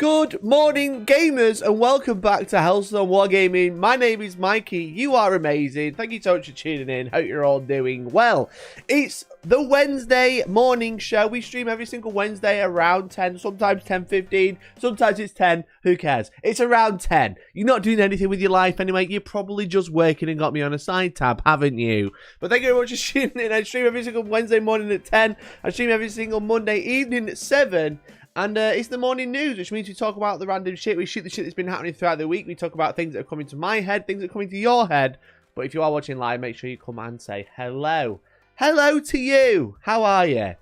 Good morning, gamers, and welcome back to Hellstormwargaming. My name is Mikey. You are amazing. Thank you so much for tuning in. Hope you're all doing well. It's the Wednesday morning show. We stream every single Wednesday around 10, sometimes 10:15, sometimes it's 10. Who cares? It's around 10. You're not doing anything with your life anyway. You're probably just working and got me on a side tab, haven't you? But thank you very much for tuning in. I stream every single Wednesday morning at 10. I stream every single Monday evening at 7. And it's the morning news, which means we talk about the random shit. We shoot the shit that's been happening throughout the week. We talk about things that are coming to my head, things that are coming to your head. But if you are watching live, make sure you come and say hello. Hello to you. How are you?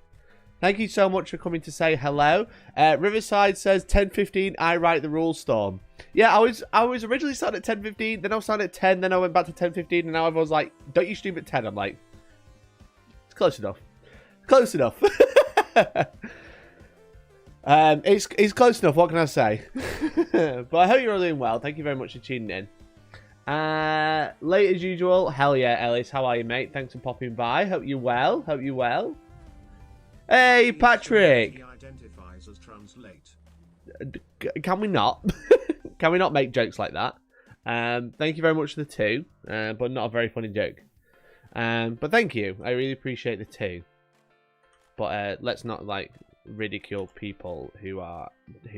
Thank you so much for coming to say hello. Riverside says 10:15. I write the rules, Storm. Yeah, I was originally starting at 10:15. Then I was starting at 10. Then I went back to 10:15. And now everyone's like, "Don't you stream at 10?" I'm like, "It's close enough. Close enough." It's close enough, what can I say? But I hope you're all doing well. Thank you very much for tuning in. Late as usual. Hell yeah, Ellis. How are you, mate? Thanks for popping by. Hope you're well. Hope you're well. Hey, Patrick. Identifies as translate. Can we not? Can we not make jokes like that? Thank you very much for the 2. But not a very funny joke. But thank you. I really appreciate the 2. But let's not, like, ridicule people who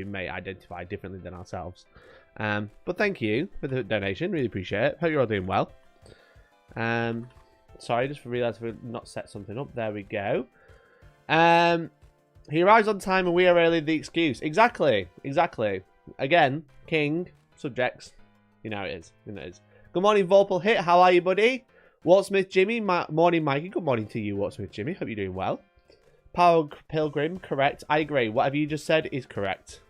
may identify differently than ourselves. But thank you for the donation. Really appreciate it. Hope you're all doing well. Sorry, just realised we've not set something up. There we go. He arrives on time and we are early. The excuse. Exactly. Again, king subjects. You know it is. You know it is. Good morning, Vorpal Hit. How are you, buddy? Wartsmith Jimmy. Morning, Mikey. Good morning to you, Wartsmith Jimmy. Hope you're doing well. Power Pilgrim, correct. I agree. Whatever you just said is correct.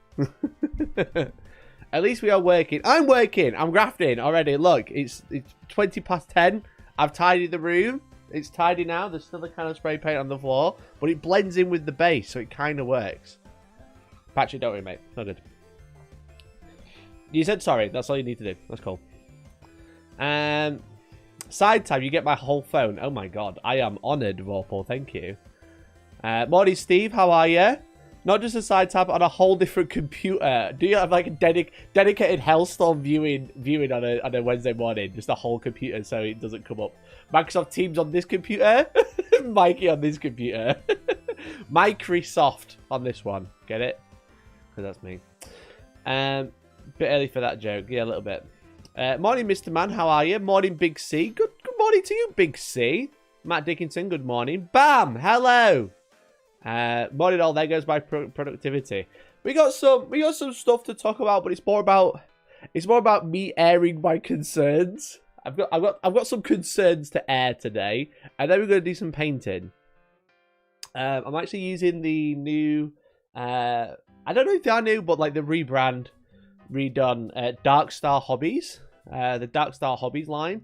At least we are working. I'm working. I'm grafting already. Look, it's 20 past 10. I've tidied the room. It's tidy now. There's still a kind of spray paint on the floor, but it blends in with the base, so it kind of works. Patrick, don't worry, mate. Not good. You said sorry. That's all you need to do. That's cool. Side tab, you get my whole phone. Oh my god. I am honoured, Vorpal. Thank you. Morning, Steve. How are you? Not just a side tab, on a whole different computer. Do you have like a dedicated Hellstorm viewing on a Wednesday morning? Just a whole computer so it doesn't come up. Microsoft Teams on this computer. Mikey on this computer. Microsoft on this one. Get it? Because that's me. Bit early for that joke. Yeah, a little bit. Morning, Mr. Man. How are you? Morning, Big C. Good morning to you, Big C. Matt Dickinson. Good morning. Bam. Hello. Morning all. There goes my productivity. We got some stuff to talk about, but it's more about me airing my concerns. I've got some concerns to air today, and then we're gonna do some painting. I'm actually using the new I don't know if they are new, but like the redone Dark Star Hobbies, the Dark Star Hobbies line.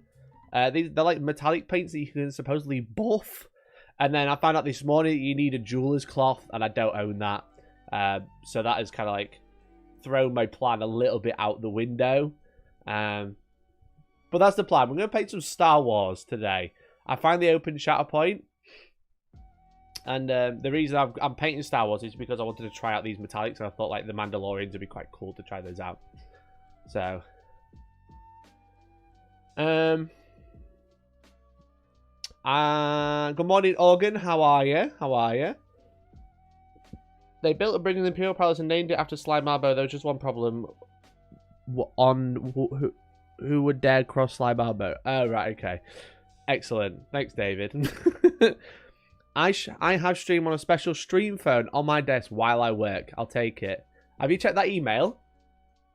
They're like metallic paints that you can supposedly buff. And then I found out this morning that you need a jeweler's cloth, and I don't own that. So that has kind of like thrown my plan a little bit out the window. But that's the plan. We're going to paint some Star Wars today. I finally opened Shatterpoint. And the reason I'm painting Star Wars is because I wanted to try out these metallics. And I thought like the Mandalorians would be quite cool to try those out. So. Good morning, Organ. How are you? How are you? They built a bridge in the Imperial Palace and named it after Sly Marbo. There was just one problem. Who would dare cross Sly Marbo? Oh, right, okay. Excellent. Thanks, David. I have stream on a special stream phone on my desk while I work. I'll take it. Have you checked that email?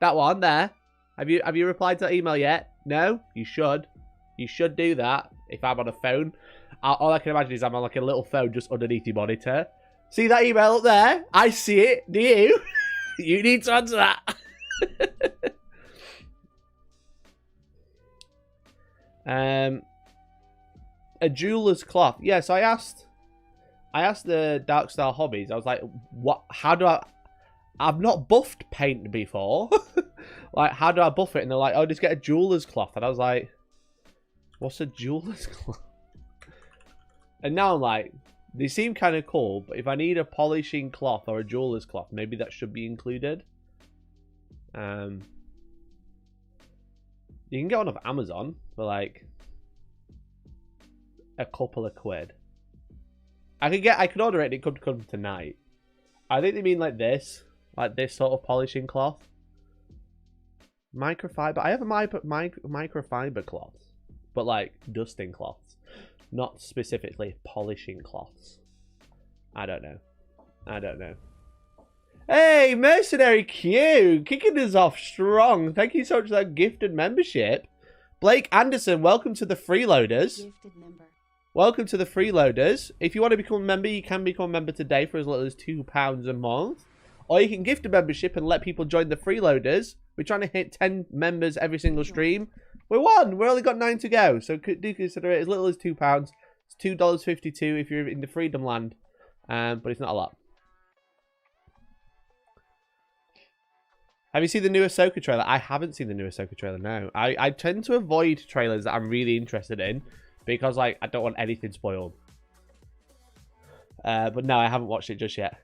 That one there. Have you replied to that email yet? No? You should. You should do that. If I'm on a phone, all I can imagine is I'm on like a little phone just underneath your monitor. See that email up there? I see it. Do you? You need to answer that. A jeweler's cloth. Yeah, so I asked the Dark Star Hobbies. I was like, what? How do I've not buffed paint before. Like, how do I buff it? And they're like, oh, just get a jeweler's cloth. And I was like, what's a jeweler's cloth? And now I'm like, they seem kind of cool, but if I need a polishing cloth or a jeweler's cloth, maybe that should be included. You can get one off Amazon for like a couple of quid. I could order it and it could come tonight. I think they mean like this sort of polishing cloth. Microfiber. I have a microfiber cloth, but like dusting cloths, not specifically polishing cloths. I don't know. Hey, Mercenary Q, kicking us off strong. Thank you so much for that gifted membership. Blake Anderson, welcome to the Freeloaders. Gifted member. Welcome to the Freeloaders. If you want to become a member, you can become a member today for as little as £2 a month. Or you can gift a membership and let people join the Freeloaders. We're trying to hit 10 members every single stream. We're one. We've only got 9 to go. So do consider it as little as £2. It's $2.52 if you're in the Freedom Land. But it's not a lot. Have you seen the new Ahsoka trailer? I haven't seen the new Ahsoka trailer, no. I tend to avoid trailers that I'm really interested in. Because, like, I don't want anything spoiled. But no, I haven't watched it just yet.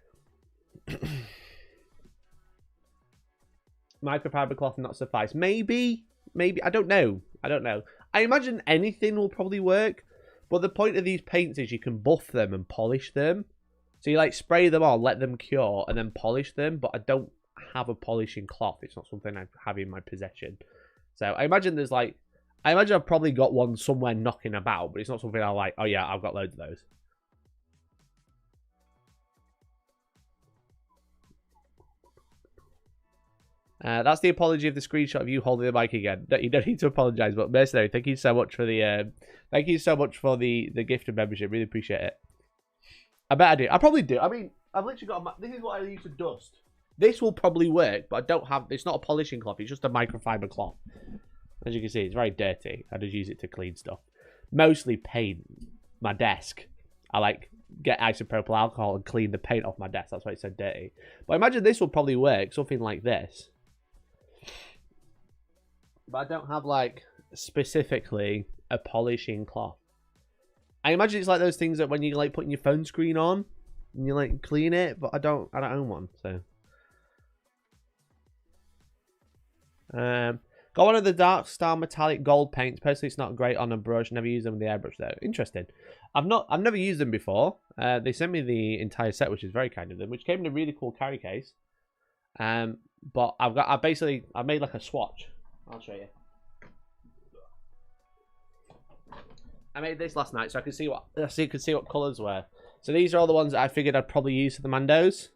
Microfiber cloth not suffice. Maybe. I don't know. I imagine anything will probably work. But the point of these paints is you can buff them and polish them. So you, like, spray them on, let them cure, and then polish them. But I don't have a polishing cloth. It's not something I have in my possession. So I imagine there's, like... I imagine I've probably got one somewhere knocking about, but it's not something I'm like, oh yeah, I've got loads of those. That's the apology of the screenshot of you holding the mic again. You don't need to apologize, but Mercenary, thank you so much for the the gift of membership. Really appreciate it. I bet I do. I probably do. I mean, I've literally got this is what I use to dust. This will probably work, but I don't have. It's not a polishing cloth. It's just a microfiber cloth. As you can see, it's very dirty. I just use it to clean stuff. Mostly paint my desk. I like get isopropyl alcohol and clean the paint off my desk. That's why it's so dirty. But I imagine this will probably work. Something like this. But I don't have like specifically a polishing cloth. I imagine it's like those things that when you like putting your phone screen on and you like clean it, but I don't own one, so. Got one of the Dark Star metallic gold paints. Personally, it's not great on a brush. Never used them with the airbrush though. Interesting. I've never used them before. They sent me the entire set, which is very kind of them, which came in a really cool carry case. But I made like a swatch. I'll show you. I made this last night so I could see what colours were. So these are all the ones that I figured I'd probably use for the Mandos.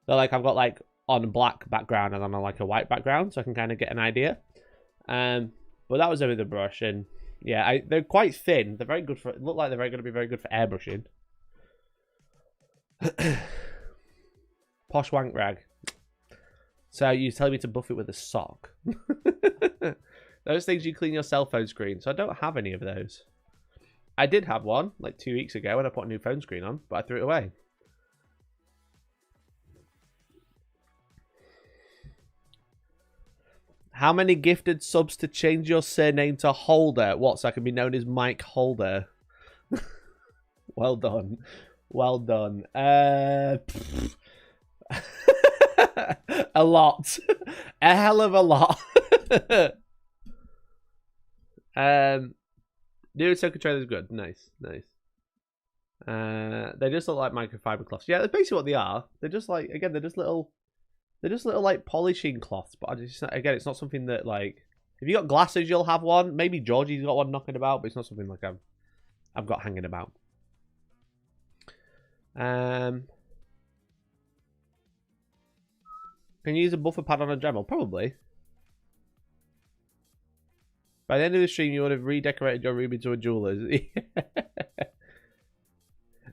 So like I've got like on a black background and on like a white background, so I can kind of get an idea. But that was over the brush, and yeah, they're quite thin. They're very good for. Look like they're going to be very good for airbrushing. Posh wank rag. So you're telling me to buff it with a sock? Those things you clean your cell phone screen. So I don't have any of those. I did have one like 2 weeks ago when I put a new phone screen on, but I threw it away. How many gifted subs to change your surname to Holder? What, so I can be known as Mike Holder? Well done. Well done. A lot. A hell of a lot. New Ahsoka trailer is good. Nice. Nice. They just look like microfiber cloths. Yeah, that's basically what they are. They're just like, again, they're just little like polishing cloths, but again, it's not something that like if you got glasses, you'll have one. Maybe Georgie's got one knocking about, but it's not something like I've got hanging about. Can you use a buffer pad on a Dremel? Probably. By the end of the stream, you would have redecorated your room into a jeweler's.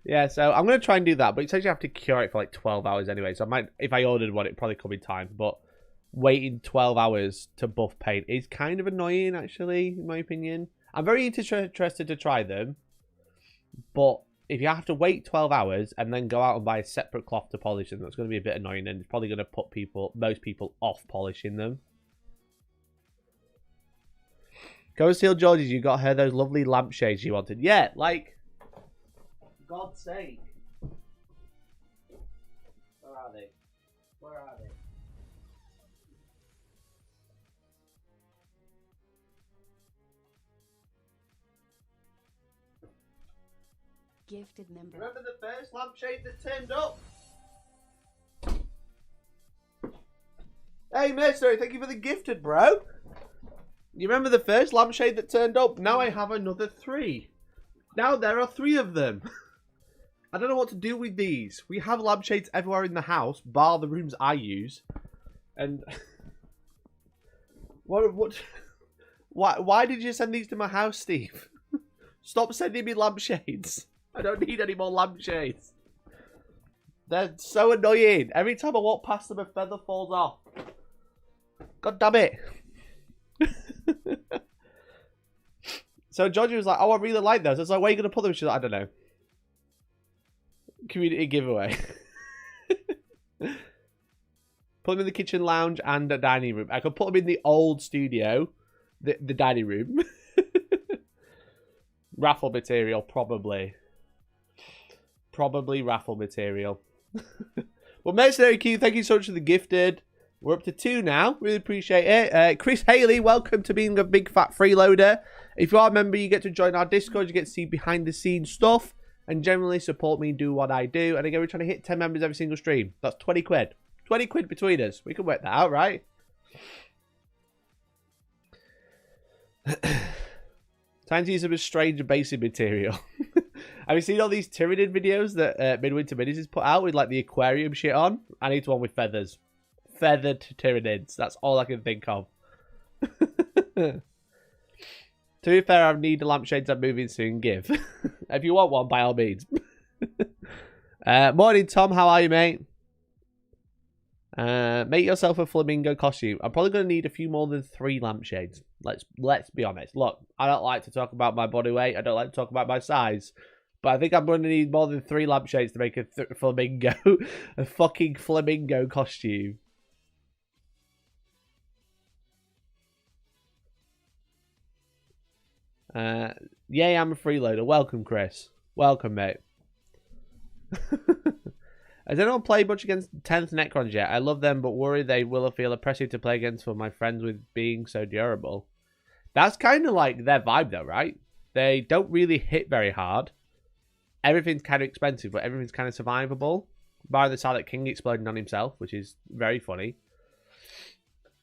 Yeah, so I'm going to try and do that, but it says you have to cure it for like 12 hours anyway, so I might, if I ordered one, it'd probably come in time, but waiting 12 hours to buff paint is kind of annoying, actually, in my opinion. I'm very interested to try them, but if you have to wait 12 hours and then go out and buy a separate cloth to polish them, that's going to be a bit annoying, and it's probably going to put most people off polishing them. Go and steal Georgie's, you got her those lovely lampshades you wanted. Yeah, like... God's sake. Where are they? Where are they? gifted member. Remember the first lampshade that turned up? Hey, Mercenary, thank you for the gifted, bro. You remember the first lampshade that turned up? Now I have another 3. Now there are 3 of them. I don't know what to do with these. We have lampshades everywhere in the house, bar the rooms I use. And... Why did you send these to my house, Steve? Stop sending me lampshades. I don't need any more lampshades. They're so annoying. Every time I walk past them, a feather falls off. God damn it. So Georgie was like, oh, I really like those. I was like, where are you going to put them? She's like, I don't know. Community giveaway. Put them in the kitchen lounge and a dining room. I could put them in the old studio. The dining room. Raffle material, probably. Probably raffle material. Well, Mercenary Q, thank you so much for the gifted. We're up to 2 now. Really appreciate it. Chris Haley, welcome to being a big fat freeloader. If you are a member, you get to join our Discord. You get to see behind the scenes stuff. And generally support me and do what I do. And again, we're trying to hit 10 members every single stream. That's 20 quid. 20 quid between us. We can work that out, right? Time to use some strange basic material. Have you seen all these Tyranid videos that Midwinter Minis has put out with like the aquarium shit on? I need one with feathers. Feathered Tyranids. That's all I can think of. To be fair, I need the lampshades I'm moving soon. Give. If you want one, by all means. Morning, Tom. How are you, mate? Make yourself a flamingo costume. I'm probably going to need a few more than 3 lampshades. Let's be honest. Look, I don't like to talk about my body weight. I don't like to talk about my size. But I think I'm going to need more than 3 lampshades to make a flamingo, a fucking flamingo costume. Yay, I'm a freeloader. Welcome, Chris. Welcome, mate. Has anyone played much against 10th Necrons yet? I love them, but worry they will feel oppressive to play against for my friends with being so durable. That's kind of like their vibe, though, right? They don't really hit very hard. Everything's kind of expensive, but everything's kind of survivable. Bar the Silent King exploding on himself, which is very funny.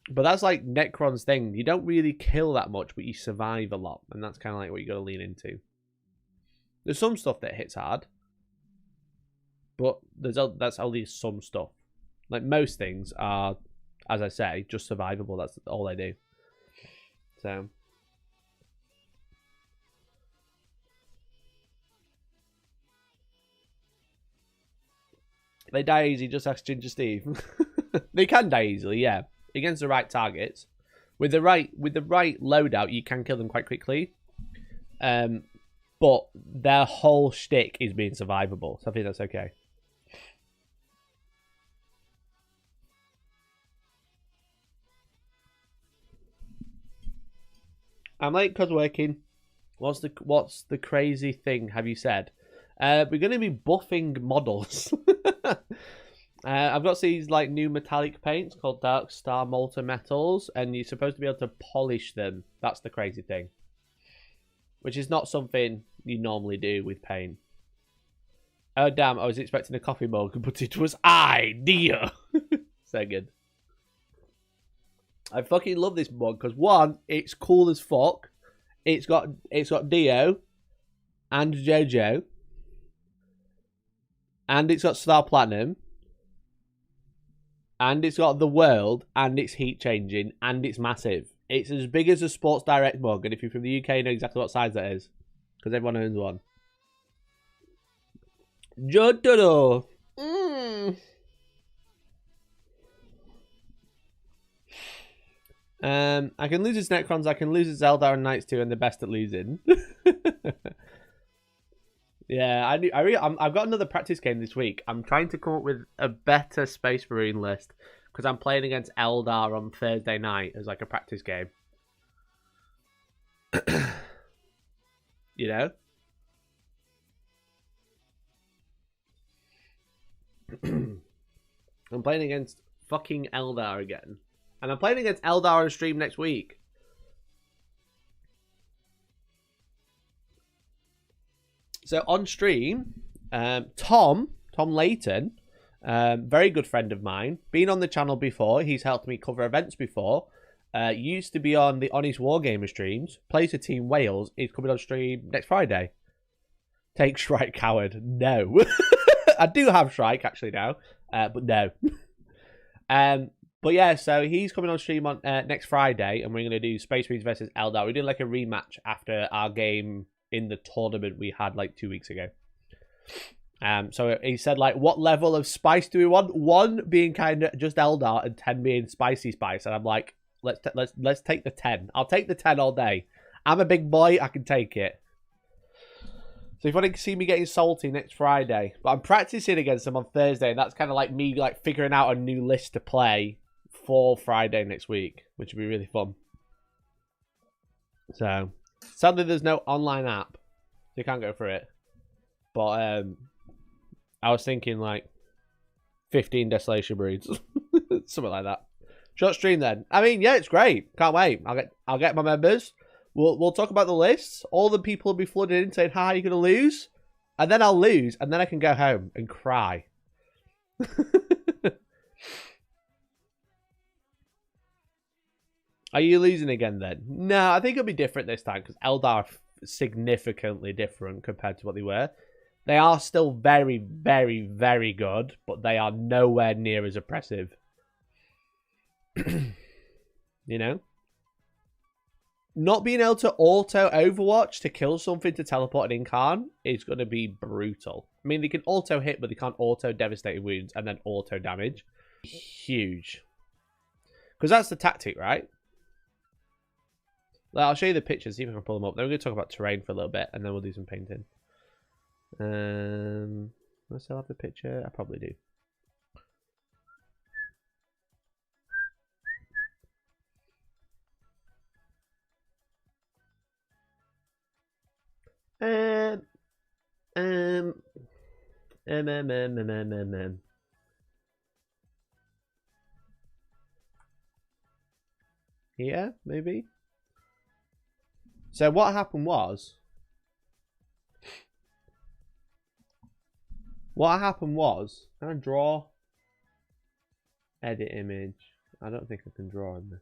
But that's like Necron's thing. You don't really kill that much, but you survive a lot. And that's kind of like what you got to lean into. There's some stuff that hits hard. But that's only some stuff. Like most things are, as I say, just survivable. That's all they do. So. They die easy, just ask Ginger Steve. They can die easily, yeah. Against the right targets. With the right loadout, you can kill them quite quickly. But their whole shtick is being survivable. So I think that's okay. I'm late because working. What's the crazy thing have you said? We're going to be buffing models. I've got these like new metallic paints called Dark Star Molten Metals, and you're supposed to be able to polish them. That's the crazy thing. Which is not something you normally do with paint. Oh damn, I was expecting a coffee mug, but it was idea. So good. I fucking love this mug because 1, it's cool as fuck. It's got Dio and Jojo. And it's got Star Platinum. And it's got the world. And it's heat changing. And it's massive. It's as big as a Sports Direct mug. And if you're from the UK, you know exactly what size that is. Because everyone owns one. Jodoro. I can lose its Necrons. I can lose its Eldar and Knights too. And the best at losing. Yeah, I've got another practice game this week. I'm trying to come up with a better Space Marine list because I'm playing against Eldar on Thursday night as like a practice game. You know? I'm playing against fucking Eldar again. And I'm playing against Eldar on stream next week. So on stream, Tom Layton, very good friend of mine, been on the channel before. He's helped me cover events before. Used to be on the Honest Wargamer streams. Plays for Team Wales. Is coming on stream next Friday. Take Shrike, coward. No. I do have Shrike actually now, but no. But yeah, so he's coming on stream on next Friday, and we're going to do Space Marines versus Eldar. We did like a rematch after our game in the tournament we had like 2 weeks ago. So he said, like, what level of spice do we want? 1 being kind of just Eldar and 10 being spicy spice. And I'm like, let's take the 10. I'll take the 10 all day. I'm a big boy. I can take it. So if you want to see me getting salty next Friday, but I'm practicing against them on Thursday, and that's kind of like me like figuring out a new list to play for Friday next week, which would be really fun. So sadly, there's no online app, so you can't go for it. But I was thinking like 15 Desolation Breeds, something like that. Short stream then. I mean, yeah, it's great. Can't wait. I'll get my members. We'll talk about the lists. All the people will be flooded in saying, "Hi, you're gonna lose," and then I'll lose, and then I can go home and cry. Are you losing again then? No, I think it'll be different this time because Eldar are significantly different compared to what they were. They are still very, very, very good, but they are nowhere near as oppressive. You know? Not being able to auto Overwatch to kill something to teleport an Incarn is going to be brutal. I mean, they can auto hit, but they can't auto devastating wounds and then auto damage. Huge. Because that's the tactic, right? I'll show you the pictures, see if I can pull them up. Then we're going to talk about terrain for a little bit, and then we'll do some painting. Do I still have the picture? I probably do. Here, maybe? So what happened was... Can I draw? Edit image. I don't think I can draw on this.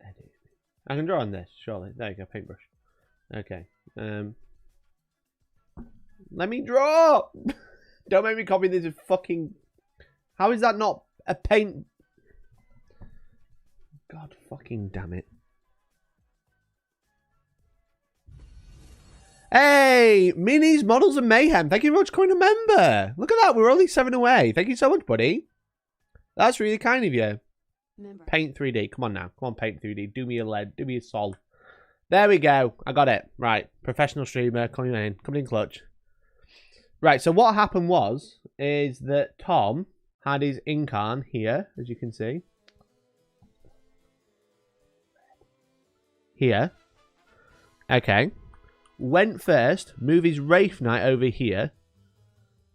Edit image. I can draw on this, surely. There you go, paintbrush. Okay. Let me draw! Don't make me copy this fucking... How is that not a paint... God fucking damn it. Hey, Minis, Models, and Mayhem. Thank you very much for coming a member. Look at that. We're only 7 away. Thank you so much, buddy. That's really kind of you. Member. Paint 3D. Come on now. Come on, Paint 3D. Do me a lead. Do me a sol. There we go. I got it. Right. Professional streamer. Coming in clutch. Right. So what happened is that Tom had his Incarn here, as you can see. Here. Okay. Went first, move his Wraith Knight over here.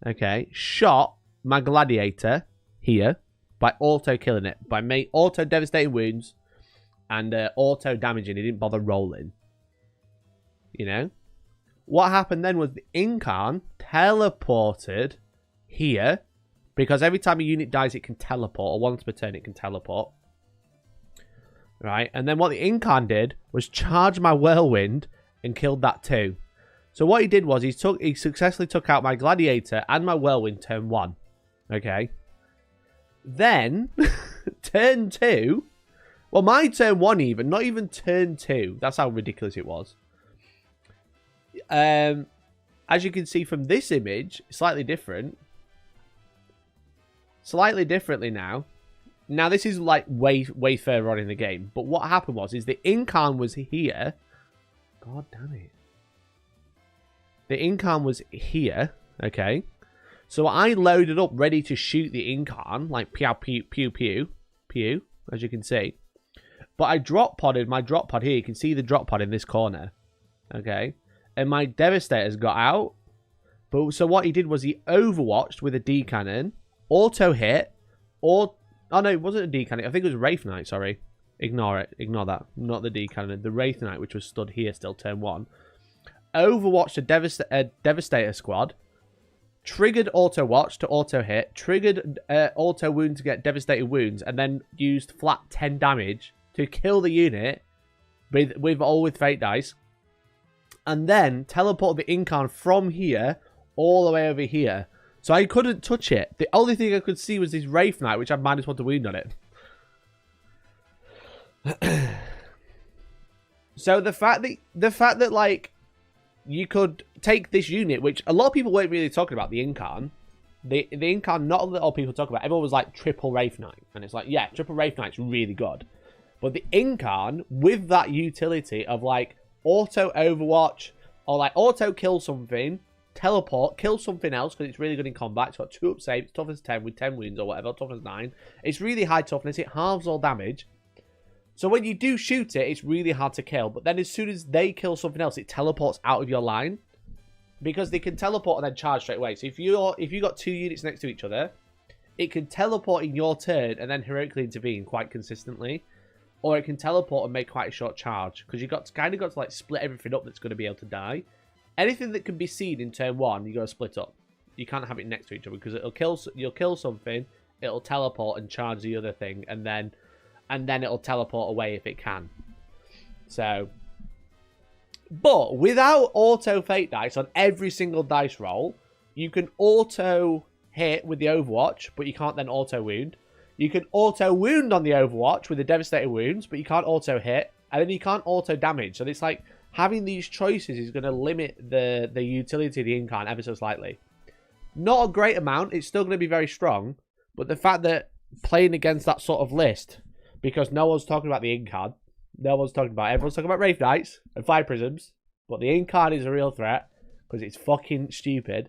Okay. Shot my Gladiator here by auto killing it. By auto devastating wounds and auto damaging. He didn't bother rolling. You know? What happened then was the Incarn teleported here. Because every time a unit dies, it can teleport. Or once per turn, it can teleport. Right? And then what the Incarn did was charge my Whirlwind and killed that too. So what he did was he successfully took out my Gladiator and my Whirlwind turn 1. Okay. Then turn 2. Well, my turn 1 even, not even turn 2. That's how ridiculous it was. As you can see from this image, slightly different. Slightly differently now. Now this is like way further on in the game. But what happened was the Incarn was here. God damn it. The Incarn was here. Okay. So I loaded up ready to shoot the Incarn. Like pew, pew, pew, pew. Pew. As you can see. But I drop podded my drop pod here. You can see the drop pod in this corner. Okay. And my Devastator's got out. But so what he did was he overwatched with a D cannon. Auto hit. Oh no, it wasn't a D cannon. I think it was Wraith Knight, sorry. Ignore it. Ignore that. Not the D cannon. The Wraith Knight, which was stood here still, turn 1. Overwatch to Devastator Squad, triggered Auto Watch to auto hit, triggered Auto Wound to get Devastated Wounds, and then used flat 10 damage to kill the unit with Fate Dice, and then teleported the Incarn from here all the way over here. So I couldn't touch it. The only thing I could see was this Wraith Knight, which had -1 to wound on it. So the fact that like you could take this unit, which a lot of people weren't really talking about, the Incarn. The Incarn, not a lot of people talk about. Everyone was like triple Wraith Knight, and it's like, yeah, triple Wraith Knight's really good. But the Incarn with that utility of like auto Overwatch or like auto kill something, teleport, kill something else because it's really good in combat. It's got 2 up saves, toughness 10 with 10 wounds or whatever, toughness 9. It's really high toughness. It halves all damage. So when you do shoot it, it's really hard to kill. But then as soon as they kill something else, it teleports out of your line. Because they can teleport and then charge straight away. So if you got 2 units next to each other, it can teleport in your turn and then heroically intervene quite consistently. Or it can teleport and make quite a short charge. Because you've got to like split everything up that's going to be able to die. Anything that can be seen in turn 1, you got to split up. You can't have it next to each other because you'll kill something, it'll teleport and charge the other thing, and then it'll teleport away if it can. So, but without auto Fate Dice on every single dice roll, you can auto hit with the Overwatch, but you can't then auto wound. You can auto wound on the Overwatch with the Devastating Wounds, but you can't auto hit, and then you can't auto damage. So it's like having these choices is going to limit the utility of the Incarn ever so slightly. Not a great amount. It's still going to be very strong, but the fact that playing against that sort of list, because no one's talking about the Incarn, everyone's talking about Wraith Knights and Fire Prisms, but the Incarn is a real threat because it's fucking stupid.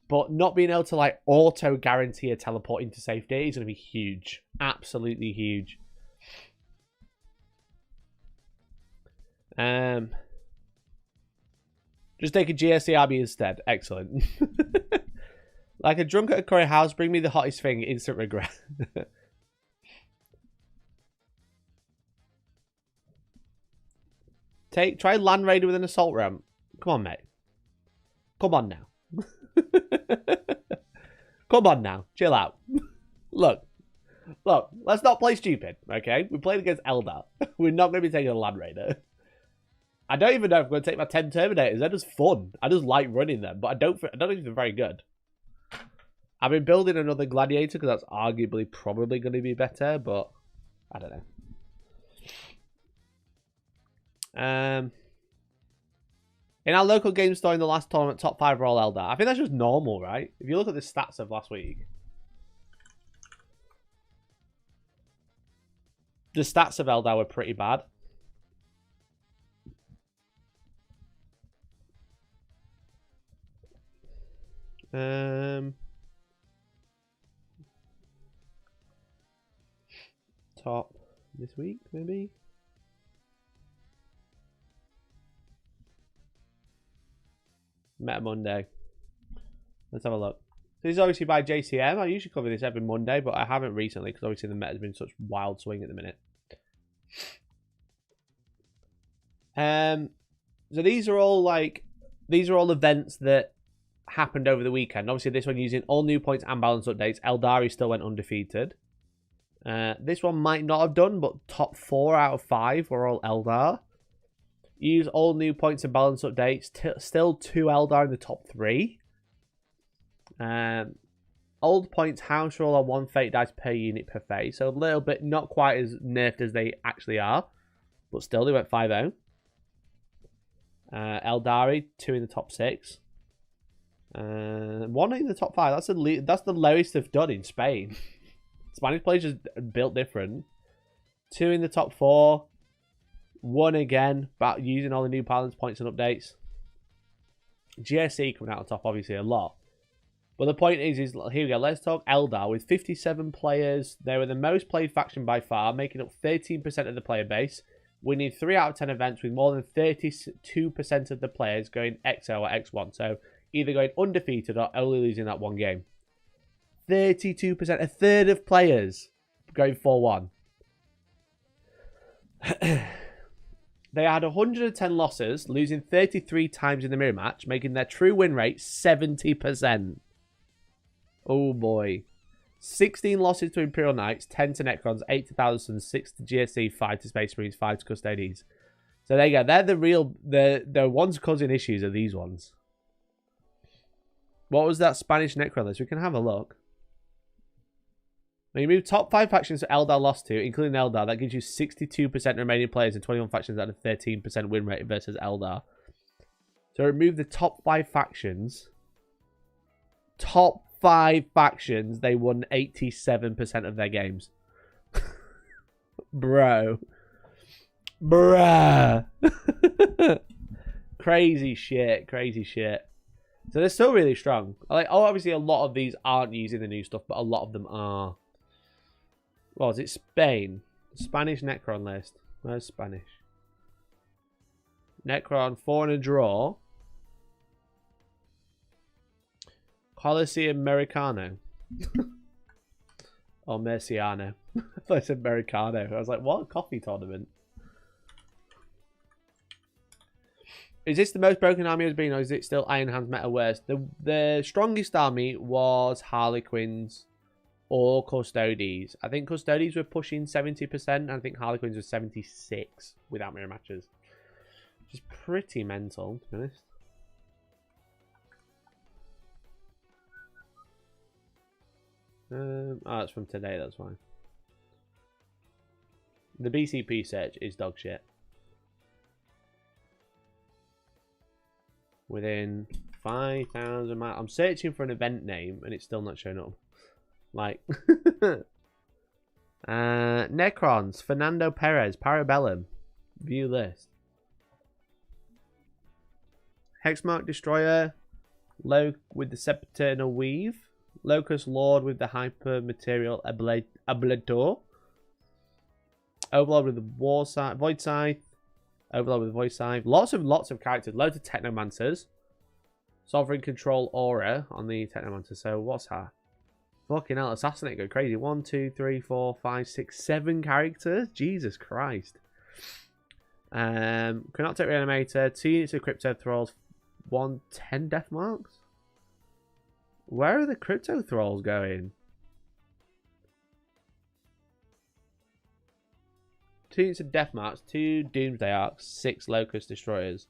But not being able to like auto guarantee a teleport into safety is going to be huge. Absolutely huge. Just take a GSC army instead. Excellent. Like a drunk at a curry house, bring me the hottest thing, instant regret. Try Land Raider with an assault ramp. Come on, mate. Come on now. Come on now. Chill out. Look, let's not play stupid, okay? We played against Eldar. We're not going to be taking a Land Raider. I don't even know if I'm going to take my 10 Terminators. They're just fun. I just like running them, but I don't think they're very good. I've been building another Gladiator because that's arguably probably going to be better, but I don't know. In our local game store in the last tournament, top 5 were all Eldar. I think that's just normal, right? If you look at the stats of last week, the stats of Eldar were pretty bad. Top this week, maybe? Meta Monday. Let's have a look. This is obviously by JCM. I usually cover this every Monday, but I haven't recently because obviously the meta's been such wild swing at the minute. So these are all events that happened over the weekend. Obviously this one using all new points and balance updates. Eldari still went undefeated. This one might not have done, but top 4 out of 5 were all Eldar. Use all new points and balance updates. Still 2 Eldar in the top 3. Old points house roll on 1 Fate Dice per unit per phase. So a little bit, not quite as nerfed as they actually are. But still, they went 5-0. Eldari, 2 in the top 6. 1 in the top 5. That's the lowest they've done in Spain. Spanish players just built different. 2 in the top 4. 1 again, but using all the new balance points and updates. GSC coming out on top, obviously, a lot. But the point is here we go. Let's talk Eldar. With 57 players, they were the most played faction by far, making up 13% of the player base. Winning 3 out of 10 events with more than 32% of the players going XO or X1. So either going undefeated or only losing that 1 game. 32%, a third of players going 4-1. They had 110 losses, losing 33 times in the mirror match, making their true win rate 70%. Oh boy. 16 losses to Imperial Knights, 10 to Necrons, 8 to Thousands, 6 to GSC, 5 to Space Marines, 5 to Custodies. So there you go. They're the real... The ones causing issues are these ones. What was that Spanish Necron list? We can have a look. When you move top 5 factions to Eldar lost to, including Eldar, that gives you 62% remaining players and 21 factions at a 13% win rate versus Eldar. So remove the top 5 factions. Top 5 factions, they won 87% of their games. Bro. Bruh. Crazy shit. Crazy shit. So they're still really strong. Like, obviously a lot of these aren't using the new stuff, but a lot of them are. Well, is it Spain? Spanish Necron list. Where's Spanish? Necron, 4 and a draw. Coliseum Americano. Or Merciano. I thought I said Americano. I was like, what? Coffee tournament? Is this the most broken army has been, or is it still Iron Hands meta worse? The strongest army was Harlequins or Custodes. I think Custodes were pushing 70%, and I think Harlequins were 76 without mirror matches. Which is pretty mental, to be honest. Oh, it's from today, that's why. The BCP search is dog shit. Within 5,000 miles. I'm searching for an event name and it's still not showing up. Like, Necrons, Fernando Perez, Parabellum. View list. Hexmark Destroyer, with the Septernal Weave. Locust Lord with the Hyper Material Ablator. Overlord with the Void Scythe. Overlord with Void Scythe. Lots of characters. Loads of Technomancers. Sovereign Control Aura on the Technomancer. So what's that? Fucking hell, Assassinate go crazy. 1, 2, 3, 4, 5, 6, 7 characters. Jesus Christ. Canoptic Reanimator. 2 units of Crypto Thralls. 10 Death Marks. Where are the Crypto Thralls going? 2 units of Death Marks, 2 Doomsday Arcs, 6 Locust Destroyers.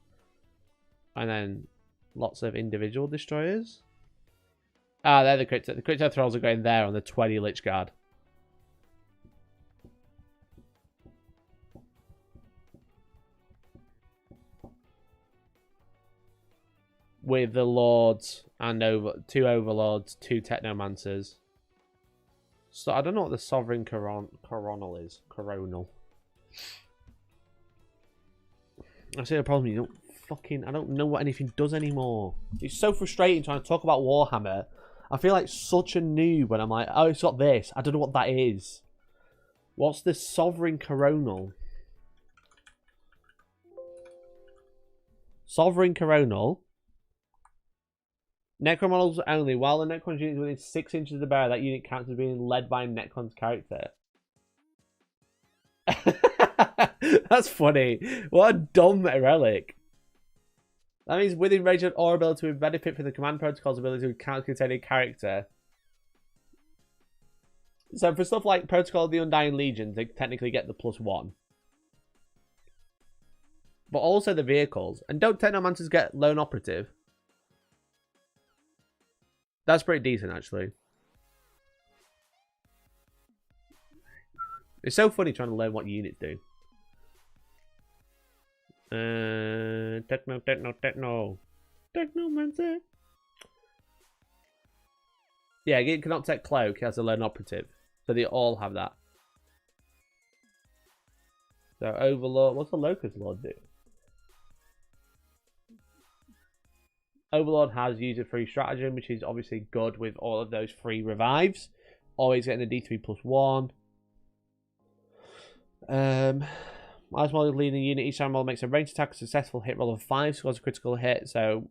And then lots of individual destroyers. Ah, they're the Crypto. The Crypto Thralls are going there on the 20 Lich Guard. With the Lords and 2 Overlords, 2 Technomancers. So I don't know what the Sovereign Coronal is. Coronal. I see the problem. I don't know what anything does anymore. It's so frustrating trying to talk about Warhammer. I feel like such a noob when I'm like, oh, it's got this. I don't know what that is. What's the Sovereign Coronal? Sovereign Coronal. Necron models only. While the Necron's unit is within 6 inches of the bearer, that unit counts as being led by Necron's character. That's funny. What a dumb relic. That means within range of aura ability to benefit from the command protocol's ability to contain a character. So for stuff like Protocol of the Undying Legions, they technically get the +1. But also the vehicles. And don't Technomancers get Lone Operative? That's pretty decent, actually. It's so funny trying to learn what units do. Technomancer. Yeah, get Canoptech Cloak has a Lone Operative. So they all have that. So Overlord, what's the Locust Lord do? Overlord has user free stratagem, which is obviously good with all of those free revives. Always getting a D3 +1. Last model leading unit, each time model makes a ranged attack, a successful hit roll of 5, scores a critical hit. So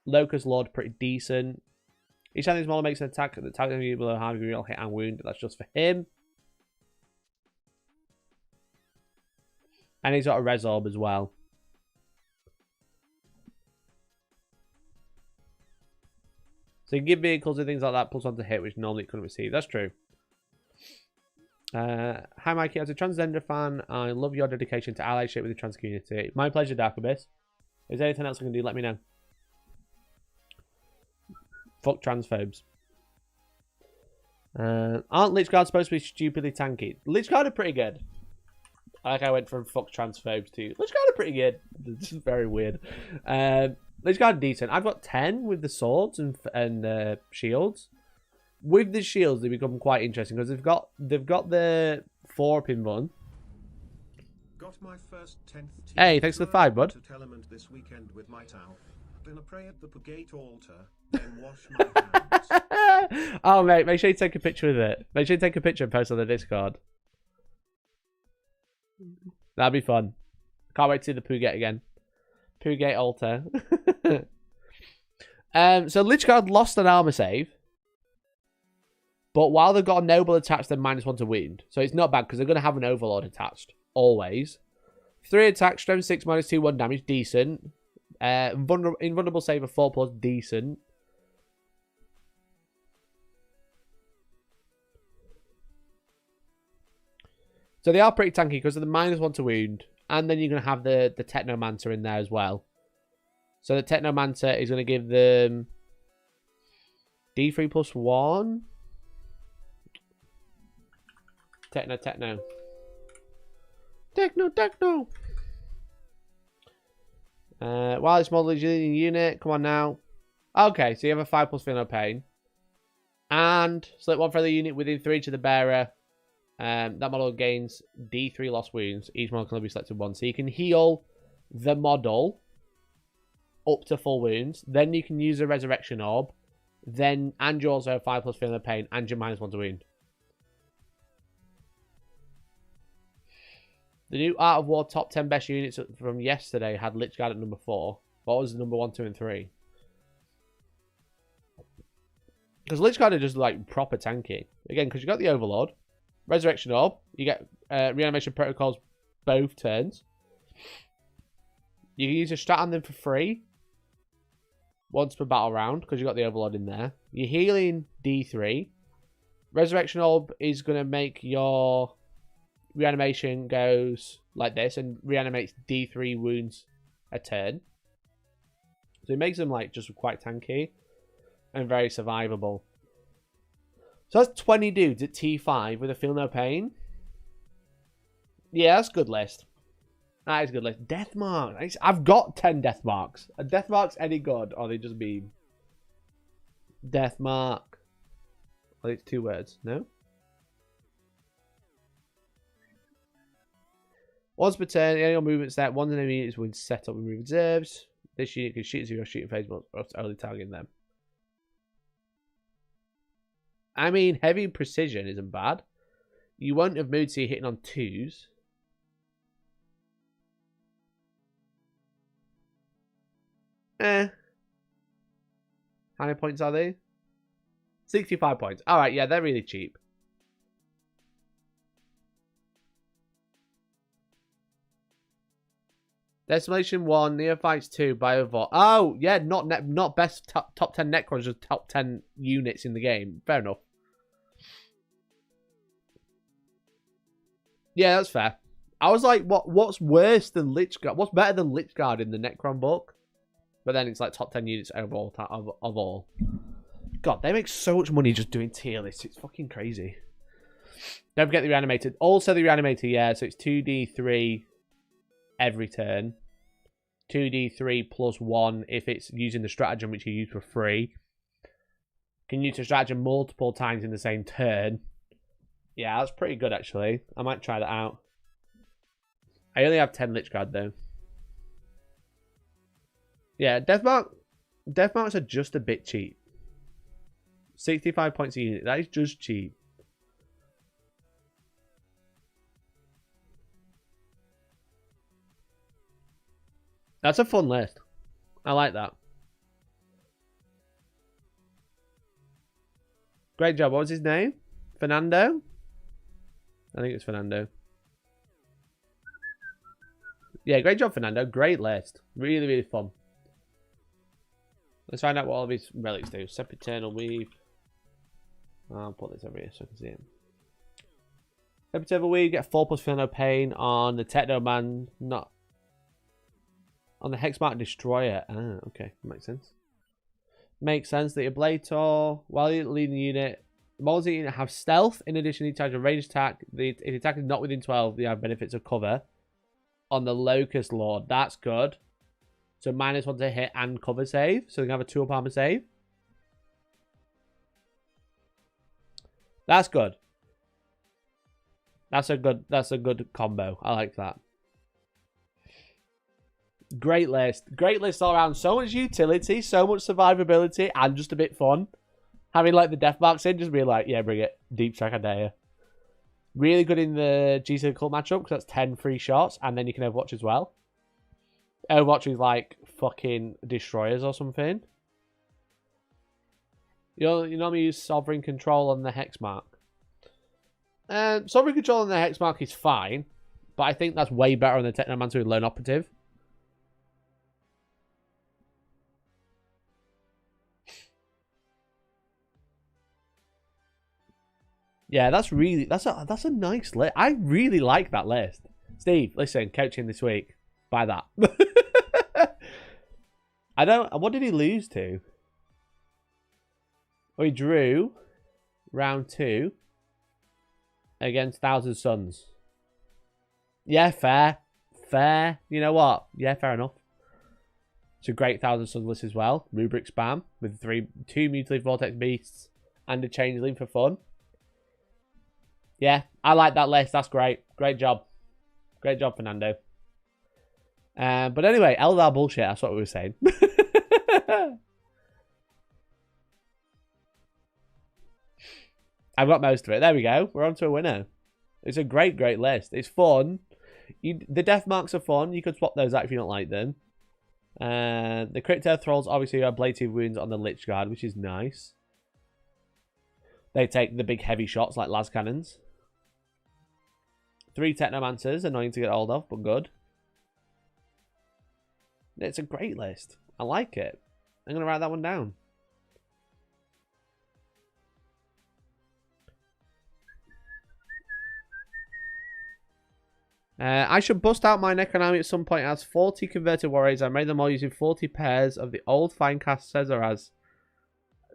Locust Lord pretty decent. Each time this model makes an attack, the target unit below half degree roll hit and wound. That's just for him. And he's got a Resorb as well. So you can give vehicles and things like that +1 to hit, which normally it couldn't receive. That's true. Hi Mikey, as a transgender fan, I love your dedication to allyship with the trans community. My pleasure, Dark Abyss. Is there anything else I can do? Let me know. Fuck transphobes. Aren't Lich Guards supposed to be stupidly tanky? Lich Guard are pretty good. Like I went from fuck transphobes to Lich Guard are pretty good. This is very weird. Lich Guard are decent. I've got 10 with the swords and shields. With the shields, they become quite interesting because they've got the 4-pin one. Got my first 10th Hey, thanks for the 5, bud. Element this weekend with my towel. Gonna pray at the Purgate altar, then wash my hands. Oh mate, make sure you take a picture with it. Make sure you take a picture and post on the Discord. That'd be fun. Can't wait to see the Pugate again. Pugate altar. So Lich Guard lost an armor save. But while they've got a noble attached, they're -1 to wound. So it's not bad because they're going to have an overlord attached. Always. 3 attack, strength 6, -2, 1 damage. Decent. Invulnerable save of 4+. Decent. So they are pretty tanky because of the -1 to wound. And then you're going to have the Technomancer in there as well. So the Technomancer is going to give them D3+1. Techno. While it's model is using unit, come on now. Okay, so you have a 5+ feel no pain. And select one friendly unit within 3 to the bearer. That model gains D3 lost wounds. Each model can only be selected once. So you can heal the model up to full wounds. Then you can use a resurrection orb. And you also have 5+ feel no pain and your -1 to wound. The new Art of War top 10 best units from yesterday had Lich Guard at number 4. What was number 1, 2, and 3? Because Lich Guard are just like proper tanky. Again, because you got the Overlord, Resurrection Orb, you get reanimation protocols both turns. You can use a strat on them for free once per battle round because you got the Overlord in there. You're healing D3. Resurrection Orb is going to make your reanimation goes like this and reanimates D3 wounds a turn. So it makes them like just quite tanky and very survivable. So that's 20 dudes at T5 with a feel no pain. Yeah, that's a good list. That is a good list. Death mark. I've got 10 death marks. Are death marks any good or are they just mean? Death mark. I think it's 2 words. No? Once per turn, any movement set, one enemy is when set up and remove reserves. This unit can shoot as your shooting phase, but only targeting them. I mean, heavy precision isn't bad. You won't have moved, so you're hitting on 2s. How many points are they? 65 points. Alright, yeah, they're really cheap. Decimation 1, Neophytes 2, Biovore. Oh, yeah, not best top 10 Necrons, just top 10 units in the game. Fair enough. Yeah, that's fair. I was like, what's worse than Lich Guard? What's better than Lich Guard in the Necron book? But then it's like top 10 units overall of all. God, they make so much money just doing tier lists. It's fucking crazy. Don't forget the Reanimator. Also the Reanimator, yeah, so it's 2d3 every turn. 2d3 plus 1 if it's using the stratagem which you use for free. Can use the stratagem multiple times in the same turn. Yeah, that's pretty good actually. I might try that out. I only have 10 Lich Guard though. Yeah, Death Marks are just a bit cheap. 65 points a unit. That is just cheap. That's a fun list. I like that. Great job. What was his name? Fernando? I think it's Fernando. Yeah, great job, Fernando. Great list. Really, really fun. Let's find out what all these relics do. Sempiternal Weave. I'll put this over here so I can see it. Sempiternal Weave, get 4+ Feel No Pain on the Technoman, not on the Hexmark Destroyer. Ah, okay. Makes sense. Makes sense that your Ablator, while you're leading the unit, the models in the unit have stealth. In addition, you charge a ranged attack. If the attack is not within 12, they have benefits of cover. On the Locust Lord, that's good. So -1 to hit and cover save. So they can have a 2-up armor save. That's good. That's a good combo. I like that. Great list. Great list all around. So much utility, so much survivability, and just a bit fun. Having like the death marks in, just being like, yeah, bring it. Deep Strike, I dare you. Really good in the GC Cult matchup because that's 10 free shots, and then you can Overwatch as well. Overwatch is like fucking destroyers or something. You normally use Sovereign Control on the Hexmark. Sovereign Control on the Hexmark is fine, but I think that's way better on the Technomancer with Lone Operative. Yeah, that's a nice list. I really like that list. Steve, listen, coaching this week. Buy that. What did he lose to? Oh, he drew round 2 against Thousand Suns. Yeah, fair. Fair. You know what? Yeah, fair enough. It's a great Thousand Suns list as well. Rubric spam with 2 Mutilated Vortex Beasts and a Changeling for fun. Yeah, I like that list. That's great. Great job. Great job, Fernando. But anyway, Eldar bullshit. That's what we were saying. I've got most of it. There we go. We're on to a winner. It's a great list. It's fun. The death marks are fun. You could swap those out if you don't like them. The Crypto Thralls obviously have ablative wounds on the Lich Guard, which is nice. They take the big heavy shots like las cannons. 3 Technomancers, annoying to get hold of, but good. It's a great list. I like it. I'm going to write that one down. I should bust out my Necronomy at some point as 40 converted warriors. I made them all using 40 pairs of the old Finecast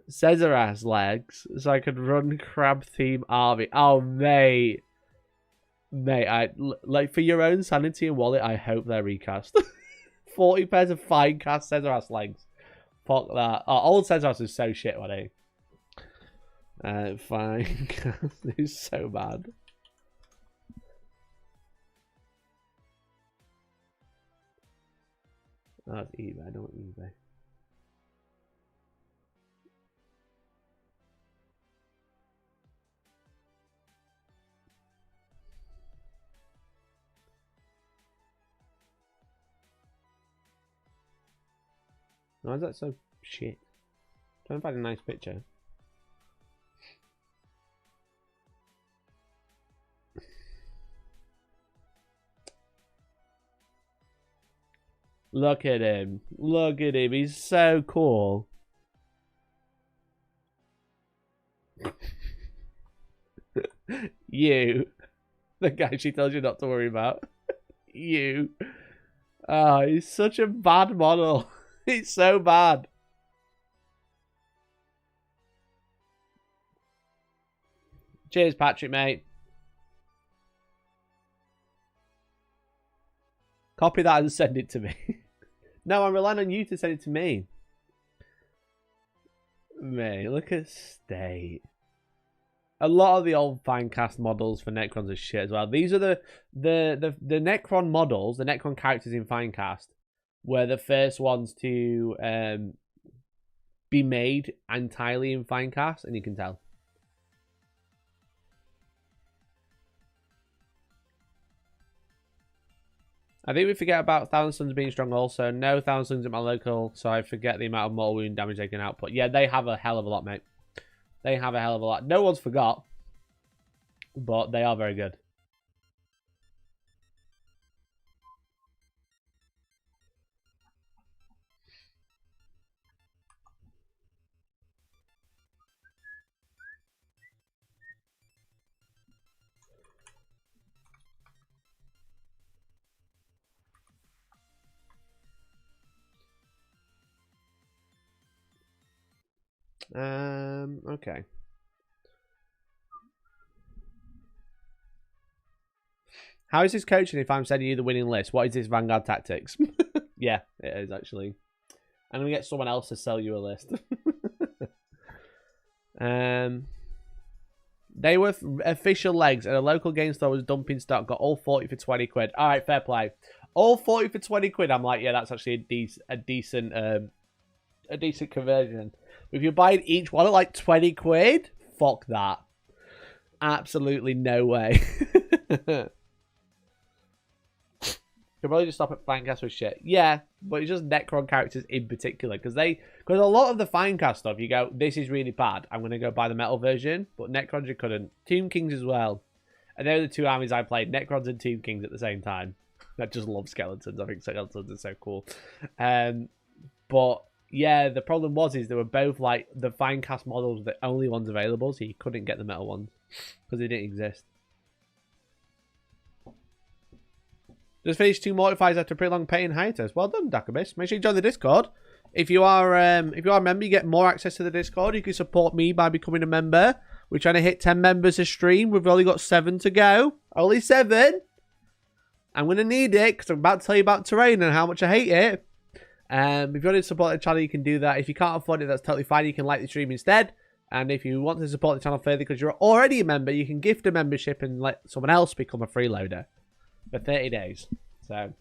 Caesaras legs, so I could run crab theme army. Oh, mate. Mate, like for your own sanity and wallet, I hope they're recast. 40 pairs of Finecast Caesaras legs. Fuck that. Oh, old Caesaras is so shit, wasn't he? Finecast is so bad. Oh, that's eBay. I don't want eBay. Why is that so shit? Trying to find a nice picture. Look at him. Look at him. He's so cool. You. The guy she tells you not to worry about. You. Oh, he's such a bad model. He's so bad. Cheers, Patrick, mate. Copy that and send it to me. No, I'm relying on you to send it to me. Mate, look at State. A lot of the old Finecast models for Necrons are shit as well. These are the Necron models, the Necron characters in Finecast, were the first ones to be made entirely in Finecast, and you can tell. I think we forget about Thousand Suns being strong also. No Thousand Suns at my local, so I forget the amount of mortal wound damage they can output. Yeah, they have a hell of a lot, mate. They have a hell of a lot. No one's forgot, but they are very good. Okay. How is this coaching if I'm sending you the winning list? What is this Vanguard Tactics? Yeah, it is actually. I'm going to get someone else to sell you a list. They were official legs and a local game store was dumping stock. Got all 40 for 20 quid. All right, fair play. All 40 for 20 quid. I'm like, yeah, that's actually a decent conversion. If you're buying each one at like 20 quid, fuck that. Absolutely no way. Could probably just stop at Finecast with shit. Yeah, but it's just Necron characters in particular. Because a lot of the Finecast stuff, you go, this is really bad. I'm going to go buy the metal version. But Necrons you couldn't. Tomb Kings as well. And they're the two armies I played. Necrons and Tomb Kings at the same time. I just love skeletons. I think skeletons are so cool. But yeah, the problem is they were both like the Finecast models were the only ones available. So you couldn't get the metal ones. Because they didn't exist. Just finished 2 Mortifiers after a pretty long paying hiatus. Well done, Dakabis. Make sure you join the Discord. If you are a member, you get more access to the Discord. You can support me by becoming a member. We're trying to hit 10 members a stream. We've only got 7 to go. Only 7. I'm going to need it because I'm about to tell you about terrain and how much I hate it. If you want to support the channel, you can do that. If you can't afford it, that's totally fine. You can like the stream instead. And if you want to support the channel further because you're already a member, you can gift a membership and let someone else become a freeloader. For 30 days. So,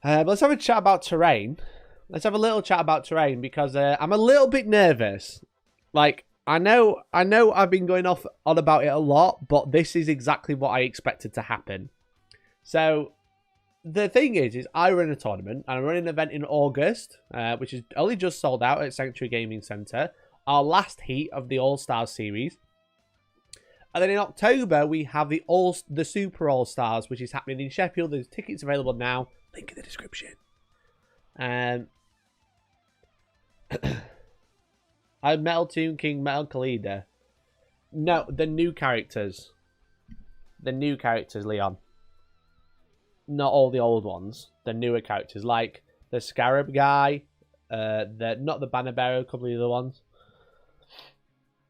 let's have a chat about terrain. Let's have a little chat about terrain because I'm a little bit nervous. Like, I know I've been going on about it a lot, but this is exactly what I expected to happen. So, the thing is I run a tournament and I run an event in August, which is only just sold out at Sanctuary Gaming Centre. Our last heat of the All-Stars series. And then in October, we have the Super All-Stars, which is happening in Sheffield. There's tickets available now. Link in the description. I have Metal Tomb King, Metal Khalida. No, the new characters. The new characters, Leon. Not all the old ones. The newer characters, like the Scarab guy. Not the Banner Bearer, a couple of the other ones.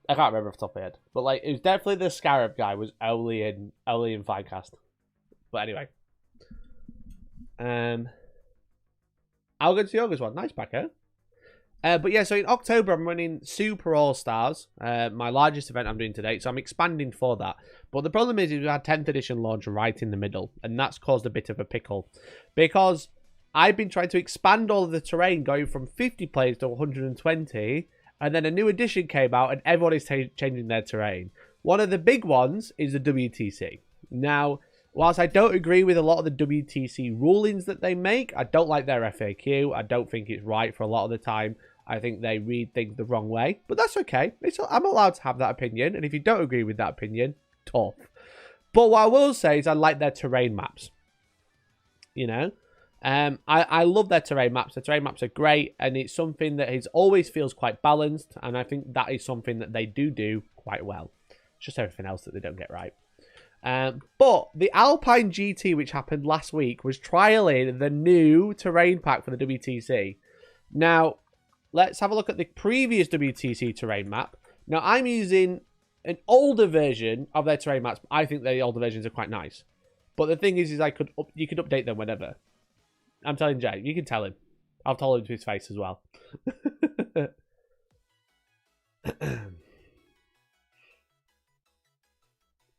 I can't remember off the top of my head. But like it was definitely the Scarab guy was only in Finecast. But anyway. I'll go to the August one. Nice Paco. But yeah, so in October I'm running Super All-Stars. My largest event I'm doing to date. So I'm expanding for that. But the problem is we had 10th edition launch right in the middle. And that's caused a bit of a pickle. Because I've been trying to expand all of the terrain going from 50 players to 120. And then a new edition came out and everyone is changing their terrain. One of the big ones is the WTC. Now, whilst I don't agree with a lot of the WTC rulings that they make, I don't like their FAQ. I don't think it's right for a lot of the time. I think they read things the wrong way. But that's okay. I'm allowed to have that opinion. And if you don't agree with that opinion, tough. But what I will say is I like their terrain maps. You know? I love their terrain maps. The terrain maps are great, and it's something that always feels quite balanced, and I think that is something that they do quite well. It's just everything else that they don't get right. But the Alpine GT, which happened last week, was trialing the new terrain pack for the WTC. Now, let's have a look at the previous WTC terrain map. Now, I'm using an older version of their terrain maps. I think the older versions are quite nice. But the thing is you could update them whenever. I'm telling Jay. You can tell him. I've told him to his face as well. Did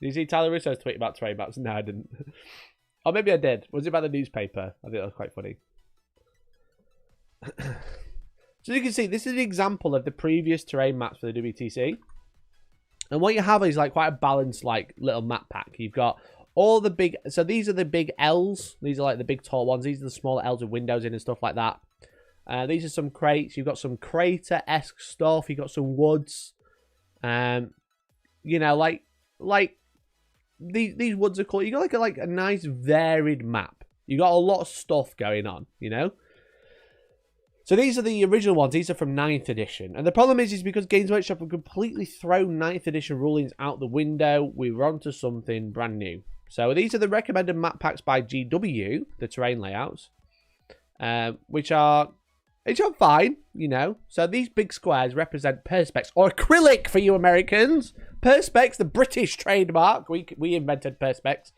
you see Tyler Russo's tweet about terrain maps? No, I didn't. Or maybe I did. Was it about the newspaper? I think that was quite funny. So you can see, this is an example of the previous terrain maps for the WTC. And what you have is like quite a balanced like little map pack. You've got all the big, so these are the big L's. These are like the big tall ones. These are the smaller L's with windows in and stuff like that. These are some crates. You've got some crater-esque stuff. You've got some woods. You know, like these woods are cool. You got like a nice varied map. You got a lot of stuff going on, you know? So these are the original ones. These are from 9th edition. And the problem is because Games Workshop have completely thrown 9th edition rulings out the window. We're onto something brand new. So these are the recommended map packs by GW, the terrain layouts, which are It's fine, you know. So these big squares represent perspex, or acrylic for you Americans. Perspex, the British trademark. We invented perspex.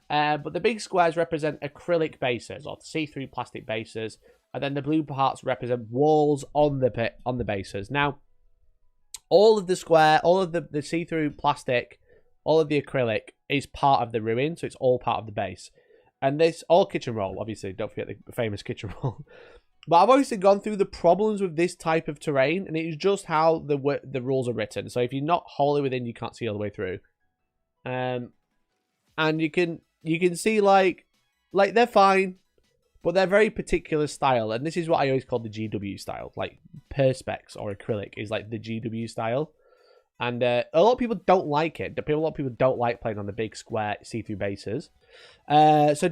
But the big squares represent acrylic bases, or see-through plastic bases. And then the blue parts represent walls on the bases. Now, all of the square, all of the see-through plastic, all of the acrylic is part of the ruin, so it's all part of the base. And this, all kitchen roll, obviously, don't forget the famous kitchen roll. But I've obviously gone through the problems with this type of terrain, and it's just how the rules are written. So if you're not wholly within, you can't see all the way through. And you can see, like they're fine, but they're very particular style. And this is what I always call the GW style. Like, perspex or acrylic is like the GW style. And a lot of people don't like it. A lot of people don't like playing on the big square see-through bases. So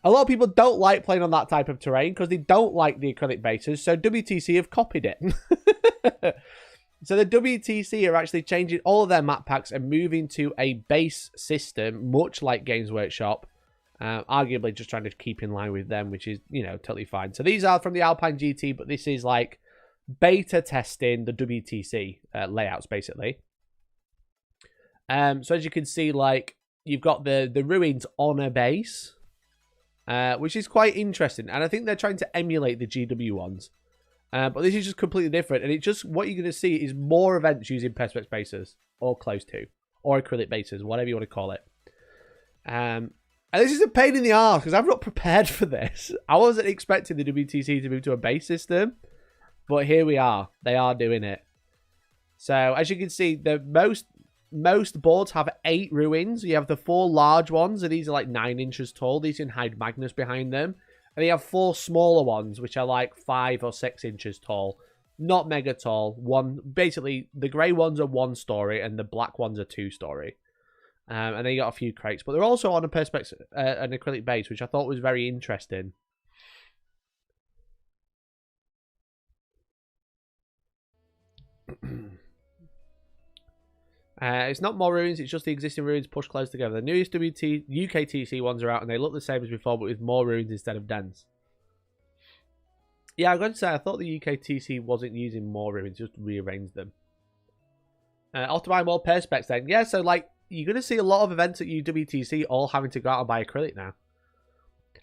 a lot of people don't like playing on that type of terrain because they don't like the acrylic bases. So WTC have copied it. So the WTC are actually changing all of their map packs and moving to a base system, much like Games Workshop. Arguably just trying to keep in line with them, which is, you know, totally fine. So these are from the Alpine GT, but this is like beta testing the WTC layouts, basically. So as you can see, like, you've got the ruins on a base, which is quite interesting. And I think they're trying to emulate the GW ones. But this is just completely different. And it just, what you're going to see is more events using perspex bases, or close to, or acrylic bases, whatever you want to call it. And this is a pain in the arse, because I'm not prepared for this. I wasn't expecting the WTC to move to a base system. But here we are. They are doing it. So, as you can see, the most boards have 8 ruins. You have the 4 large ones, and these are like 9 inches tall. These can hide Magnus behind them. And you have 4 smaller ones, which are like 5 or 6 inches tall. Not mega tall. Basically, the grey ones are 1 story, and the black ones are 2 story. And then you got a few crates. But they're also on a perspex, an acrylic base, which I thought was very interesting. It's not more ruins, it's just the existing ruins pushed close together. The newest UKTC ones are out and they look the same as before, but with more ruins instead of dens. Yeah, I've got to say, I thought the UKTC wasn't using more ruins, just rearranged them. Optimize more perspex then. Yeah, so like, you're going to see a lot of events at UWTC all having to go out and buy acrylic now.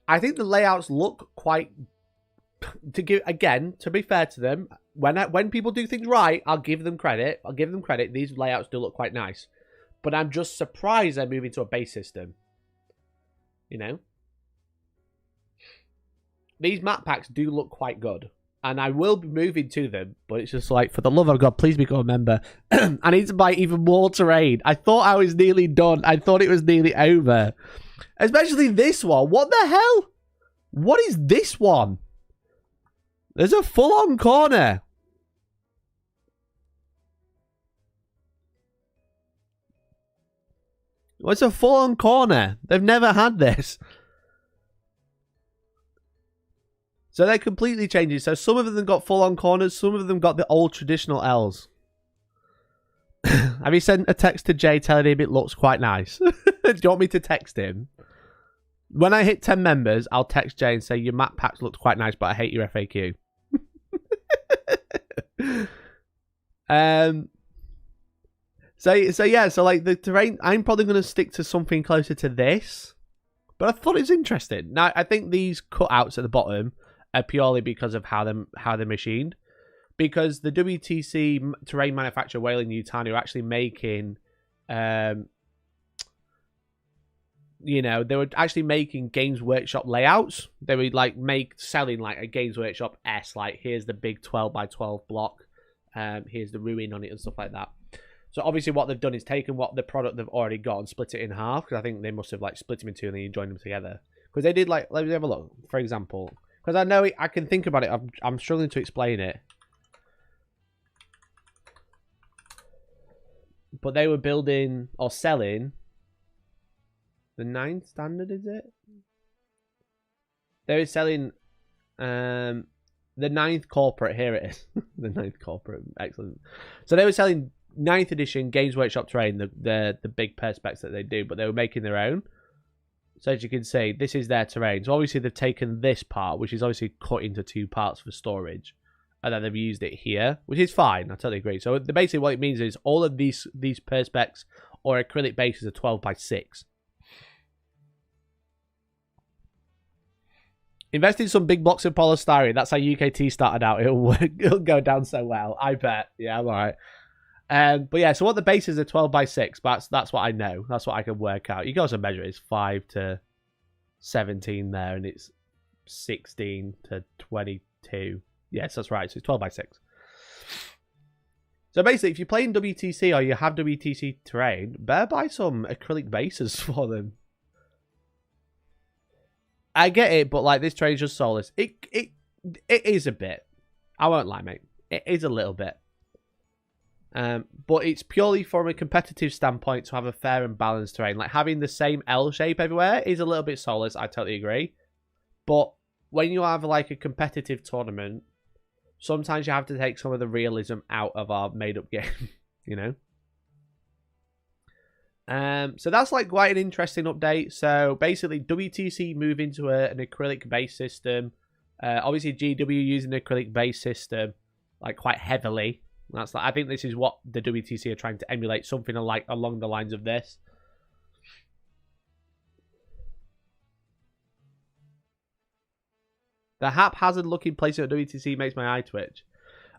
I think the layouts look quite... to be fair to them, when people do things right, I'll give them credit. These layouts do look quite nice. But I'm just surprised they're moving to a base system. You know? These map packs do look quite good. And I will be moving to them. But it's just like, for the love of God, please become a member. I need to buy even more terrain. I thought I was nearly done. I thought it was nearly over. Especially this one. What the hell? What is this one? There's a full-on corner. What's a full-on corner? They've never had this. So they're completely changing. So some of them got full-on corners. Some of them got the old traditional L's. Have you sent a text to Jay telling him it looks quite nice? Do you want me to text him? When I hit 10 members, I'll text Jay and say, your map packs looked quite nice, but I hate your FAQ. So like the terrain, I'm probably going to stick to something closer to this. But I thought it was interesting. Now, I think these cutouts at the bottom are purely because of how they're machined. Because the WTC terrain manufacturer, Whaling Yutani, are actually making... you know, they were actually making Games Workshop layouts. They would like selling like a Games Workshop S, like here's the big 12x12 block, here's the ruin on it and stuff like that. So obviously what they've done is taken what the product they've already got and split it in half, because I think they must have like split them in 2 and then you join them together. Because they did like, let me have a look, for example, because I know I can think about it. I'm struggling to explain it. But they were building or selling the 9th standard, is it? They were selling the 9th corporate. Here it is. The 9th corporate. Excellent. So they were selling 9th edition Games Workshop terrain, the big perspex that they do, but they were making their own. So as you can see, this is their terrain. So obviously they've taken this part, which is obviously cut into 2 parts for storage. And then they've used it here, which is fine. I totally agree. So basically what it means is all of these perspex or acrylic bases are 12 by 6. Invest in some big blocks of polystyrene. That's how UKT started out. It'll go down so well. I bet. Yeah, I'm all right. But yeah, so what the bases are 12 by 6. But that's what I know. That's what I can work out. You can also measure it. It's 5 to 17 there, and it's 16 to 22. Yes, that's right. So it's 12 by 6. So basically, if you're playing WTC or you have WTC terrain, better buy some acrylic bases for them. I get it, but like this terrain is just soulless. It is a bit. I won't lie, mate. It is a little bit. But it's purely from a competitive standpoint to have a fair and balanced terrain. Like having the same L shape everywhere is a little bit soulless. I totally agree. But when you have like a competitive tournament, sometimes you have to take some of the realism out of our made-up game, you know? So that's like quite an interesting update. So basically, WTC move into an acrylic base system. Obviously, GW using an acrylic base system like quite heavily. That's like, I think this is what the WTC are trying to emulate, something like along the lines of this. The haphazard looking placement of WTC makes my eye twitch.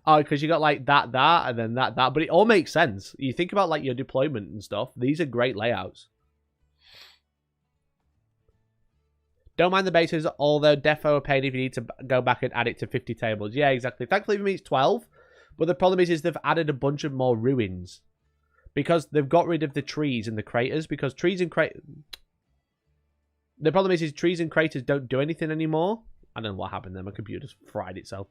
Oh, because you got like that, and then that. But it all makes sense. You think about like your deployment and stuff. These are great layouts. Don't mind the bases, although defo are paid if you need to go back and add it to 50 tables. Yeah, exactly. Thankfully for me it's 12. But the problem is they've added a bunch of more ruins. Because they've got rid of the trees and the craters. Because trees and craters... The problem is trees and craters don't do anything anymore. I don't know what happened there. My computer's fried itself.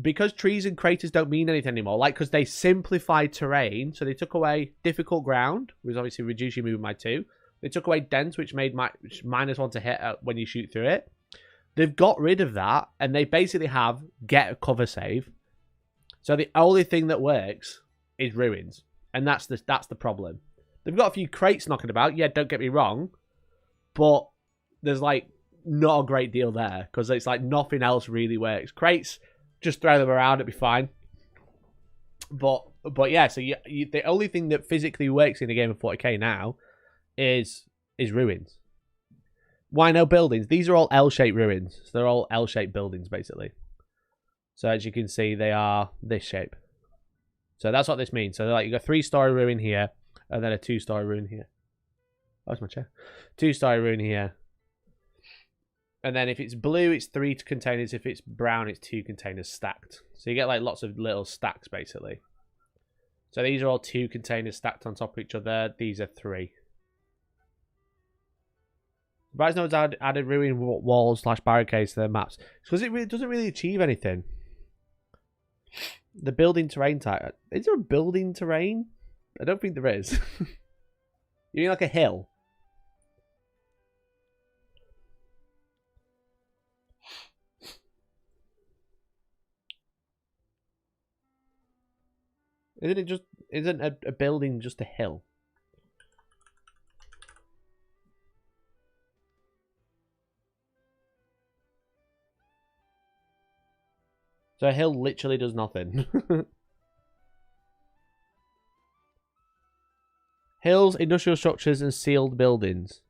Because trees and craters don't mean anything anymore. Like, because they simplified terrain. So they took away difficult ground, which obviously reduced your movement by 2. They took away dense, which made -1 to hit when you shoot through it. They've got rid of that. And they basically have get a cover save. So the only thing that works is ruins. And that's the problem. They've got a few crates knocking about. Yeah, don't get me wrong. But there's like not a great deal there. Because it's like nothing else really works. Crates, just throw them around, it'd be fine. But yeah, so the only thing that physically works in a game of 40k now is ruins. Why no buildings? These are all L-shaped ruins. So they're all L-shaped buildings, basically. So as you can see, they are this shape. So that's what this means. So like you got a 3-story ruin here, and then a 2-story ruin here. Oh, that's my chair. 2-story ruin here. And then if it's blue, it's 3 containers. If it's brown, it's 2 containers stacked. So you get like lots of little stacks, basically. So these are all 2 containers stacked on top of each other. These are 3. Surprised no one's added ruin walls / barricades to their maps. Because it really doesn't really achieve anything. The building terrain type. Is there a building terrain? I don't think there is. You mean like a hill? Isn't a building just a hill? So a hill literally does nothing. Hills, industrial structures, and sealed buildings.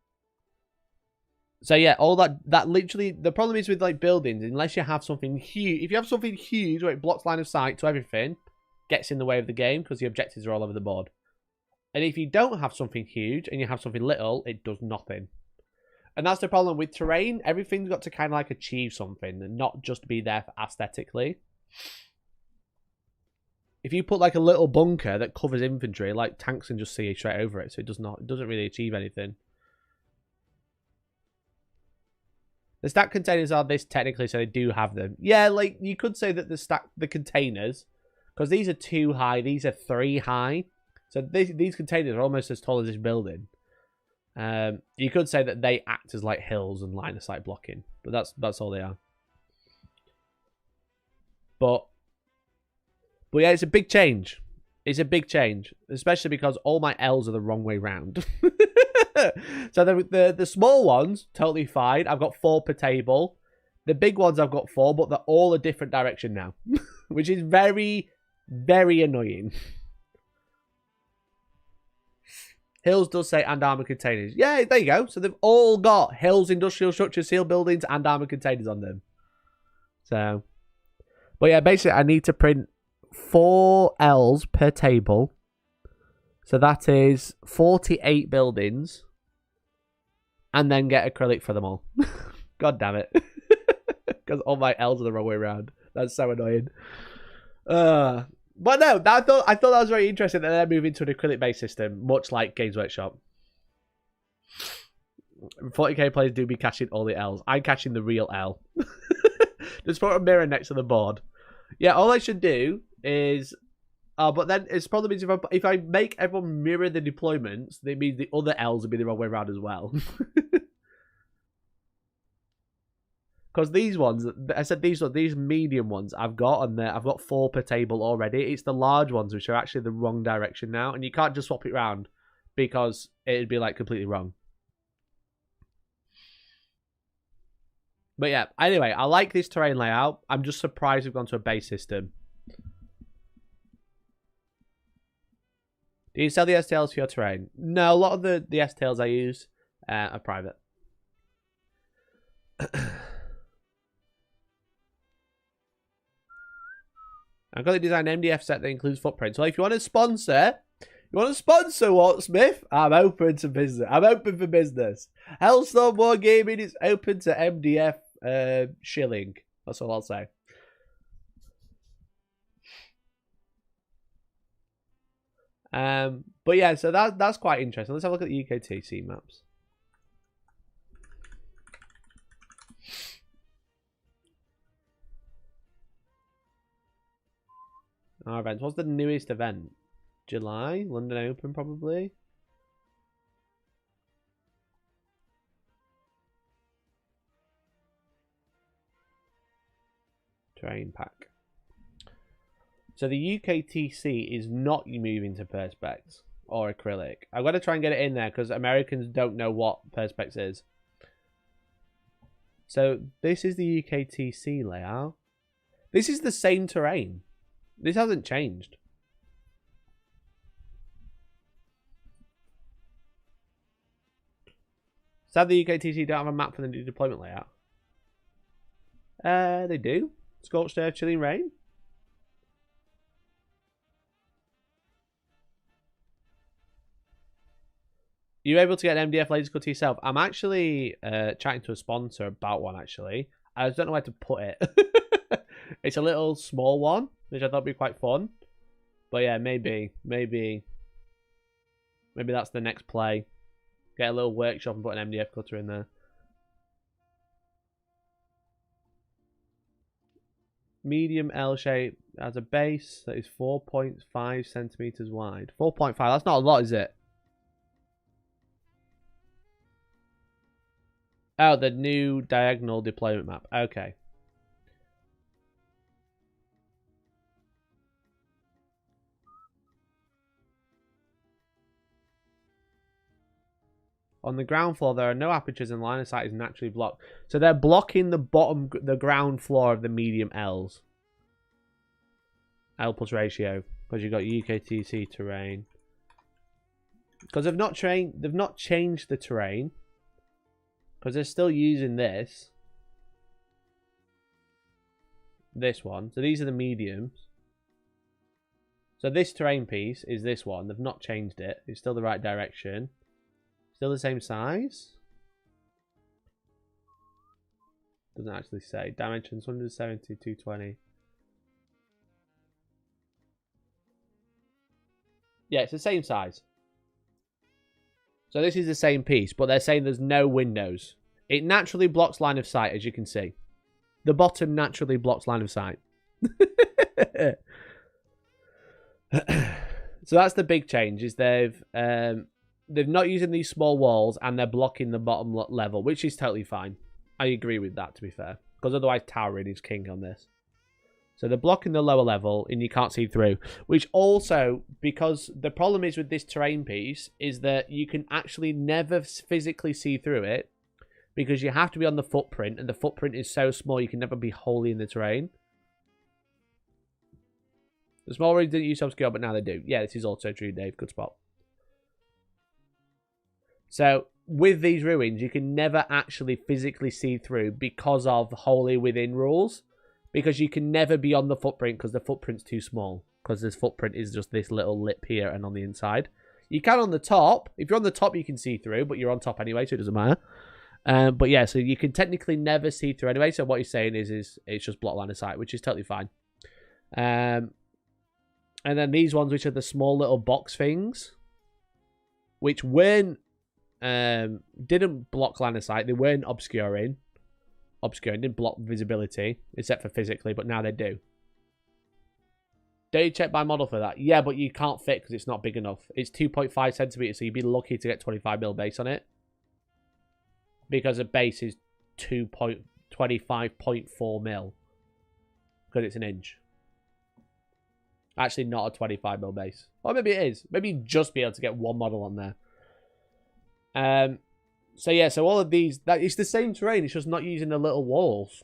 So yeah, all that literally, the problem is with like buildings, unless you have something huge, if you have something huge where it blocks line of sight to everything, gets in the way of the game because the objectives are all over the board. And if you don't have something huge and you have something little, it does nothing. And that's the problem with terrain. Everything's got to kind of like achieve something and not just be there aesthetically. If you put like a little bunker that covers infantry, like tanks can just see straight over it, so it doesn't really achieve anything. The stack containers are this technically, so they do have them. Yeah, like you could say that the containers, because these are 2 high, these are 3 high. So these containers are almost as tall as this building. You could say that they act as like hills and line of sight blocking, but that's all they are. But yeah, it's a big change. It's a big change, especially because all my L's are the wrong way round. So the small ones, totally fine. I've got 4 per table. The big ones I've got 4, but they're all a different direction now. Which is very, very annoying. Hills does say and armor containers. Yeah, there you go. So they've all got Hills industrial structures, sealed buildings, and armor containers on them. So, but yeah, basically I need to print 4 L's per table. So that is 48 buildings. And then get acrylic for them all. God damn it. Because all my L's are the wrong way around. That's so annoying. But no, I thought that was very interesting that they're moving to an acrylic-based system, much like Games Workshop. 40k players do be catching all the L's. I'm catching the real L. Just put a mirror next to the board. Yeah, all I should do is... but then it's problem is if I make everyone mirror the deployments, that means the other L's will be the wrong way around as well. Because these ones, I said these medium ones I've got, and I've got 4 per table already. It's the large ones which are actually the wrong direction now, and you can't just swap it around because it'd be like completely wrong. But yeah, anyway, I like this terrain layout. I'm just surprised we've gone to a base system. Do you sell the STLs for your terrain? No, a lot of the STLs I use are private. I've got to design an MDF set that includes footprints. So if you want to sponsor, Walt Smith, I'm open to business. I'm open for business. Hellstormwargaming is open to MDF shilling. That's all I'll say. But yeah, so that's quite interesting. Let's have a look at the UKTC maps. Our events. What's the newest event? July? London Open, probably? Terrain pack. So the UKTC is not moving to Perspex or acrylic. I've got to try and get it in there because Americans don't know what Perspex is. So this is the UKTC layout. This is the same terrain. This hasn't changed. Sad the UKTC don't have a map for the new deployment layout. They do. Scorched earth, chilling rain. You're able to get an MDF laser cut to yourself. I'm actually chatting to a sponsor about one, actually. I just don't know where to put it. It's a little small one, which I thought would be quite fun. But yeah, maybe that's the next play. Get a little workshop and put an MDF cutter in there. Medium L shape has a base that is 4.5 centimeters wide. 4.5, that's not a lot, is it? Oh, the new diagonal deployment map. Okay. On the ground floor, there are no apertures and line of sight is naturally blocked. So they're blocking the ground floor of the medium L's. L plus ratio. Because you've got UKTC terrain. Because they've not changed the terrain. Because they're still using this. This one. So these are the mediums. So this terrain piece is this one. They've not changed it. It's still the right direction. Still the same size? Doesn't actually say. Dimensions 170, 220. Yeah, it's the same size. So this is the same piece, but they're saying there's no windows. It naturally blocks line of sight, as you can see. The bottom naturally blocks line of sight. So that's the big change, is they're not using these small walls and they're blocking the bottom level, which is totally fine. I agree with that, to be fair. Because otherwise towering is king on this. So they're blocking the lower level and you can't see through. Which also, because the problem is with this terrain piece, is that you can actually never physically see through it. Because you have to be on the footprint, and the footprint is so small you can never be wholly in the terrain. The small ruins didn't use to obscure, but now they do. Yeah, this is also true, Dave. Good spot. So, with these ruins, you can never actually physically see through because of wholly within rules. Because you can never be on the footprint because the footprint's too small. Because this footprint is just this little lip here and on the inside. You can on the top. If you're on the top, you can see through, but you're on top anyway, so it doesn't matter. But yeah, so you can technically never see through anyway. So what he's saying is it's just block line of sight, which is totally fine. And then these ones, which are the small little box things, which weren't didn't block line of sight. They weren't obscuring, didn't block visibility except for physically, but now they do. Don't you check by model for that? Yeah, but you can't fit because it's not big enough. It's 2.5 centimeters, so you'd be lucky to get 25mm base on it. Because a base is 25.4 mil. Because it's an inch. Actually, not a 25mm base. Or maybe it is. Maybe you'd just be able to get one model on there. So yeah, so all of these, it's the same terrain. It's just not using the little walls.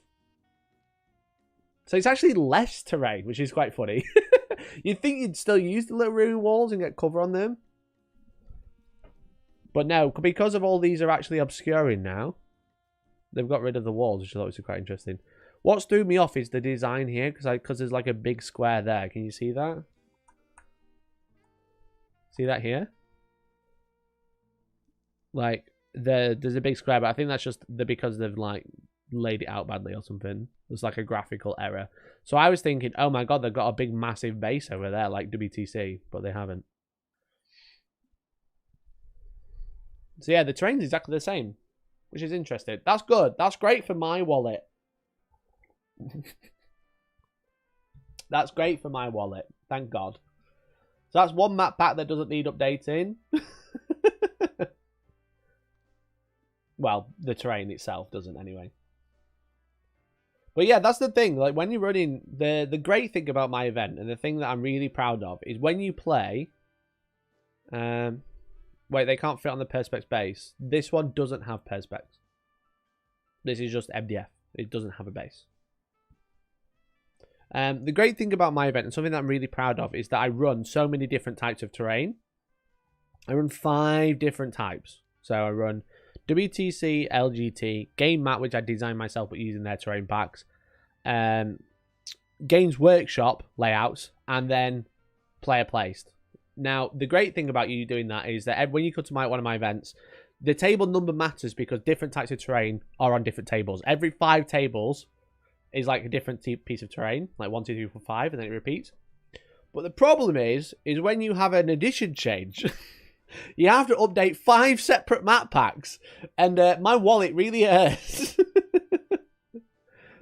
So it's actually less terrain, which is quite funny. You'd think you'd still use the little ruin walls and get cover on them. But no, because of all these are actually obscuring now, they've got rid of the walls, which I thought was quite interesting. What's threw me off is the design here, because there's like a big square there. Can you see that? See that here? Like, there's a big square, but I think that's just because they've like laid it out badly or something. It's like a graphical error. So I was thinking, oh my god, they've got a big massive base over there like WTC, but they haven't. So yeah, the terrain's exactly the same, which is interesting. That's good. That's great for my wallet. That's great for my wallet. Thank God. So that's one map pack that doesn't need updating. Well, the terrain itself doesn't anyway. But yeah, that's the thing. Like when you're running, the great thing about my event and the thing that I'm really proud of is when you play. Wait, they can't fit on the Perspex base. This one doesn't have Perspex. This is just MDF. It doesn't have a base. The great thing about my event, and something that I'm really proud of, is that I run so many different types of terrain. I run 5 different types. So I run WTC, LGT, Game Mat, which I designed myself but using their terrain packs, Games Workshop layouts, and then player placed. Now, the great thing about you doing that is that when you come to one of my events, the table number matters because different types of terrain are on different tables. Every 5 tables is like a different piece of terrain, like 1, 2, 3, 4, 5, and then it repeats. But the problem is when you have an edition change, you have to update 5 separate map packs, and my wallet really hurts.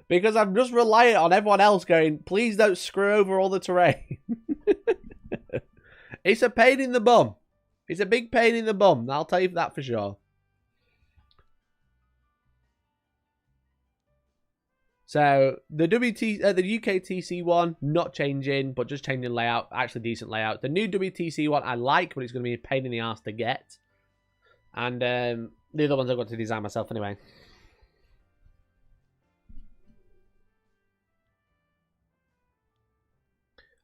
Because I'm just reliant on everyone else going, please don't screw over all the terrain. It's a pain in the bum. It's a big pain in the bum. I'll tell you that for sure. So the the UKTC one, not changing, but just changing layout. Actually decent layout. The new WTC one I like, but it's going to be a pain in the ass to get. And the other ones I've got to design myself anyway.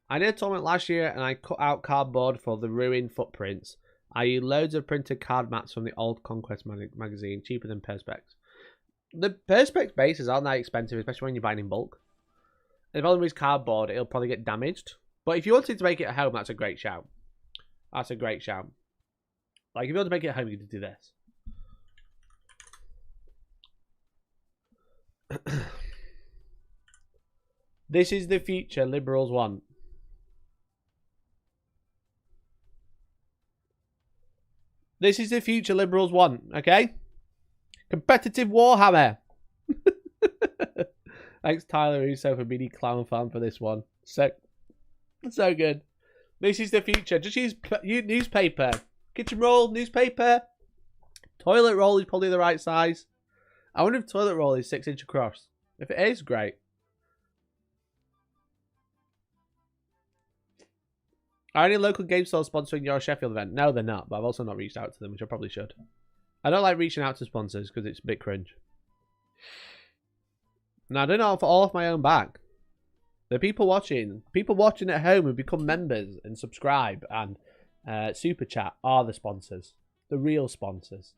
I did a tournament last year and I cut out cardboard for the ruined footprints. I used loads of printed card mats from the old Conquest magazine, cheaper than Perspex. The Perspex bases aren't that expensive, especially when you're buying in bulk. The problem is cardboard, it'll probably get damaged. But if you wanted to make it at home, that's a great shout. That's a great shout. Like, if you want to make it at home, you could do this. This is the future liberals want. This is the future liberals want, okay? Competitive Warhammer. Thanks, Tyler Russo, for being a clown fan for this one. So good. This is the future. Just use newspaper. Kitchen roll, newspaper. Toilet roll is probably the right size. I wonder if toilet roll is 6 inch across. If it is, great. Are any local game stores sponsoring your Sheffield event? No, they're not, but I've also not reached out to them, which I probably should. I don't like reaching out to sponsors because it's a bit cringe. Now, I don't know, for all off my own back. The people watching at home who become members and subscribe and super chat are the sponsors. The real sponsors.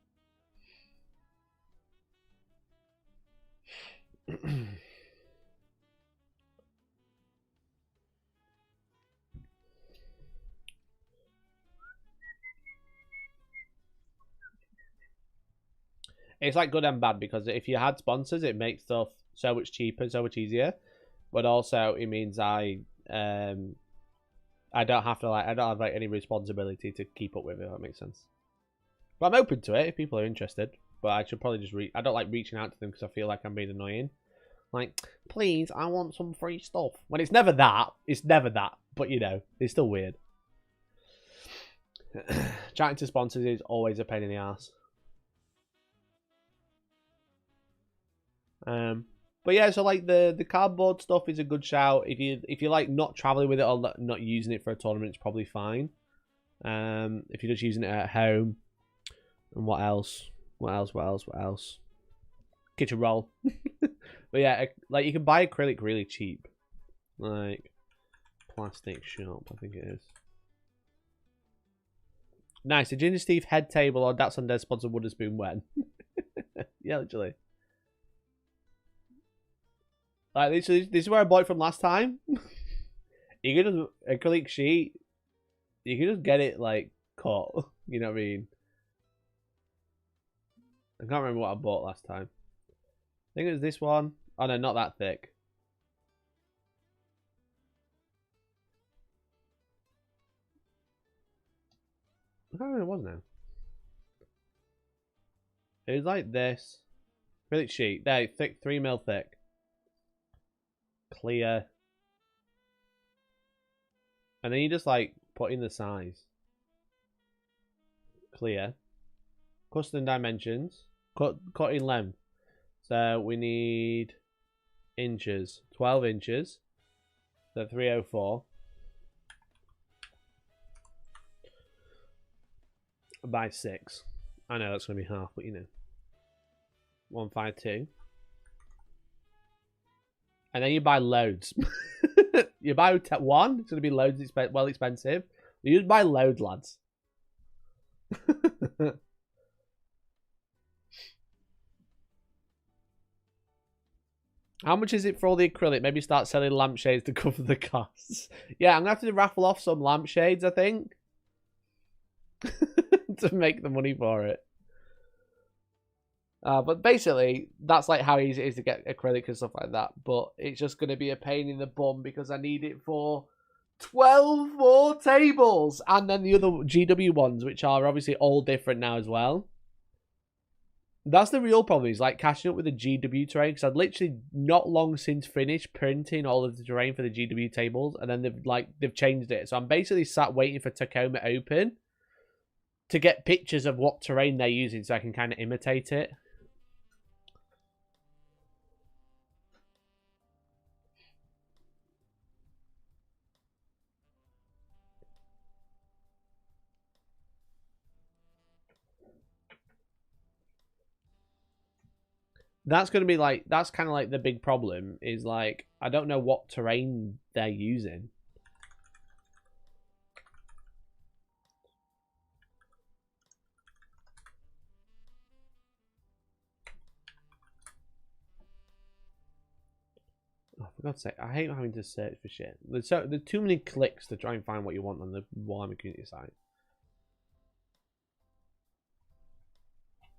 It's like good and bad because if you had sponsors, it makes stuff so much cheaper, so much easier. But also, it means I don't have to I don't have like any responsibility to keep up with it. If that makes sense. But I'm open to it if people are interested. But I should probably just I don't like reaching out to them because I feel like I'm being annoying. Like, please, I want some free stuff. When it's never that. It's never that. But you know, it's still weird. Chatting to sponsors is always a pain in the ass. But yeah, so like the cardboard stuff is a good shout. If you like not traveling with it or not using it for a tournament, it's probably fine. If you're just using it at home, and what else? Kitchen roll. But yeah, like you can buy acrylic really cheap, like plastic shop, I think it is. Nice. The Ginger Steve head table or That's Undead sponsor Wooden Spoon when? Yeah, literally. Like this is where I bought it from last time. You can just acrylic sheet. You can just get it like cut. You know what I mean? I can't remember what I bought last time. I think it was this one. Oh no, not that thick. I can't remember what it was now. It was like this. Acrylic sheet. There, thick, 3mm thick. Clear. And then you just like put in the size. Clear. Custom dimensions. Cut in length. So we need inches. 12 inches. So 304. By 6. I know that's going to be half, but you know. 152. And then you buy loads. You buy one, it's going to be loads well expensive. You just buy loads, lads. How much is it for all the acrylic? Maybe start selling lampshades to cover the costs. Yeah, I'm going to have to raffle off some lampshades, I think. To make the money for it. But basically, that's like how easy it is to get acrylic and stuff like that. But it's just going to be a pain in the bum because I need it for 12 more tables. And then the other GW ones, which are obviously all different now as well. That's the real problem, is like catching up with the GW terrain. Because I'd literally not long since finished printing all of the terrain for the GW tables. And then they've changed it. So I'm basically sat waiting for Tacoma Open to get pictures of what terrain they're using so I can kind of imitate it. That's going to be like, that's kind of like the big problem, is like, I don't know what terrain they're using. Oh, for God's sake, I hate having to search for shit. There's too many clicks to try and find what you want on the Wargaming community site.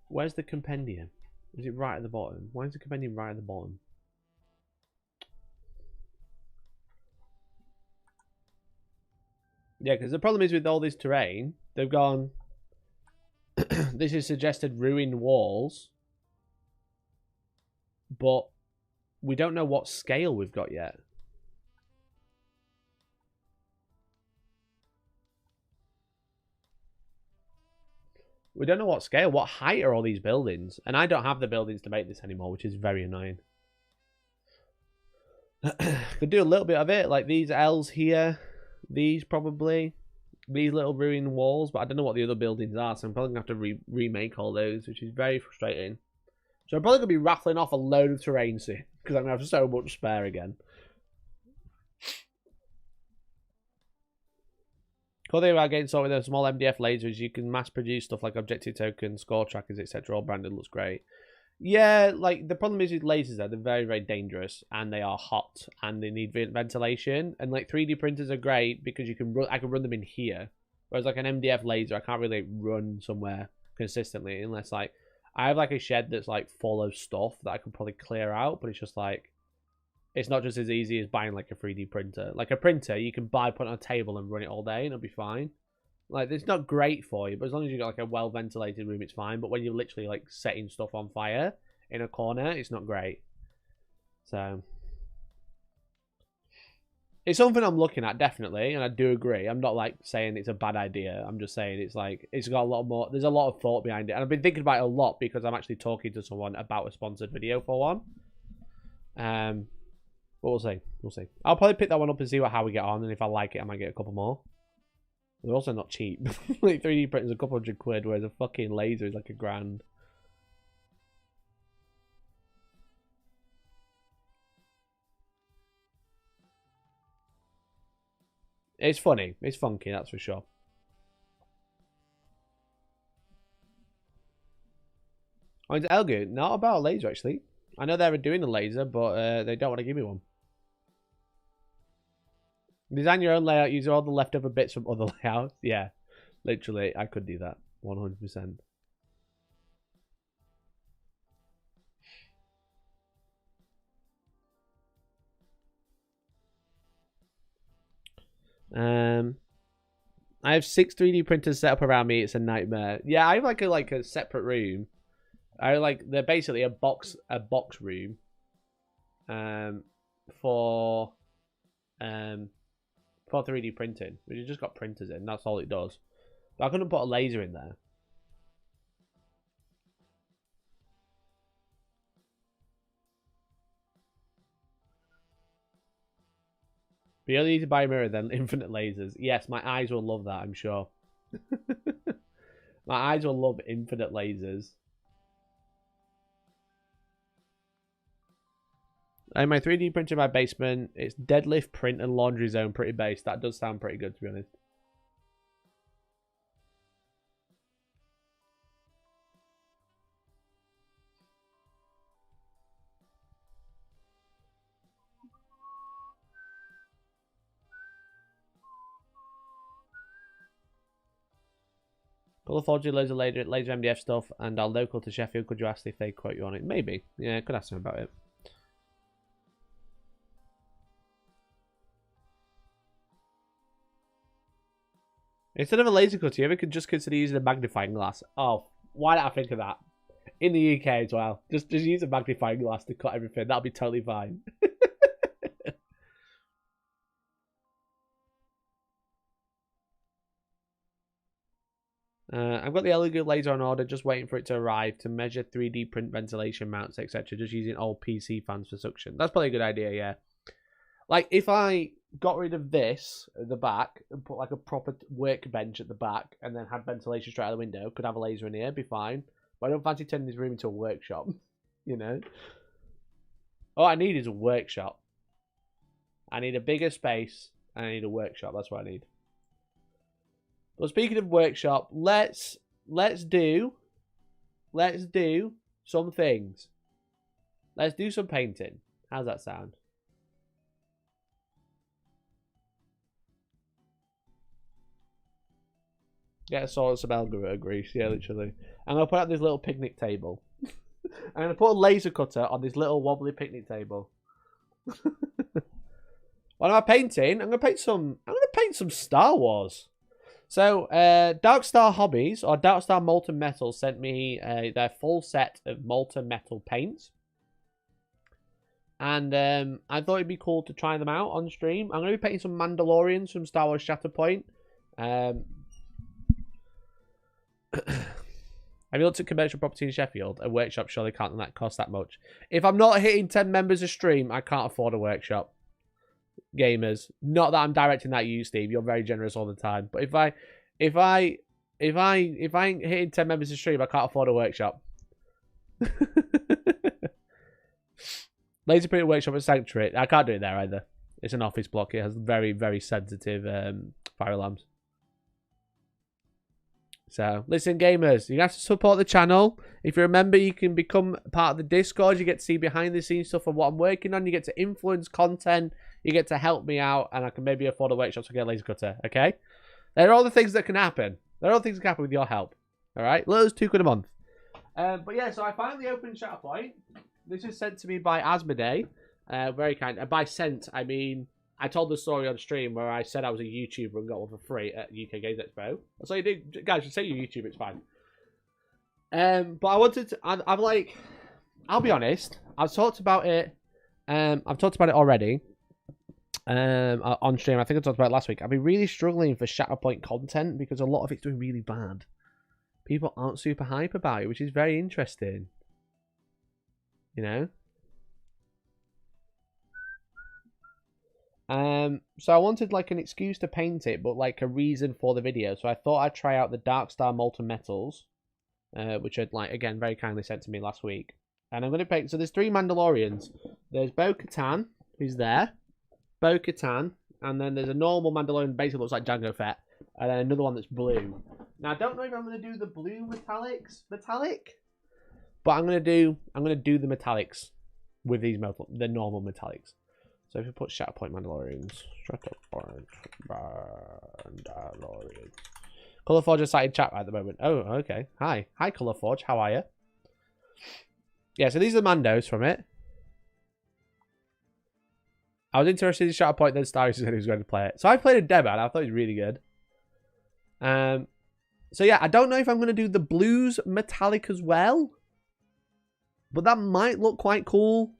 Where's the compendium? Is it right at the bottom? Why is the compendium right at the bottom? Yeah, because the problem is with all this terrain, they've gone, this is suggested ruined walls, but we don't know what scale we've got yet. We don't know what scale, what height are all these buildings? And I don't have the buildings to make this anymore, which is very annoying. Could do a little bit of it, like these L's here. These probably. these little ruined walls, but I don't know what the other buildings are, so I'm probably going to have to remake all those, which is very frustrating. So I'm probably going to be raffling off a load of terrain soon, because I'm going to have so much spare again. Cool thing about getting sorted with those small MDF lasers, you can mass produce stuff like objective tokens, score trackers, etc. All branded, looks great. Yeah, like the problem is with lasers, they're very, very dangerous, and they are hot, and they need ventilation. And like 3D printers are great because you can run. I can run them in here, whereas like an MDF laser, I can't really run somewhere consistently unless like I have like a shed that's like full of stuff that I could probably clear out, but it's just like it's not just as easy as buying like a 3D printer. Like a printer, you can buy, put it on a table, and run it all day, and it'll be fine. Like, it's not great for you, but as long as you've got like a well-ventilated room, it's fine. But when you're literally like setting stuff on fire in a corner, it's not great. So it's something I'm looking at, definitely, and I do agree. I'm not like saying it's a bad idea. I'm just saying it's like it's got a lot more. There's a lot of thought behind it, and I've been thinking about it a lot because I'm actually talking to someone about a sponsored video for one. But we'll see. We'll see. I'll probably pick that one up and see how we get on, and if I like it, I might get a couple more. They're also not cheap. Like 3D printers a couple £100, whereas a fucking laser is like £1,000. It's funny. It's funky, that's for sure. Oh, it's Elgu. Not about a laser, actually. I know they were doing a laser, but they don't want to give me one. Design your own layout. Use all the leftover bits from other layouts. Yeah, literally, I could do that 100%. I have 6 3D printers set up around me. It's a nightmare. Yeah, I have like a separate room. They're basically a box room. For 3D printing, which has just got printers in. That's all it does. But I couldn't put a laser in there. Be only need to buy a mirror then infinite lasers. Yes, my eyes will love that, I'm sure. My eyes will love infinite lasers. I have my 3D printer in my basement. It's deadlift, print, and laundry zone. Pretty base. That does sound pretty good, to be honest. Call of Forge loads of laser MDF stuff and are local to Sheffield. Could you ask if they quote you on it? Maybe. Yeah, I could ask them about it. Instead of a laser cutter, you ever could just consider using a magnifying glass. Oh, why did I think of that? In the UK as well. Just use a magnifying glass to cut everything. That'll be totally fine. I've got the LED laser on order, just waiting for it to arrive to measure 3D print ventilation mounts, etc. Just using old PC fans for suction. That's probably a good idea, yeah. Like, if I got rid of this at the back and put like a proper workbench at the back and then had ventilation straight out the window, could have a laser in here, be fine. But I don't fancy turning this room into a workshop, you know? All I need is a workshop. I need a bigger space and I need a workshop. That's what I need. But speaking of workshop, let's do some things. Let's do some painting. How's that sound? Get a sword, some algorithm grease. Yeah, literally. I'm going to put out this little picnic table. I'm going to put a laser cutter on this little wobbly picnic table. What am I painting? I'm going to paint some Star Wars. So, Dark Star Hobbies, or Dark Star Molten Metal, sent me their full set of molten metal paints. And I thought it'd be cool to try them out on stream. I'm going to be painting some Mandalorians from Star Wars Shatterpoint. Have you looked at commercial property in Sheffield? A workshop surely can't cost that much. If I'm not hitting 10 members a stream, I can't afford a workshop. gamers. Not that I'm directing that at you, Steve. You're very generous all the time. But if I ain't hitting 10 members of stream, I can't afford a workshop. Laser Print Workshop at Sanctuary. I can't do it there either. It's an office block. It has very, very sensitive fire alarms. So, listen, gamers, you have to support the channel. If you're a member, you can become part of the Discord. You get to see behind-the-scenes stuff of what I'm working on. You get to influence content. You get to help me out, and I can maybe afford a workshop to get a laser cutter, okay? There are all the things that can happen. There are all the things that can happen with your help, all right? Let us £2 a month. But yeah, so I finally opened Shatterpoint. This is sent to me by Asmodee. Very kind. And by sent, I mean, I told the story on stream where I said I was a YouTuber and got one for free at UK Games Expo. That's all you do. Guys, just say you're a YouTuber, it's fine. But I wanted to, I'm like, I'll be honest, I've talked about it. I've talked about it already. On stream. I think I talked about it last week. I've been really struggling for Shatterpoint content because a lot of it's doing really bad. People aren't super hype about it, which is very interesting. You know? So I wanted like an excuse to paint it, but like a reason for the video. So I thought I'd try out the Darkstar Molten Metals, which had like again very kindly sent to me last week. And I'm gonna paint. So there's 3 Mandalorians. There's Bo-Katan, who's there. Bo-Katan, and then there's a normal Mandalorian, basically looks like Jango Fett, and then another one that's blue. Now I don't know if I'm gonna do the blue metallic, but I'm gonna do the metallics with these the normal metallics. So if you put Shatterpoint Mandalorians, Shatterpoint Mandalorians. Colourforge is sat in chat at the moment. Oh, okay. Hi, Colourforge. How are you? Yeah, so these are the Mandos from it. I was interested in Shatterpoint, then Starry said he was going to play it. So I played a demo and I thought it was really good. So yeah, I don't know if I'm going to do the blues metallic as well. But that might look quite cool.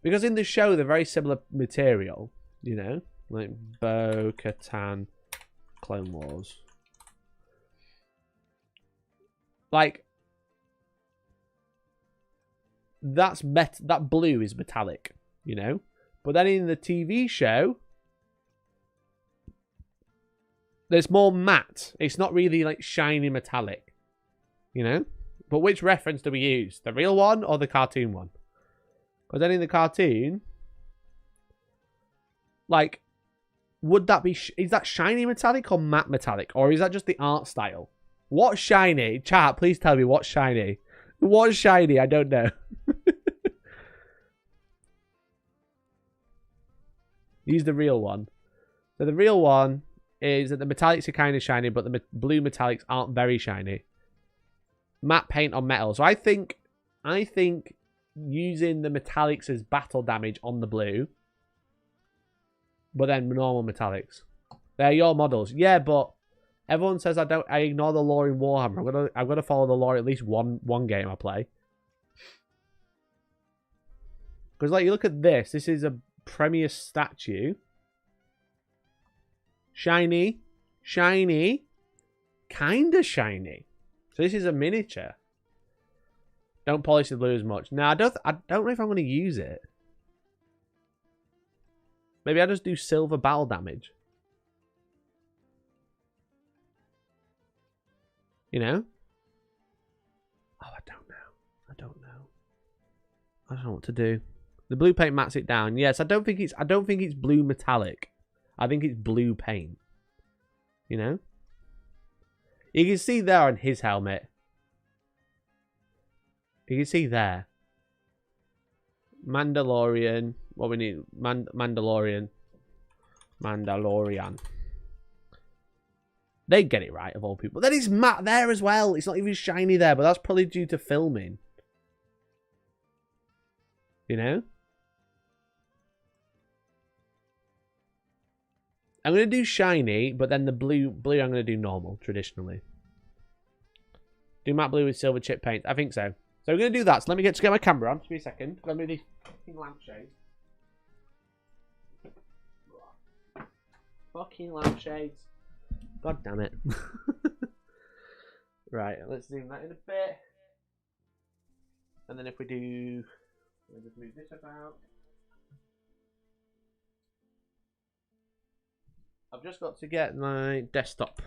Because in the show, they're very similar material. You know? Like Bo-Katan, Clone Wars. Like, that blue is metallic. You know? But then in the TV show, there's more matte. It's not really like shiny metallic. You know? But which reference do we use? The real one or the cartoon one? Because then in the cartoon, like, would that be... is that shiny metallic or matte metallic? Or is that just the art style? What's shiny? Chat, please tell me what's shiny. What's shiny? I don't know. Use the real one. So the real one is that the metallics are kind of shiny, but the blue metallics aren't very shiny. Matte paint on metal. So I think using the metallics as battle damage on the blue, but then normal metallics. They're your models. Yeah, but everyone says I ignore the lore in Warhammer. I'm gonna follow the lore at least one game I play. Because like you look at this. This is a Premier statue. Shiny. Shiny. Kinda shiny. So this is a miniature. Don't polish the blue as much. Now I don't know if I'm going to use it. Maybe I'll just do silver battle damage. You know? Oh, I don't know. I don't know what to do. The blue paint mats it down. Yes, I don't think it's blue metallic. I think it's blue paint. You know? You can see there on his helmet. You can see there. Mandalorian. What we need? Mandalorian. They get it right, of all people. Then it's matte there as well. It's not even shiny there, but that's probably due to filming. You know? I'm going to do shiny, but then the blue I'm going to do normal, traditionally. Do matte blue with silver chip paint. I think so. So we're going to do that. So let me get my camera on. Just be a second. Let me do fucking lampshades. Fucking lampshades. God damn it. Right, let's zoom that in a bit. And then if we do... We'll just move this about. I've just got to get my desktop,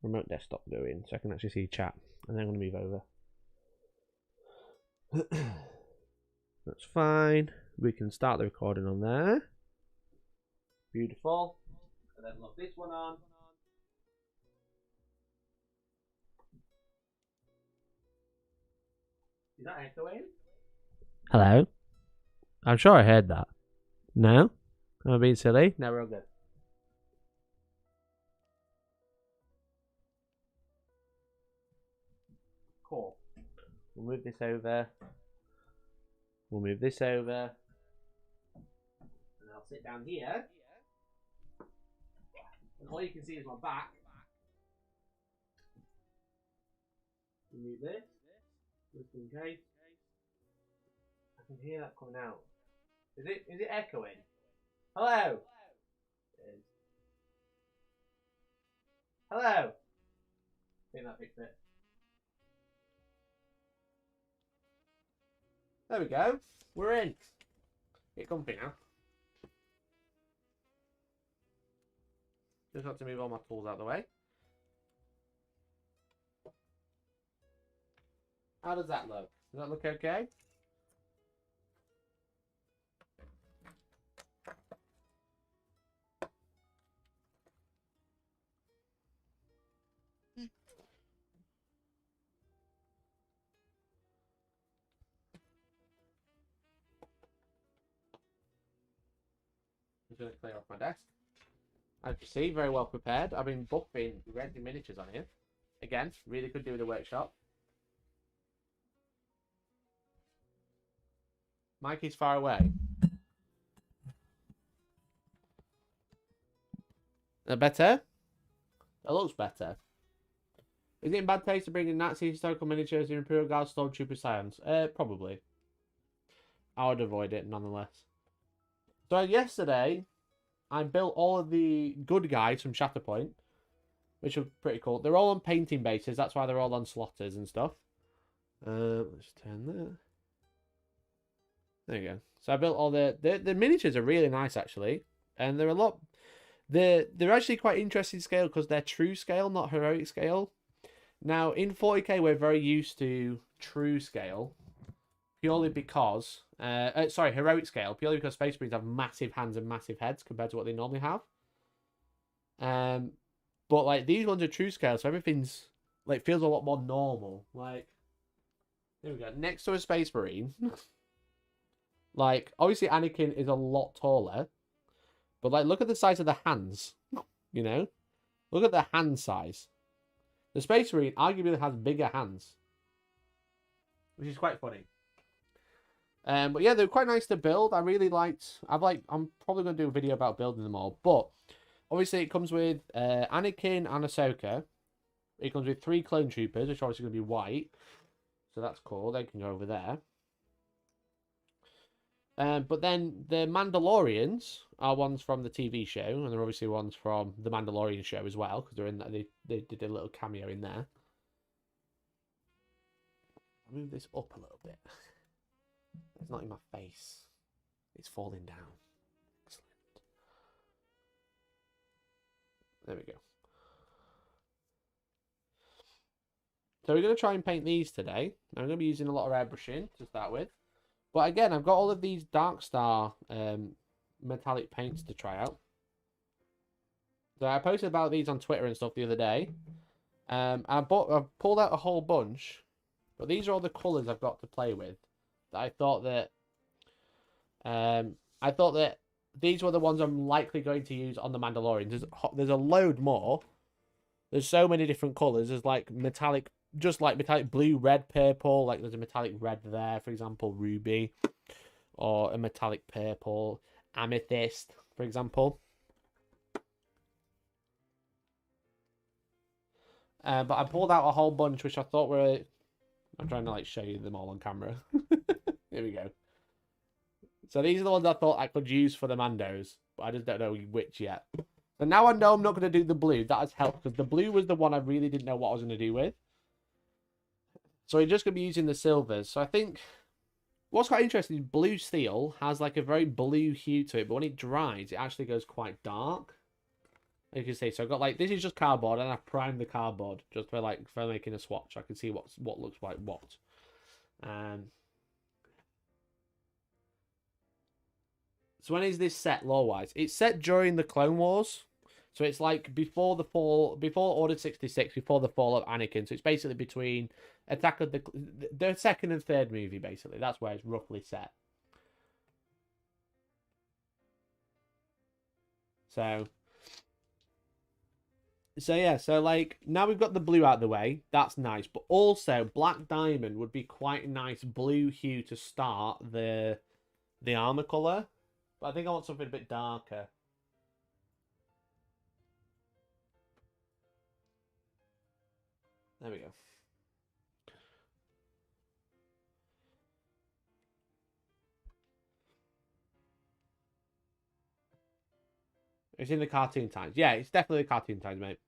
remote desktop going so I can actually see chat, and then I'm going to move over. That's fine. We can start the recording on there. Beautiful. And then look this one on. Is that echoing? Hello? I'm sure I heard that. No? Am I being silly? No, we're all good. Cool. We'll move this over. We'll move this over. And I'll sit down here. And all you can see is my back. Move this. Just in case. I can hear that coming out. Is it echoing? Hello? It is. Hello? I think that fixed it. There we go. We're in. Get comfy now. Just got to move all my tools out of the way. How does that look? Does that look okay? I'm going to clear off my desk. As you see, very well prepared. I've been buffing Resi miniatures on here. Again, really could do with a workshop. Mikey's far away. That better? That looks better. Is it in bad taste to bring in Nazi historical miniatures in Imperial Guard Stormtrooper Science? Probably. I would avoid it nonetheless. So yesterday, I built all of the good guys from Shatterpoint, which are pretty cool. They're all on painting bases. That's why they're all on slotters and stuff. Let's turn that. There you go. So I built all the miniatures are really nice actually, and they're a lot. They're actually quite interesting scale because they're true scale, not heroic scale. Now in 40k we're very used to true scale, purely because heroic scale, purely because Space Marines have massive hands and massive heads compared to what they normally have. But like these ones are true scale, so everything's like feels a lot more normal. Like there we go. Next to a Space Marine. Like, obviously Anakin is a lot taller. But, like, look at the size of the hands. You know? Look at the hand size. The Space Marine arguably has bigger hands. Which is quite funny. But, yeah, they're quite nice to build. I really liked... I'm probably going to do a video about building them all. But, obviously, it comes with Anakin and Ahsoka. It comes with 3 clone troopers, which are obviously going to be white. So, that's cool. They can go over there. But then the Mandalorians are ones from the TV show, and they're obviously ones from the Mandalorian show as well, because they're in that they did a little cameo in there. I'll move this up a little bit. It's not in my face. It's falling down. Excellent. There we go. So we're going to try and paint these today. I'm going to be using a lot of airbrushing to start with. But again, I've got all of these Dark Star metallic paints to try out. So I posted about these on Twitter and stuff the other day. I've pulled out a whole bunch. But these are all the colours I've got to play with. That I thought that these were the ones I'm likely going to use on the Mandalorian. There's a load more. There's so many different colours. There's like metallic... Just like metallic blue, red, purple. Like there's a metallic red there, for example, ruby. Or a metallic purple, amethyst, for example. But I pulled out a whole bunch, which I thought were... I'm trying to like show you them all on camera. Here we go. So these are the ones I thought I could use for the Mandos. But I just don't know which yet. So now I know I'm not going to do the blue. That has helped, because the blue was the one I really didn't know what I was going to do with. So we're just going to be using the silvers. So I think What's quite interesting is blue steel has like a very blue hue to it, but when it dries, it actually goes quite dark. As you can see, so I've got like, this is just cardboard, and I've primed the cardboard just for like, for making a swatch. I can see what looks like what. So when is this set lore-wise? It's set during the Clone Wars. So it's like before the fall, before Order 66, before the fall of Anakin. So it's basically between Attack of the second and third movie, basically. That's where it's roughly set. So yeah, so like now we've got the blue out of the way. That's nice, but also black diamond would be quite a nice blue hue to start the armor color. But I think I want something a bit darker. There we go. It's in the cartoon times. Yeah, it's definitely the cartoon times, mate.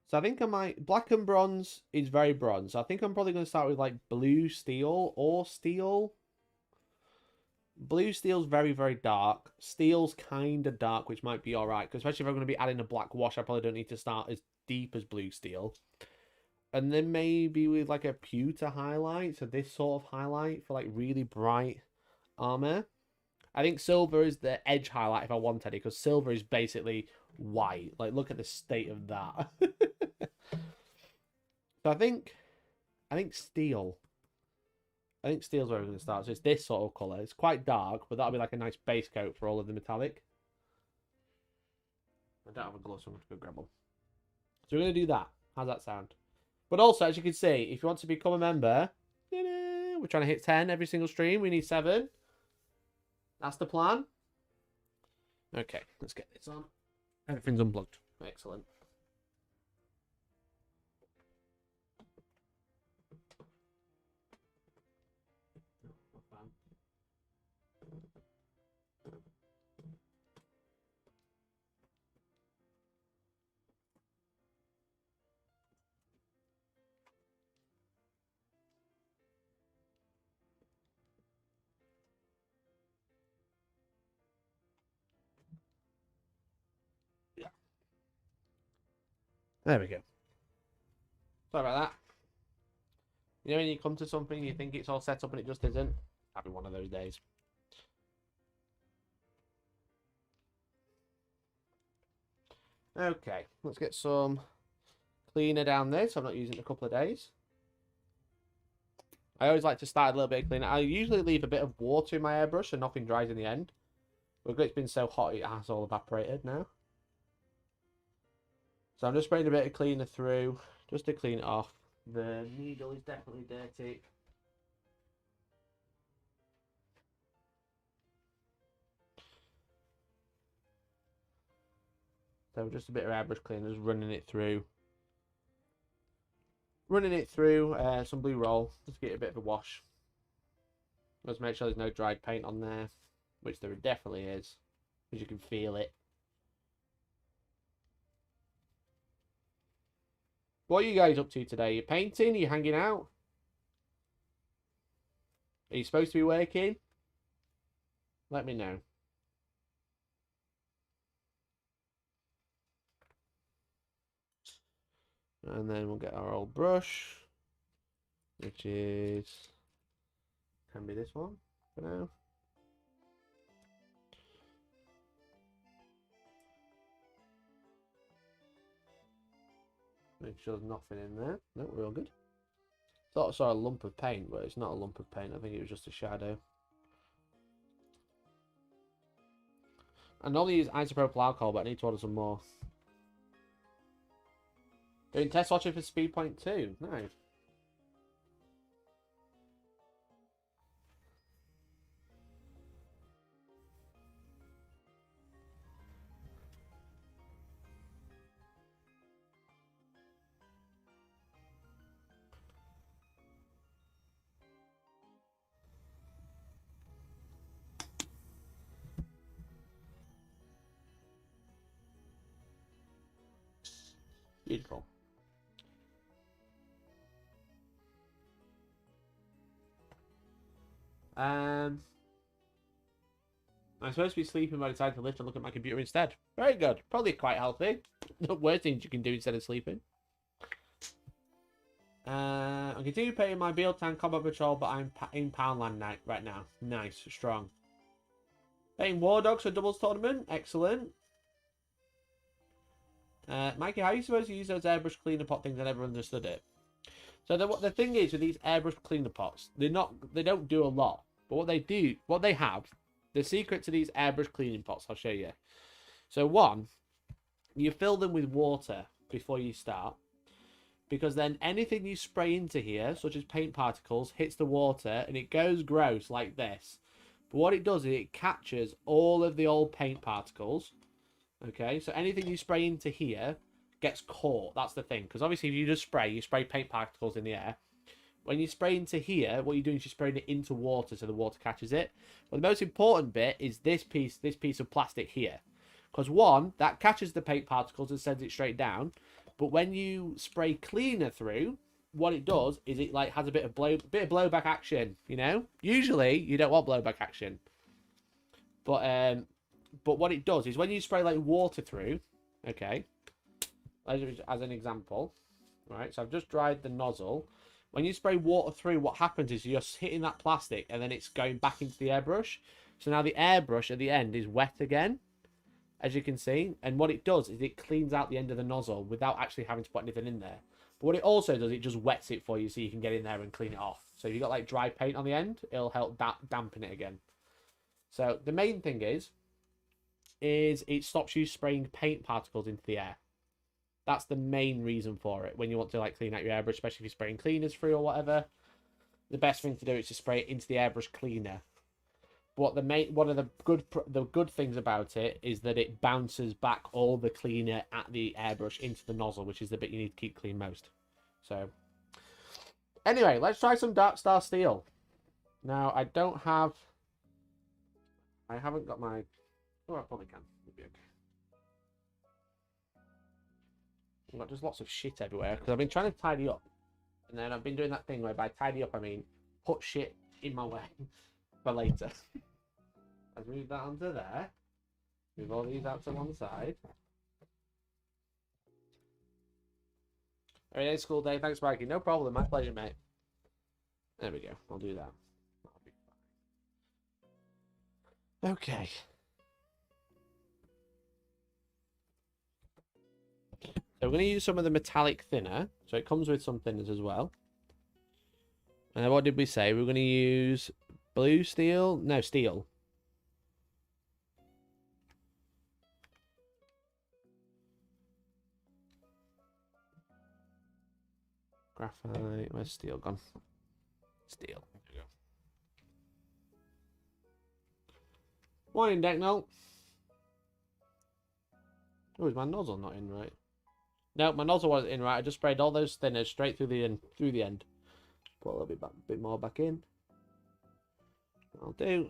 So I think I might... Black and bronze is very bronze. So I think I'm probably going to start with like blue steel or steel. Blue steel's very, very dark. Steel's kind of dark, which might be alright. Because especially if I'm going to be adding a black wash, I probably don't need to start as deep as blue steel. And then maybe with like a pewter highlight. So this sort of highlight for like really bright armor. I think silver is the edge highlight if I want any, because silver is basically white. Like, look at the state of that. So I think steel. I think steel's where we're going to start. So it's this sort of colour. It's quite dark, but that'll be like a nice base coat for all of the metallic. I don't have a glove, so I'm going to go grab one. So we're going to do that. How's that sound? But also, as you can see, if you want to become a member, we're trying to hit 10 every single stream. We need 7. That's the plan. Okay, let's get this on. Everything's unplugged. Excellent. Yeah. There we go. Sorry about that. You know when you come to something, you think it's all set up and it just isn't? Having one of those days. Okay, let's get some cleaner down there, so I'm not using it in a couple of days. I always like to start a little bit of cleaner. I usually leave a bit of water in my airbrush so nothing dries in the end. But it's been so hot it has all evaporated now. So I'm just spraying a bit of cleaner through just to clean it off. The needle is definitely dirty. So just a bit of airbrush cleaner, just running it through. Some blue roll, just get a bit of a wash. Let's make sure there's no dried paint on there, which there definitely is, because you can feel it. What are you guys up to today? You painting? Are you hanging out? Are you supposed to be working? Let me know. And then we'll get our old brush, which is, can be this one for now. Make sure there's nothing in there. No, we're all good. Thought I saw a lump of paint, but it's not a lump of paint. I think it was just a shadow. I normally use isopropyl alcohol, but I need to order some more. Doing test watching for Speed Point 2. Nice. Beautiful. I'm supposed to be sleeping, but I decided to lift and look at my computer instead. Very good. Probably quite healthy. The worst things you can do instead of sleeping. I continue paying my Bealtown Combat Patrol, but I'm in Poundland right now. Nice. Strong. Playing War Dogs for doubles tournament. Excellent. Mikey, how are you supposed to use those airbrush cleaner pot things? I never understood it. So the thing is with these airbrush cleaner pots, they don't do a lot. But what they have, the secret to these airbrush cleaning pots, I'll show you. So one, you fill them with water before you start. Because then anything you spray into here, such as paint particles, hits the water and it goes gross like this. But what it does is it captures all of the old paint particles. Okay, so anything you spray into here gets caught. That's the thing. Because obviously if you spray paint particles in the air. When you spray into here, what you're doing is you're spraying it into water so the water catches it. But the most important bit is this piece of plastic here. Because one, that catches the paint particles and sends it straight down. But when you spray cleaner through, what it does is it like has a bit of blowback action, you know? Usually you don't want blowback action. But what it does is when you spray like water through, okay, as an example, right? So I've just dried the nozzle. When you spray water through, what happens is you're hitting that plastic and then it's going back into the airbrush. So now the airbrush at the end is wet again, as you can see. And what it does is it cleans out the end of the nozzle without actually having to put anything in there. But what it also does, it just wets it for you so you can get in there and clean it off. So if you've got like dry paint on the end, it'll help dampen it again. So the main thing is it stops you spraying paint particles into the air. That's the main reason for it. When you want to like clean out your airbrush, especially if you're spraying cleaners through or whatever, the best thing to do is to spray it into the airbrush cleaner. But one of the good things about it is that it bounces back all the cleaner at the airbrush into the nozzle, which is the bit you need to keep clean most. So anyway, let's try some Dark Star Steel. Now I haven't got my. Oh, I probably can. It'll be okay. I've got just lots of shit everywhere because I've been trying to tidy up, and then I've been doing that thing where by tidy up I mean put shit in my way for later. Let's move that onto there. Move all these out to one side. Alright, school day. Thanks, Mikey. No problem. My pleasure, mate. There we go. I'll do that. That'll be fine. Okay. So we're going to use some of the metallic thinner. So it comes with some thinners as well. And what did we say? We're going to use blue steel? No, steel. Graphite. Where's steel gone? Steel. There we go. Morning, Decknell. Oh, is my nozzle not in right? No, my nozzle wasn't in right. I just sprayed all those thinners straight through the end. Put a little bit more back in. I'll do.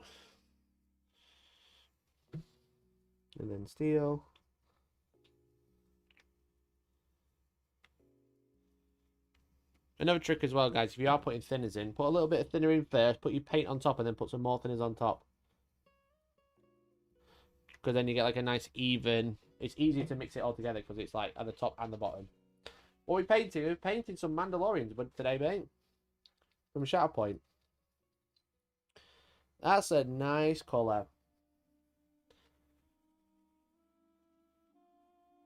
And then steel. Another trick as well, guys, if you are putting thinners in, put a little bit of thinner in first, put your paint on top, and then put some more thinners on top. Because then you get like a nice even. It's easy to mix it all together because it's like at the top and the bottom. What we painted? We're painting some Mandalorians today, mate. From Shatterpoint. That's a nice colour.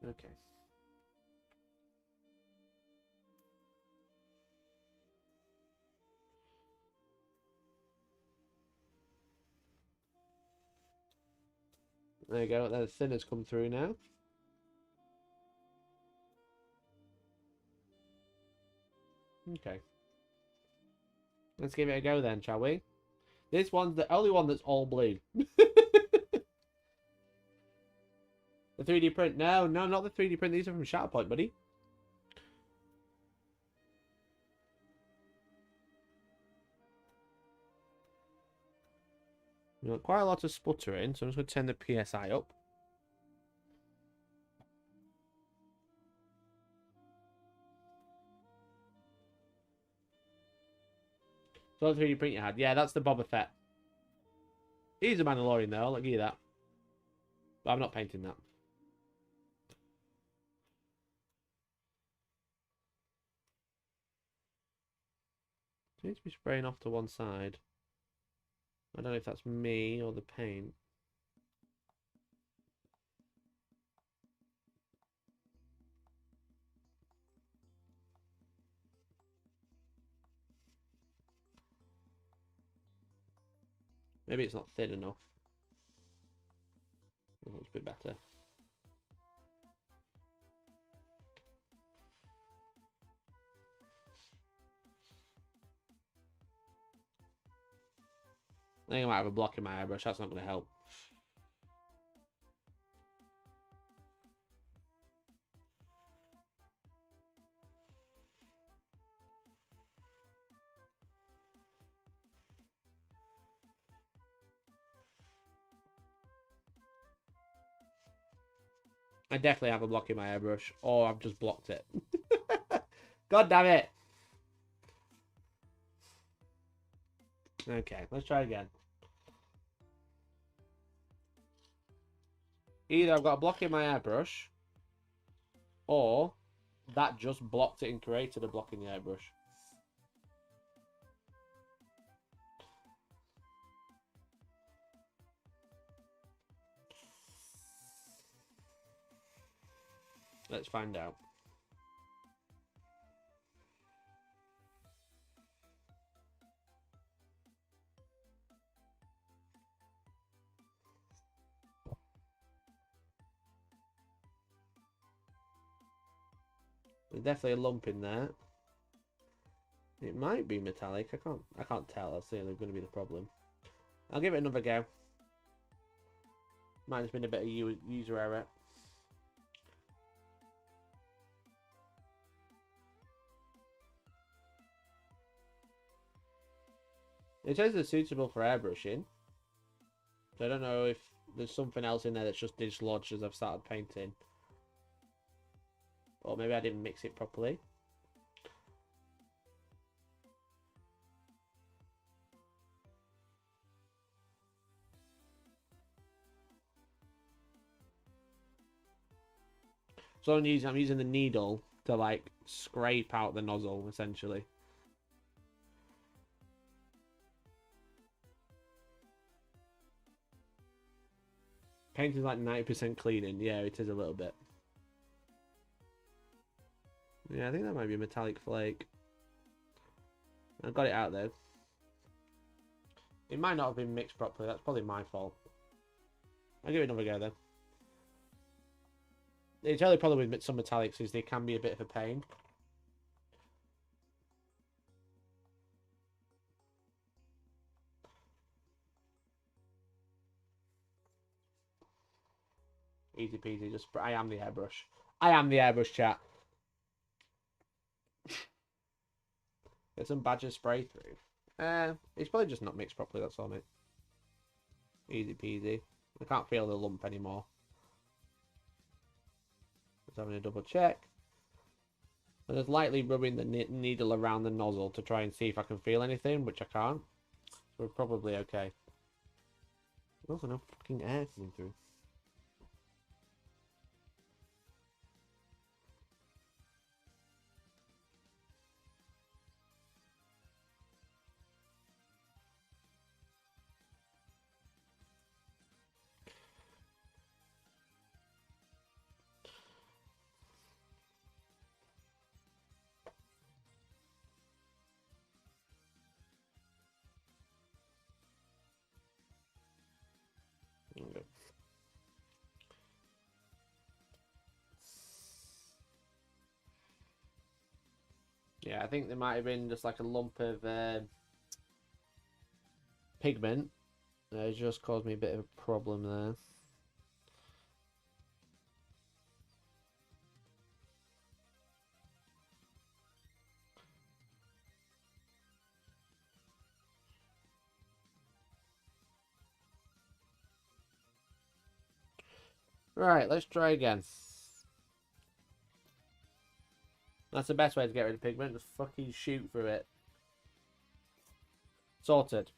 Okay. There you go. The thinners come through now. Okay. Let's give it a go then, shall we? This one's the only one that's all blue. The 3D print. No, not the 3D print. These are from Shatterpoint, buddy. We've got quite a lot of sputtering, so I'm just going to turn the PSI up. So the 3D print you had. Yeah, that's the Boba Fett. He's a Mandalorian though, I'll give you that. But I'm not painting that. Seems to be spraying off to one side. I don't know if that's me or the paint. Maybe it's not thin enough. That looks a bit better. I think I might have a block in my airbrush. That's not going to help. I definitely have a block in my airbrush, or I've just blocked it. God damn it! Okay, let's try again. Either I've got a block in my airbrush, or that just blocked it and created a block in the airbrush. Let's find out. There's definitely a lump in there. It might be metallic. I can't tell. That's going to be the problem. I'll give it another go. Might have been a bit of user error. It says it's suitable for airbrushing. So I don't know if there's something else in there that's just dislodged as I've started painting. Or maybe I didn't mix it properly. So I'm using the needle to like scrape out the nozzle essentially. Painting's like 90% cleaning. Yeah, it is a little bit. Yeah, I think that might be a metallic flake. I got it out though. It might not have been mixed properly. That's probably my fault. I'll give it another go then. The only problem with some metallics is they can be a bit of a pain. Easy peasy. Just I am the airbrush. I am the airbrush, chat. Get some badger spray through. It's probably just not mixed properly. That's all, mate. Easy peasy. I can't feel the lump anymore. Just having a double check. I'm just lightly rubbing the needle around the nozzle to try and see if I can feel anything, which I can't. So we're probably okay. There's also no fucking air coming through. Okay. Yeah, I think there might have been just like a lump of pigment. It just caused me a bit of a problem there. Right, let's try again. That's the best way to get rid of pigment. Just fucking shoot through it. Sorted.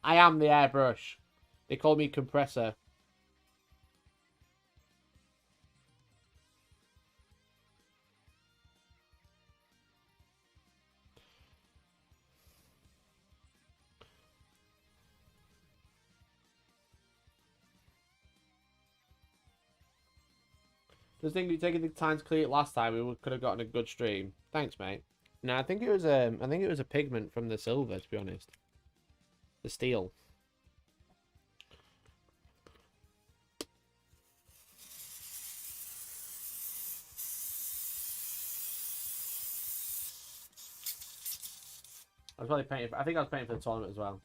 I am the airbrush. They call me compressor. Just think you'd taken the time to clear it last time, we could have gotten a good stream. Thanks, mate. No, I think it was a pigment from the silver, to be honest. The steel. I was probably painting. I think I was painting for the tournament as well.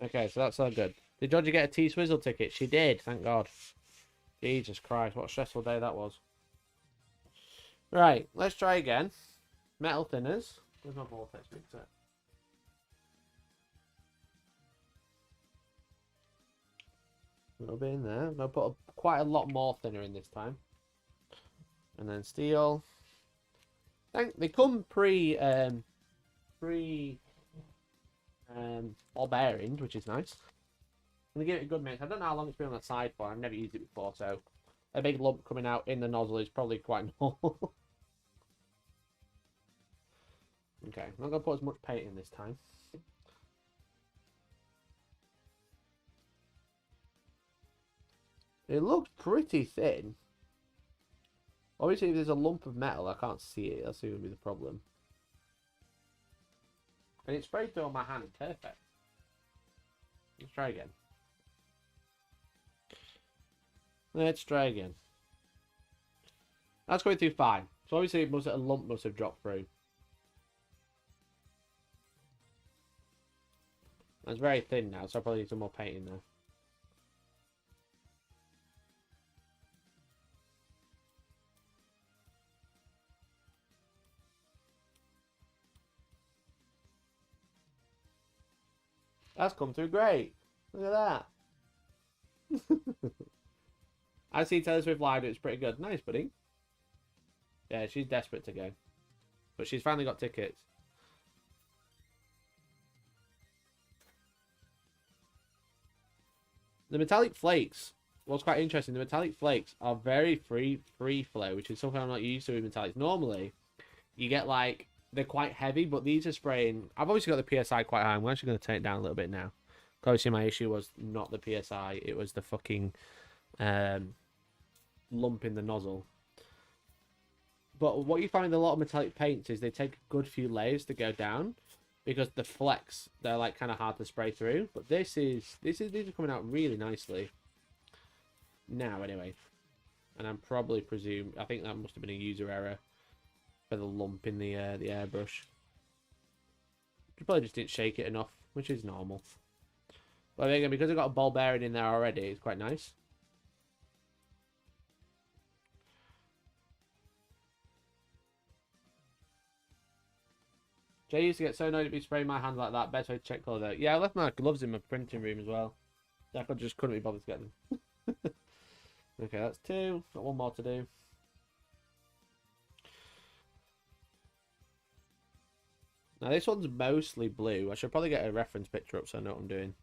Okay, so that's all good. Did Georgia get a T-Swizzle ticket? She did, thank God. Jesus Christ, what a stressful day that was. Right, let's try again. Metal thinners. Where's my vortex mixer? A little bit in there. I'm going to put quite a lot more thinner in this time. And then steel. They come ball bearing, which is nice. I'm going to give it a good mix. I don't know how long it's been on the side for. I've never used it before, so a big lump coming out in the nozzle is probably quite normal. Okay, I'm not going to put as much paint in this time. It looks pretty thin. Obviously, if there's a lump of metal, I can't see it. That's going to be the problem. And it sprayed through on my hand. Perfect. Let's try again. Let's try again. That's going through fine. So obviously, a lump must have dropped through. It's very thin now, so I probably need some more paint in there. That's come through great. Look at that. I see Taylor Swift live. It's pretty good. Nice, buddy. Yeah, she's desperate to go. But she's finally got tickets. The metallic flakes. What's quite interesting, the metallic flakes are very free flow, which is something I'm not used to with metallics. Normally, you get like, they're quite heavy, but these are spraying. I've obviously got the PSI quite high. I'm actually going to turn it down a little bit now. Obviously, my issue was not the PSI, it was the fucking lump in the nozzle. But what you find with a lot of metallic paints is they take a good few layers to go down, because the flecks, they're like kind of hard to spray through. But these are coming out really nicely now, anyway. And I'm probably I think that must have been a user error for the lump in the airbrush. You probably just didn't shake it enough, which is normal. But again, because I've got a ball bearing in there already, it's quite nice. Jay used to get so annoyed to be spraying my hand like that. Best way to check colour though. Yeah, I left my gloves in my printing room as well. I just couldn't be bothered to get them. Okay, that's 2. Got 1 more to do. Now this one's mostly blue. I should probably get a reference picture up so I know what I'm doing.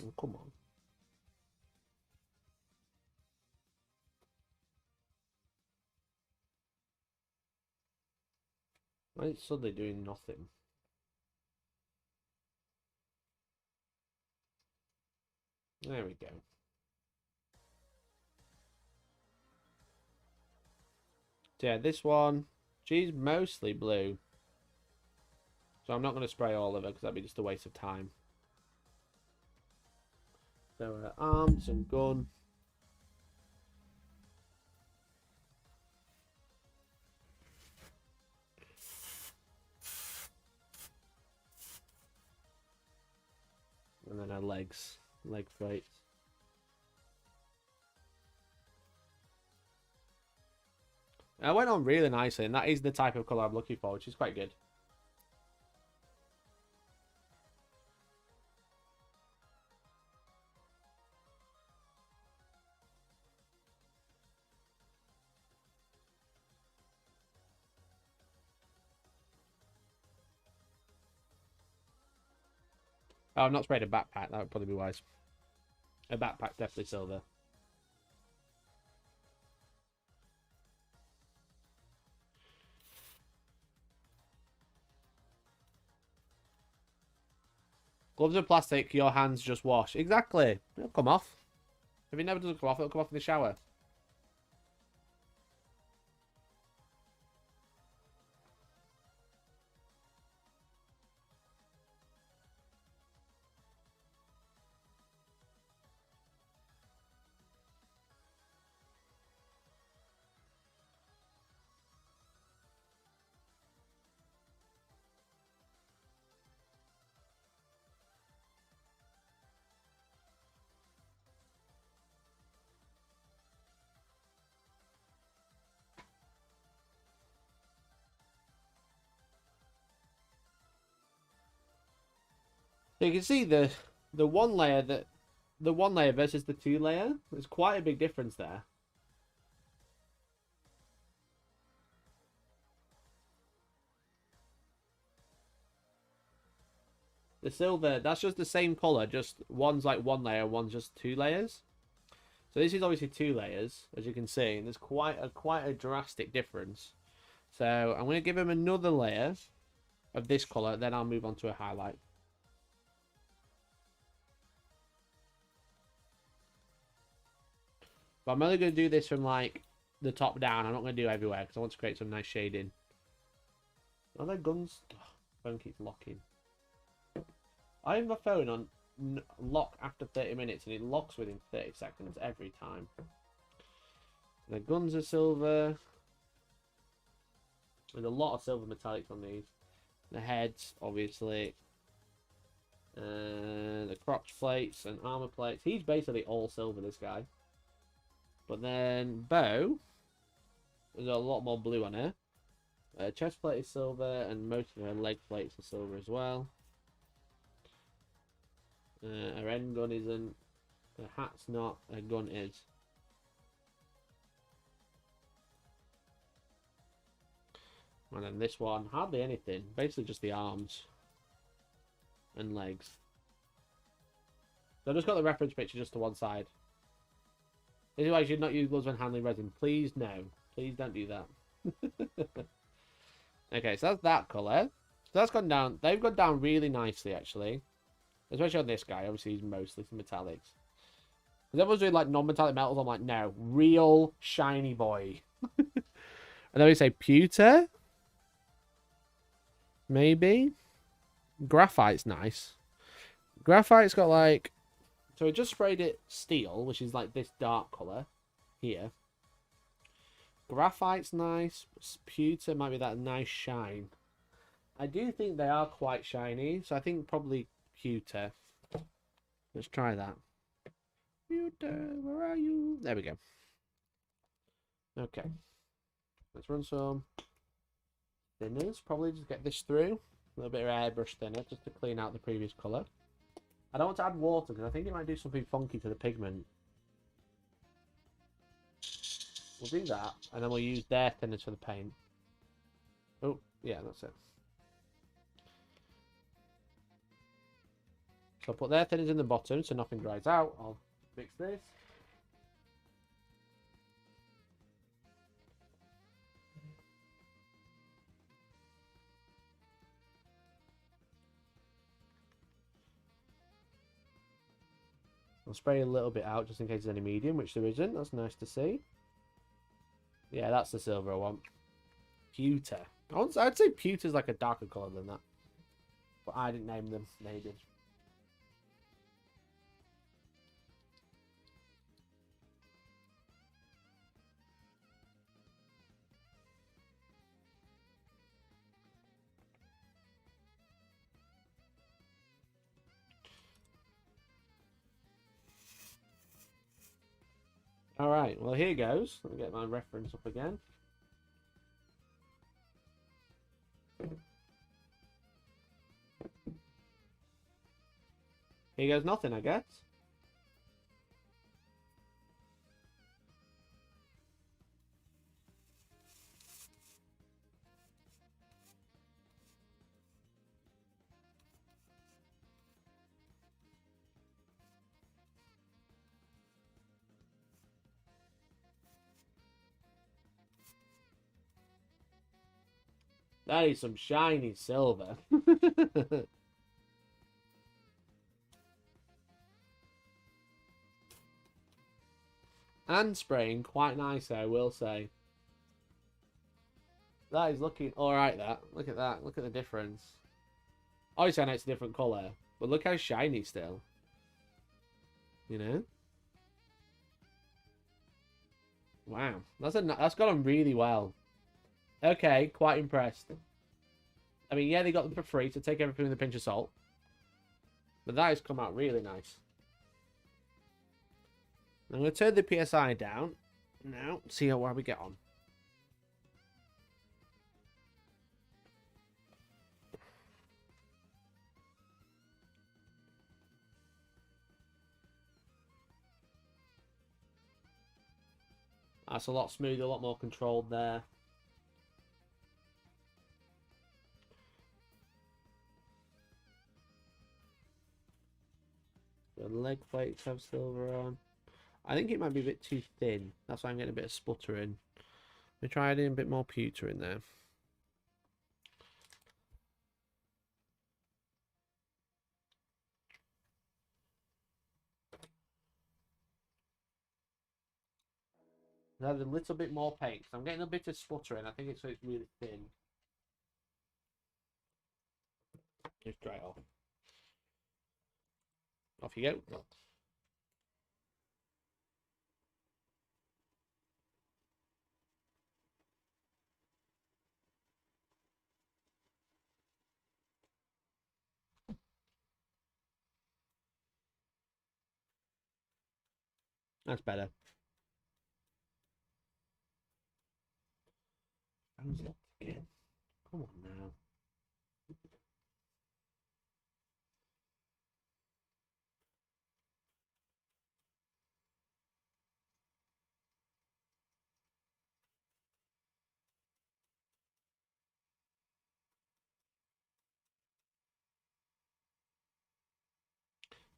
Oh, come on. Why is it suddenly doing nothing? There we go. So yeah, this one, she's mostly blue. So I'm not going to spray all of her because that'd be just a waste of time. So her arms and gun. And then her legs, leg plates. And it went on really nicely, and that is the type of colour I'm looking for, which is quite good. Oh, I've not sprayed a backpack. That would probably be wise. A backpack, definitely silver. Gloves are plastic, your hands just wash. Exactly. It'll come off. If it never doesn't come off, it'll come off in the shower. So you can see the one layer versus the 2 layer. There's quite a big difference there. The silver, that's just the same color, just one's like 1 layer, one's just 2 layers. So this is obviously 2 layers, as you can see, and there's quite a drastic difference. So I'm going to give him another layer of this color, then I'll move on to a highlight. But I'm only going to do this from like the top down. I'm not going to do everywhere because I want to create some nice shading. Are there guns? Oh, phone keeps locking. I have my phone on lock after 30 minutes and it locks within 30 seconds every time. The guns are silver. There's a lot of silver metallics on these. The heads, obviously. And the crotch plates and armor plates. He's basically all silver, this guy. But then bow, there's a lot more blue on her. Chest plate is silver, and most of her leg plates are silver as well. Her end gun isn't. Her hat's not. Her gun is. And then this one, hardly anything. Basically just the arms and legs. So I've just got the reference picture just to one side. This is why you should not use gloves when handling resin. Please, no. Please don't do that. Okay, so that's that colour. So that's gone down. They've gone down really nicely, actually. Especially on this guy. Obviously, he's mostly some metallics. Because everyone's doing, like, non-metallic metals. I'm like, no. Real shiny boy. And then we say pewter. Maybe. Graphite's nice. Graphite's got, like... So we just sprayed it steel, which is, like, this dark colour. Here. Graphite's nice. Pewter might be that nice shine. I do think they are quite shiny, so I think probably pewter. Let's try that. Pewter, where are you? There we go. Okay. Let's run some thinners. Probably just get this through. A little bit of airbrush thinner just to clean out the previous colour. I don't want to add water because I think it might do something funky to the pigment. We'll do that, and then we'll use their thinners for the paint. Oh, yeah, that's it. So I'll put their thinners in the bottom so nothing dries out. I'll mix this. I'll spray a little bit out just in case there's any medium, which there isn't. That's nice to see. Yeah, that's the silver I want. Pewter. I'd say pewter's like a darker colour than that. But I didn't name them. They did. Alright, well here goes. Let me get my reference up again. He goes nothing, I guess. That is some shiny silver. And spraying quite nice, I will say. That is looking alright, that. Look at that. Look at the difference. Obviously, I know it's a different colour. But look how shiny still. You know? Wow. That's gone on really well. Okay, quite impressed. I mean, yeah, they got them for free, so take everything with a pinch of salt. But that has come out really nice. I'm going to turn the PSI down now, see how we get on. That's a lot smoother, a lot more controlled there. The leg plates have silver on. I think it might be a bit too thin. That's why I'm getting a bit of sputtering. Let me try adding a bit more pewter in there. Add a little bit more paint. I'm getting a bit of sputtering. I think it's so it's really thin. Just dry it off. Off you go. That's better. Phone's locked again. Come on now.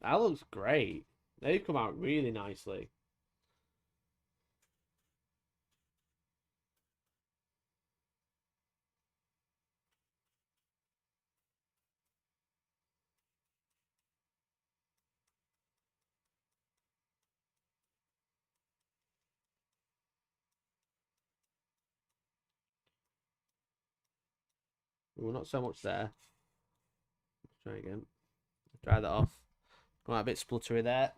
That looks great. They've come out really nicely. Well, not so much there. Let's try again. Dry that off. Got a bit spluttery there.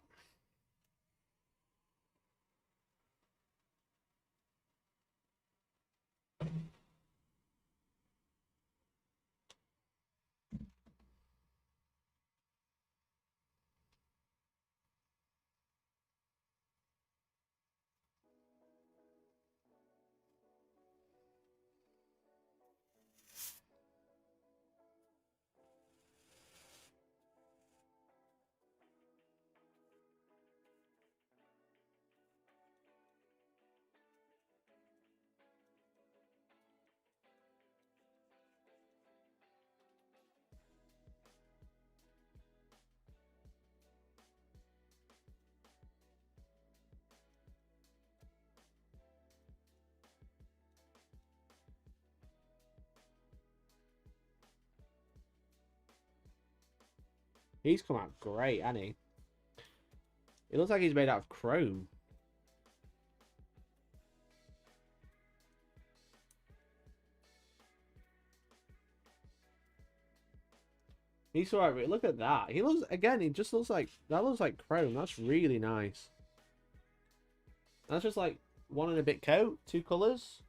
He's come out great, hasn't he? It looks like he's made out of chrome. He's alright. Look at that. He looks again. He just looks like that. Looks like chrome. That's really nice. That's just like one and a bit coat, two colors.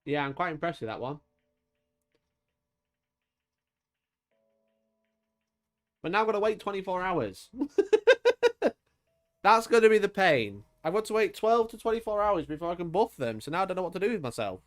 Yeah, I'm quite impressed with that one. But now I've got to wait 24 hours. That's going to be the pain. I've got to wait 12 to 24 hours before I can buff them. So now I don't know what to do with myself.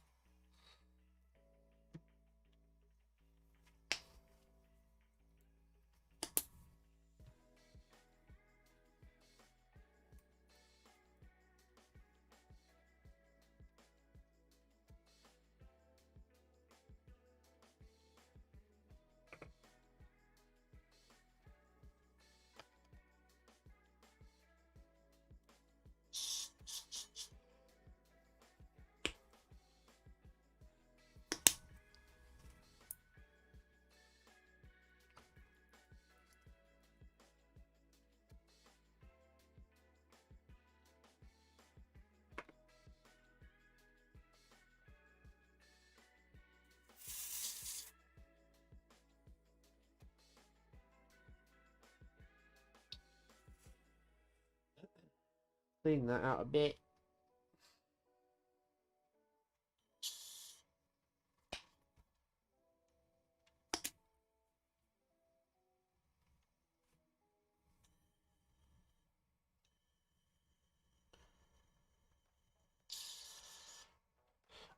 clean that out a bit.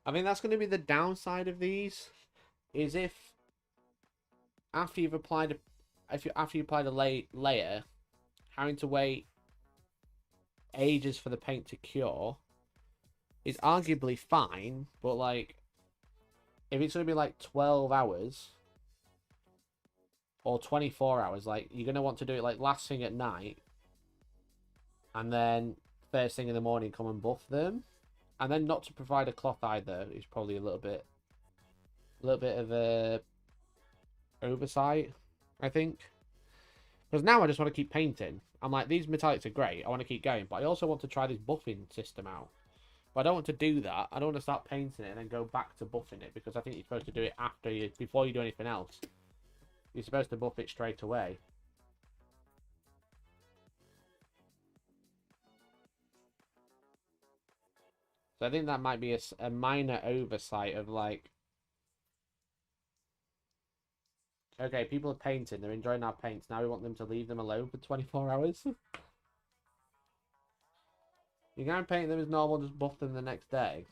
I think that's going to be the downside of these, is if after you've applied after you apply the layer, having to wait ages for the paint to cure is arguably fine, but like if it's going to be like 12 hours or 24 hours, like you're going to want to do it like last thing at night and then first thing in the morning come and buff them, and then not to provide a cloth either is probably a little bit of a oversight, I think. Because now I just want to keep painting. I'm like, these metallics are great. I want to keep going. But I also want to try this buffing system out. But I don't want to do that. I don't want to start painting it and then go back to buffing it. Because I think you're supposed to do it before you do anything else. You're supposed to buff it straight away. So I think that might be a minor oversight of like, okay, people are painting, they're enjoying our paints, now we want them to leave them alone for 24 hours? You can paint them as normal, just buff them the next day.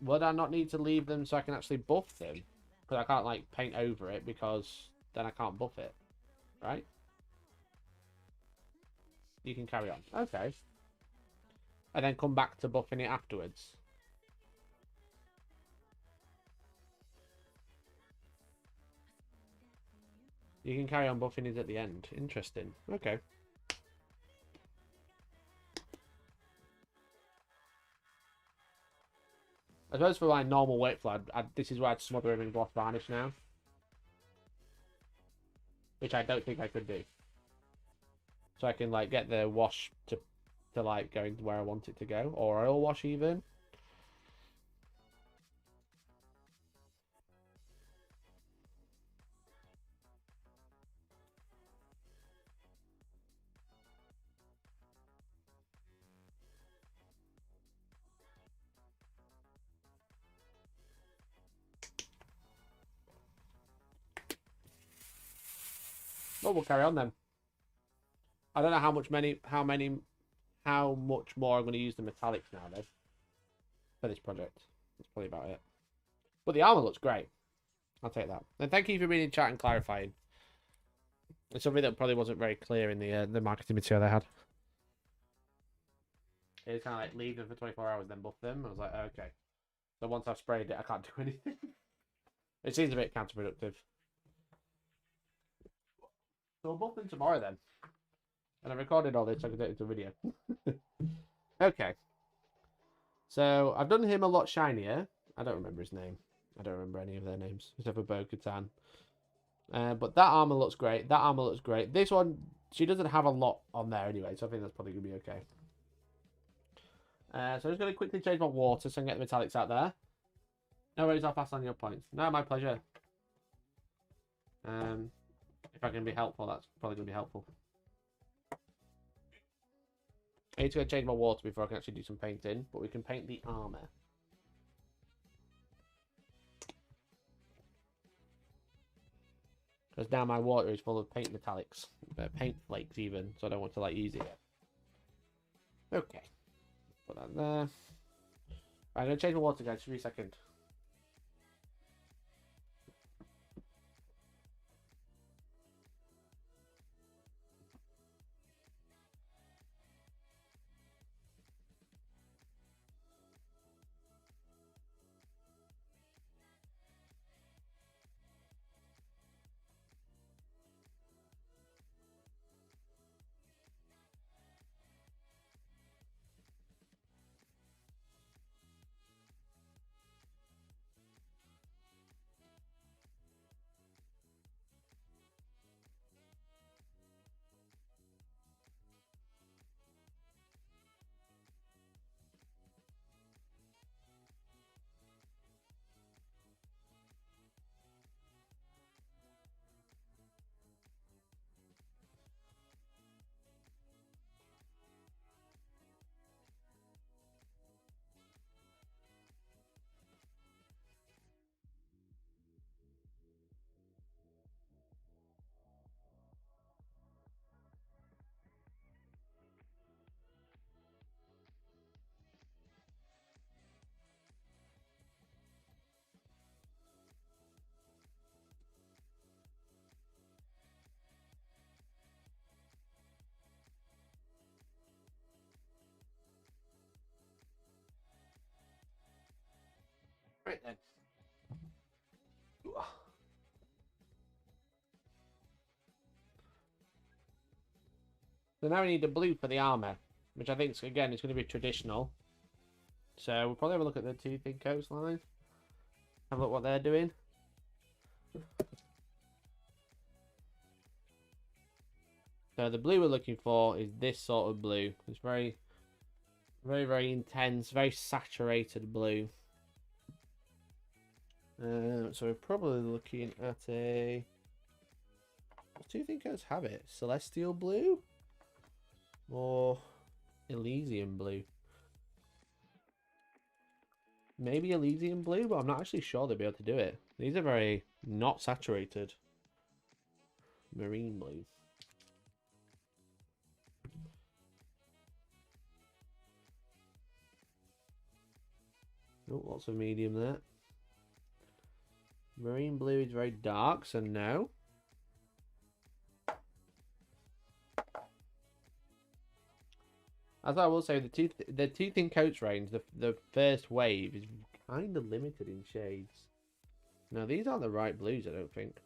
Would I not need to leave them so I can actually buff them? Because I can't, like, paint over it, because then I can't buff it. Right? You can carry on. Okay. And then come back to buffing it afterwards. You can carry on buffing it at the end. Interesting. Okay. I suppose for my normal workflow, this is where I'd smother him in gloss varnish now. Which I don't think I could do. So I can like get the wash to like going to where I want it to go. Or oil wash even. Well, we'll carry on then. I don't know how much more I'm going to use the metallics now though for this project. That's probably about it. But the armor looks great. I'll take that. And thank you for being in chat and clarifying. It's something that probably wasn't very clear in the marketing material they had. It was kind of like leave them for 24 hours, then buff them. I was like, okay. So once I've sprayed it, I can't do anything. It seems a bit counterproductive. So we'll buff them tomorrow then. And I recorded all this so I can do it into a video. Okay. So I've done him a lot shinier. I don't remember his name. I don't remember any of their names, except for Bo-Katan. But that armor looks great. That armor looks great. This one, she doesn't have a lot on there anyway, so I think that's probably going to be okay. So I'm just going to quickly change my water so I can get the metallics out there. No worries, I'll pass on your points. No, my pleasure. If I can be helpful, that's probably going to be helpful. I need to go change my water before I can actually do some painting, but we can paint the armor. Because now my water is full of paint metallics. Paint flakes even, so I don't want to like use it yet. Okay. Put that there. I'm going to change my water, guys. Just give me a second. Right then. So now we need the blue for the armor, which I think, again, is going to be traditional. So we'll probably have a look at the two thin coats line. Have a look what they're doing. So the blue we're looking for is this sort of blue. It's very, very, very intense, very saturated blue. So we're probably looking at a... What do you think guys have it? Celestial blue? Or Elysian blue? Maybe Elysian blue, but I'm not actually sure they'll be able to do it. These are very not saturated. Marine blue. Oh, lots of medium there. Marine blue is very dark, so no. As I will say, the two thin coats range, the first wave is kind of limited in shades. Now these aren't the right blues, I don't think.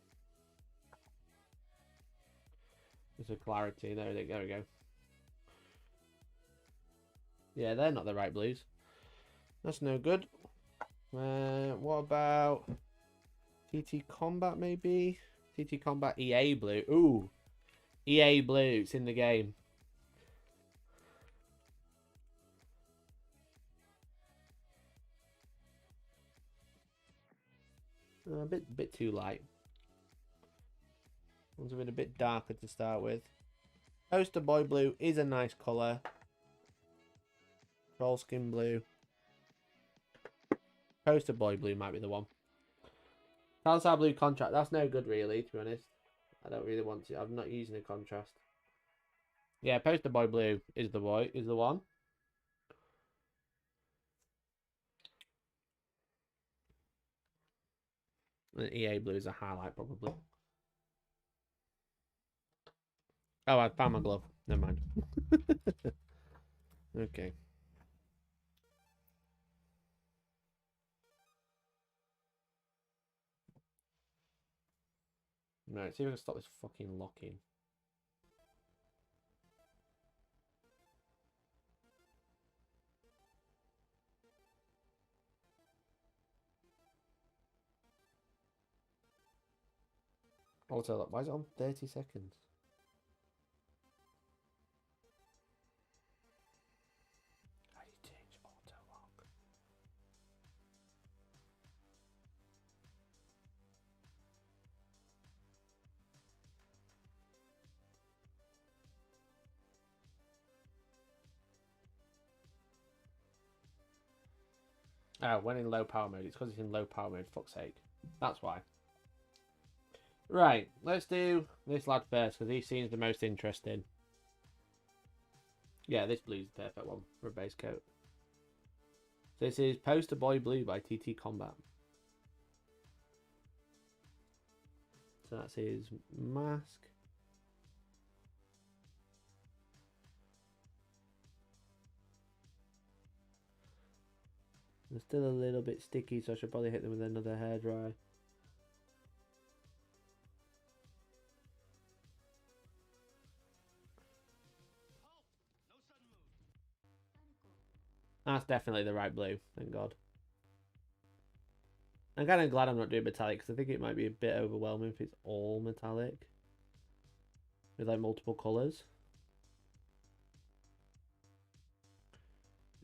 There's a clarity there. There we go. Yeah, they're not the right blues. That's no good. What about TT Combat maybe? TT Combat EA blue. Ooh, EA blue. It's in the game. A bit too light. One's a bit darker to start with. Poster Boy blue is a nice colour. Troll Skin blue. Poster Boy blue might be the one. Palisade blue contrast. That's no good really, to be honest. I don't really want to. I'm not using a contrast. Yeah, Poster Boy blue is the one. And EA blue is a highlight probably. Oh, I found my glove. Never mind. Okay. Right, see if I can stop this fucking locking. Also, look, why is it on 30 seconds? How do you change auto lock? Oh, when in low power mode. It's because it's in low power mode, fuck's sake. That's why. Right, let's do this lad first, because he seems the most interesting. Yeah, this blue's the perfect one for a base coat. So this is Poster Boy Blue by TT Combat. So that's his mask. They're still a little bit sticky, so I should probably hit them with another hairdryer. That's definitely the right blue, thank God. I'm kind of glad I'm not doing metallic, because I think it might be a bit overwhelming if it's all metallic. With like multiple colours.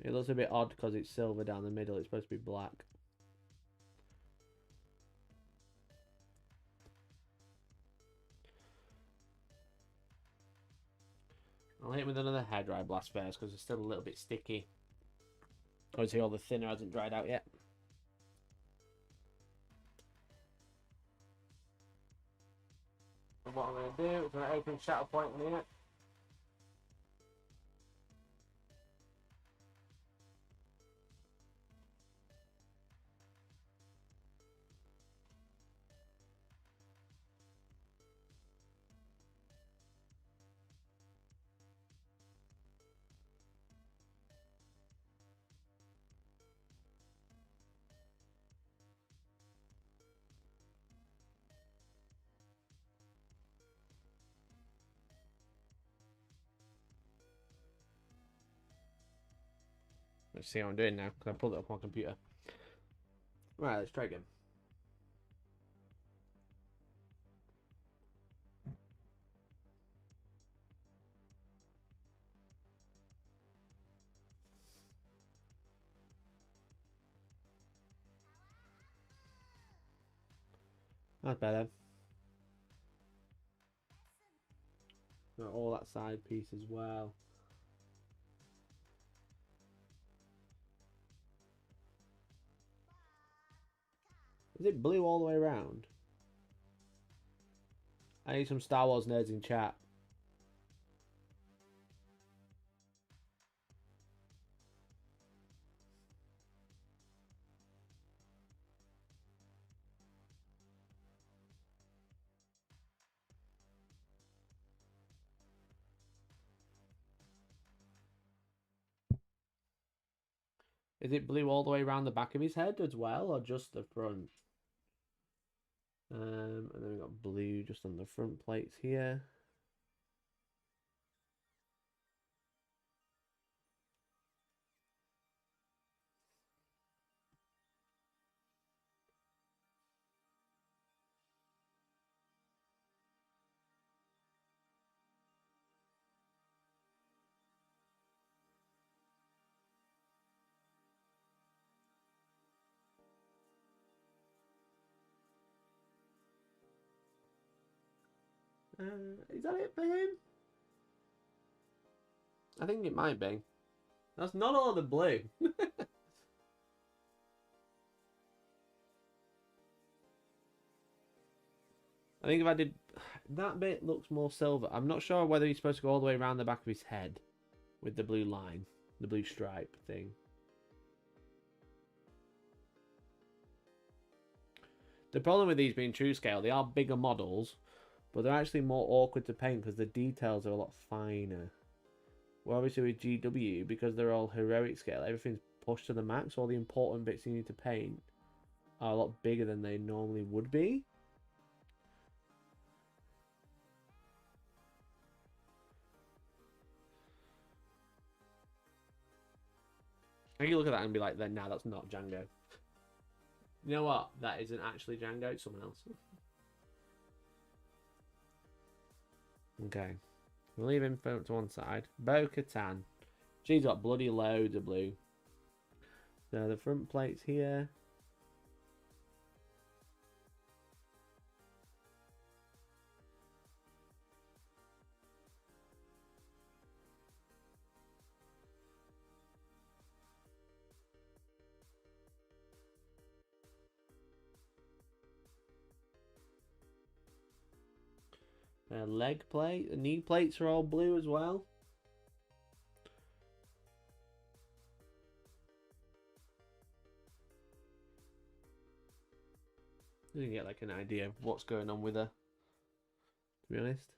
It looks a bit odd because it's silver down the middle, it's supposed to be black. I'll hit it with another hairdryer blast first because it's still a little bit sticky. Obviously all the thinner hasn't dried out yet. And what I'm going to do is I'm going to open Shatter Point in here. Let's see how I'm doing now, because I pulled it up on my computer. Right, let's try again. That's better. Got all that side piece as well. Is it blue all the way around? I need some Star Wars nerds in chat. Is it blue all the way around the back of his head as well, or just the front? And then we've got blue just on the front plates here. Is that it for him? I think it might be. That's not all the blue. I think if I did... That bit looks more silver. I'm not sure whether he's supposed to go all the way around the back of his head with the blue line. The blue stripe thing. The problem with these being true scale, they are bigger models, but they're actually more awkward to paint because the details are a lot finer. Well, obviously with GW, because they're all heroic scale, everything's pushed to the max. All the important bits you need to paint are a lot bigger than they normally would be. And you look at that and be like, then, nah, that's not Django. You know what? That isn't actually Django, it's someone else. Okay. We'll leave him to one side. Bo-Katan. She's got bloody loads of blue. So the front plates here. Leg plate. The knee plates are all blue as well. You can get like an idea of what's going on with her, to be honest.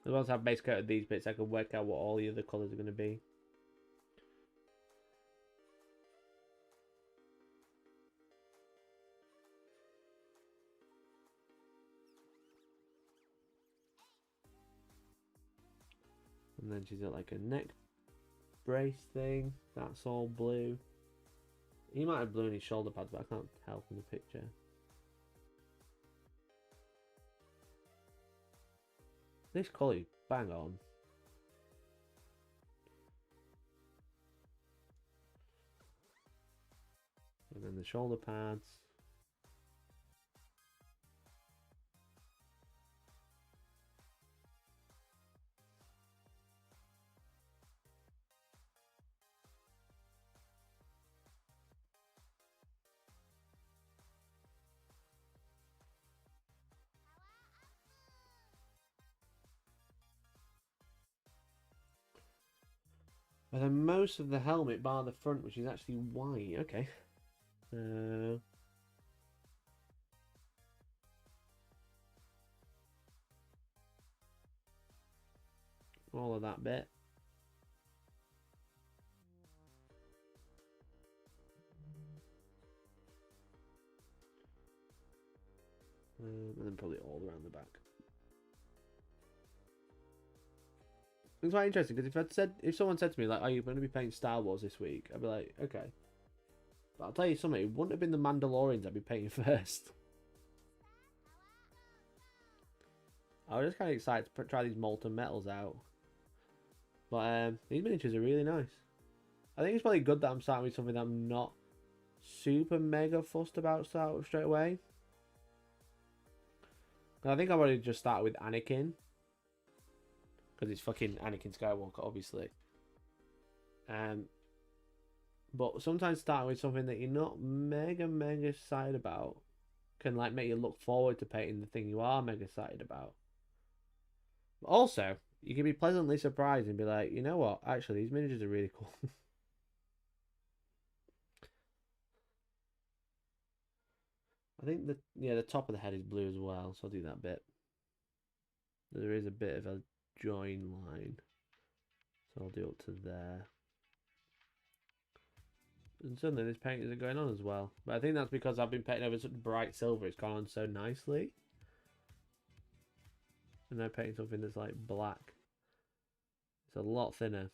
As once I've base coated these bits, I can work out what all the other colours are going to be. And then she's got like a neck brace thing. That's all blue. He might have blue in his shoulder pads, but I can't tell from the picture. This colour, bang on. And then the shoulder pads. And then most of the helmet, bar the front, which is actually white. Okay. All of that bit. And then probably all around the back. It's quite interesting because if someone said to me like, "Are you going to be painting Star Wars this week?" I'd be like, "Okay." But I'll tell you something. It wouldn't have been the Mandalorians I'd be painting first. I was just kind of excited to try these molten metals out. But these miniatures are really nice. I think it's probably good that I'm starting with something that I'm not super mega fussed about straight away. I think I've already just started with Anakin. Because it's fucking Anakin Skywalker, obviously. But sometimes starting with something that you're not mega excited about can like make you look forward to painting the thing you are mega excited about. But also, you can be pleasantly surprised and be like, you know what? Actually, these miniatures are really cool. I think the top of the head is blue as well, so I'll do that bit. There is a bit of a join line, so I'll do up to there. And suddenly these paintings are going on as well, but I think that's because I've been painting over such bright silver. It's gone on so nicely, and now painting something that's like black. It's a lot thinner.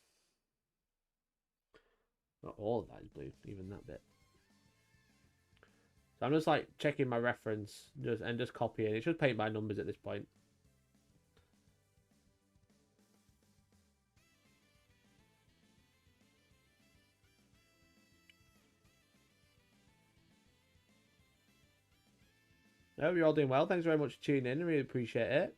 Not all of that is blue, even that bit. So I'm just like checking my reference and just copying. It's just paint by numbers at this point. I hope you're all doing well. Thanks very much for tuning in. I really appreciate it.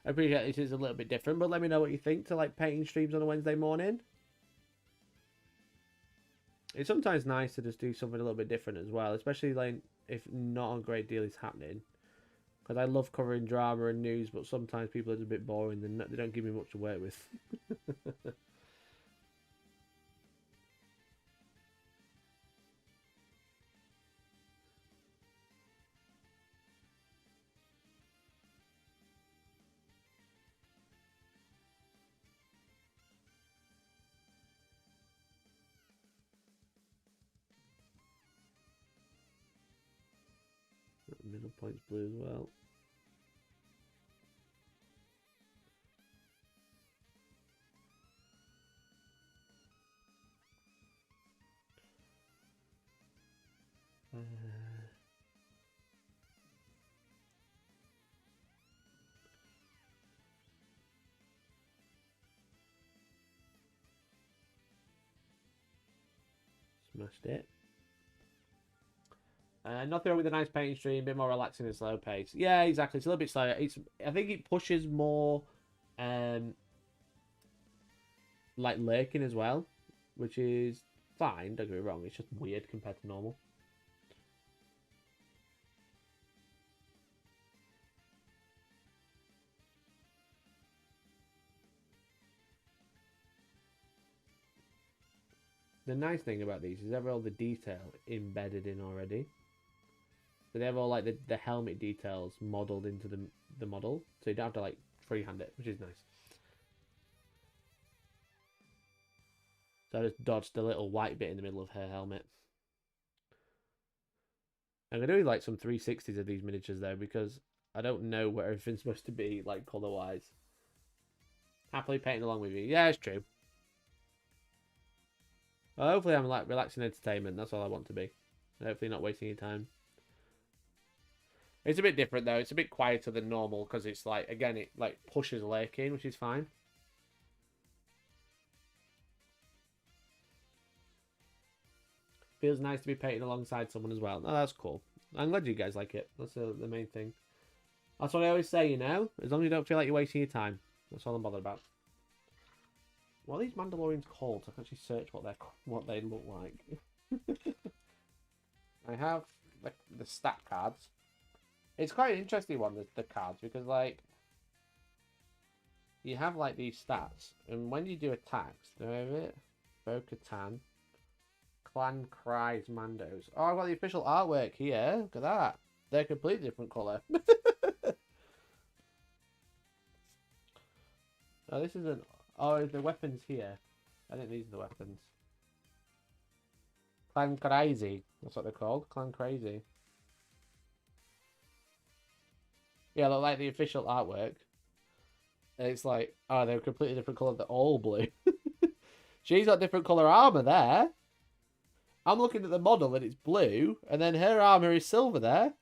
I appreciate this is a little bit different, but let me know what you think to like painting streams on a Wednesday morning. It's sometimes nice to just do something a little bit different as well, especially like if not a great deal is happening. Because I love covering drama and news, but sometimes people are just a bit boring and they don't give me much to work with. Middle point's blue as well. Smashed it. Nothing wrong with a nice painting stream, a bit more relaxing and slow pace. Yeah, exactly. It's a little bit slower. I think it pushes more like lurking as well, which is fine, don't get me wrong, it's just weird compared to normal. The nice thing about these is they have all the detail embedded in already. So they have all like the helmet details modelled into the model, so you don't have to like freehand it, which is nice. So I just dodged the little white bit in the middle of her helmet. I'm going to do like some 360s of these miniatures though, because I don't know where everything's supposed to be like colour-wise. Happily painting along with you. Yeah, it's true. Well, hopefully I'm like relaxing entertainment. That's all I want to be. Hopefully not wasting your time. It's a bit different though. It's a bit quieter than normal because it's like, again, it like pushes lurking, which is fine. Feels nice to be painting alongside someone as well. No, that's cool. I'm glad you guys like it. That's the main thing. That's what I always say, you know? As long as you don't feel like you're wasting your time. That's all I'm bothered about. What are these Mandalorians called? I can actually search what they look like. I have the stat cards. It's quite an interesting one, the cards, because like you have like these stats, and when you do attacks, do I have it? Bo-Katan, Clan Cries Mandos. Oh, I've got the official artwork here. Look at that. They're a completely different colour. Oh, this isn't. Oh, the weapons here. I think these are the weapons. Clan Crazy. That's what they're called. Clan Crazy. Yeah, look like the official artwork. And it's like, oh, they're a completely different colour. They're all blue. She's got different colour armour there. I'm looking at the model and it's blue. And then her armour is silver there.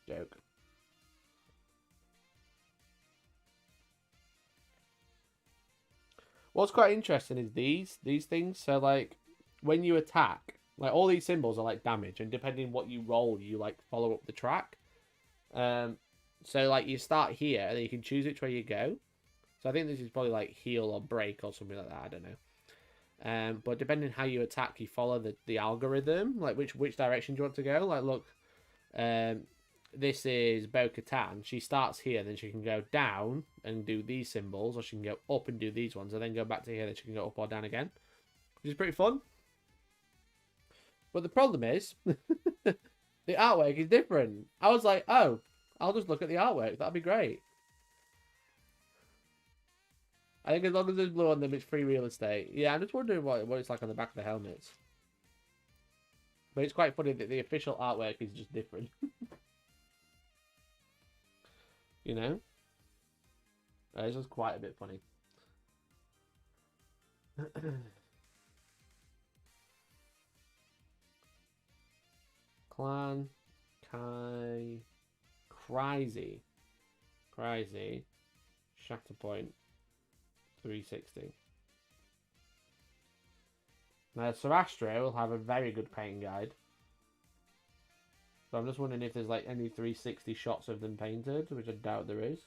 Joke. What's quite interesting is these things. So, like, when you attack, like, all these symbols are, like, damage. And depending what you roll, you, like, follow up the track. So, like, you start here and then you can choose which way you go. So I think this is probably, like, heal or break or something like that. I don't know. But depending how you attack, you follow the algorithm. Like, which direction do you want to go? Like, look, this is Bo-Katan. She starts here, then she can go down and do these symbols, or she can go up and do these ones, and then go back to here, then she can go up or down again. Which is pretty fun. But the problem is, the artwork is different. I was like, oh, I'll just look at the artwork. That'd be great. I think as long as there's blue on them, it's free real estate. Yeah, I'm just wondering what it's like on the back of the helmets. But it's quite funny that the official artwork is just different. You know? It's just quite a bit funny. Clan. Kai. Crazy. Shatterpoint. 360. Now, Sarastro will have a very good painting guide. So I'm just wondering if there's like any 360 shots of them painted, which I doubt there is.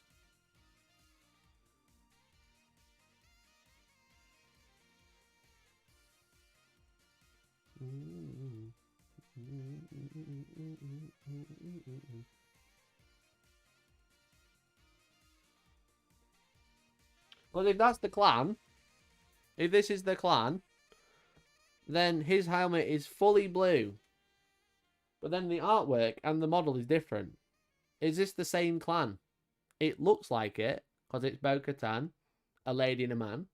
But if that's the clan, if this is the clan, then his helmet is fully blue. But then the artwork and the model is different. Is this the same clan? It looks like it, because it's Bo-Katan, a lady and a man.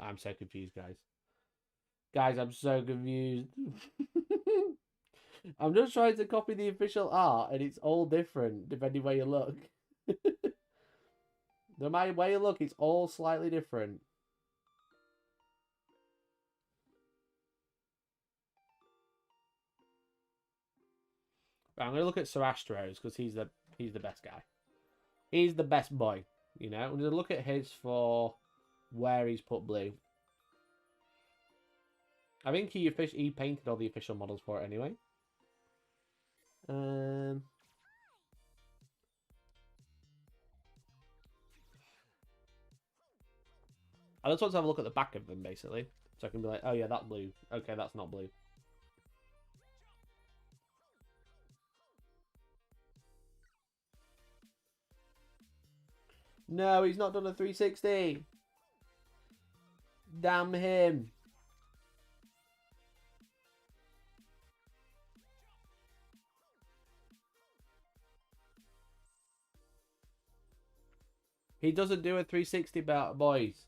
I'm so confused, guys. Guys, I'm so confused. I'm just trying to copy the official art, and it's all different, depending where you look. No matter where you look, it's all slightly different. I'm going to look at Sarastro's because he's the best guy. He's the best boy, you know. I'm going to look at his for where he's put blue. I think he painted all the official models for it anyway. I just want to have a look at the back of them, basically. So I can be like, oh yeah, that's blue. Okay, that's not blue. No, he's not done a 360. Damn him. He doesn't do a 360, boys.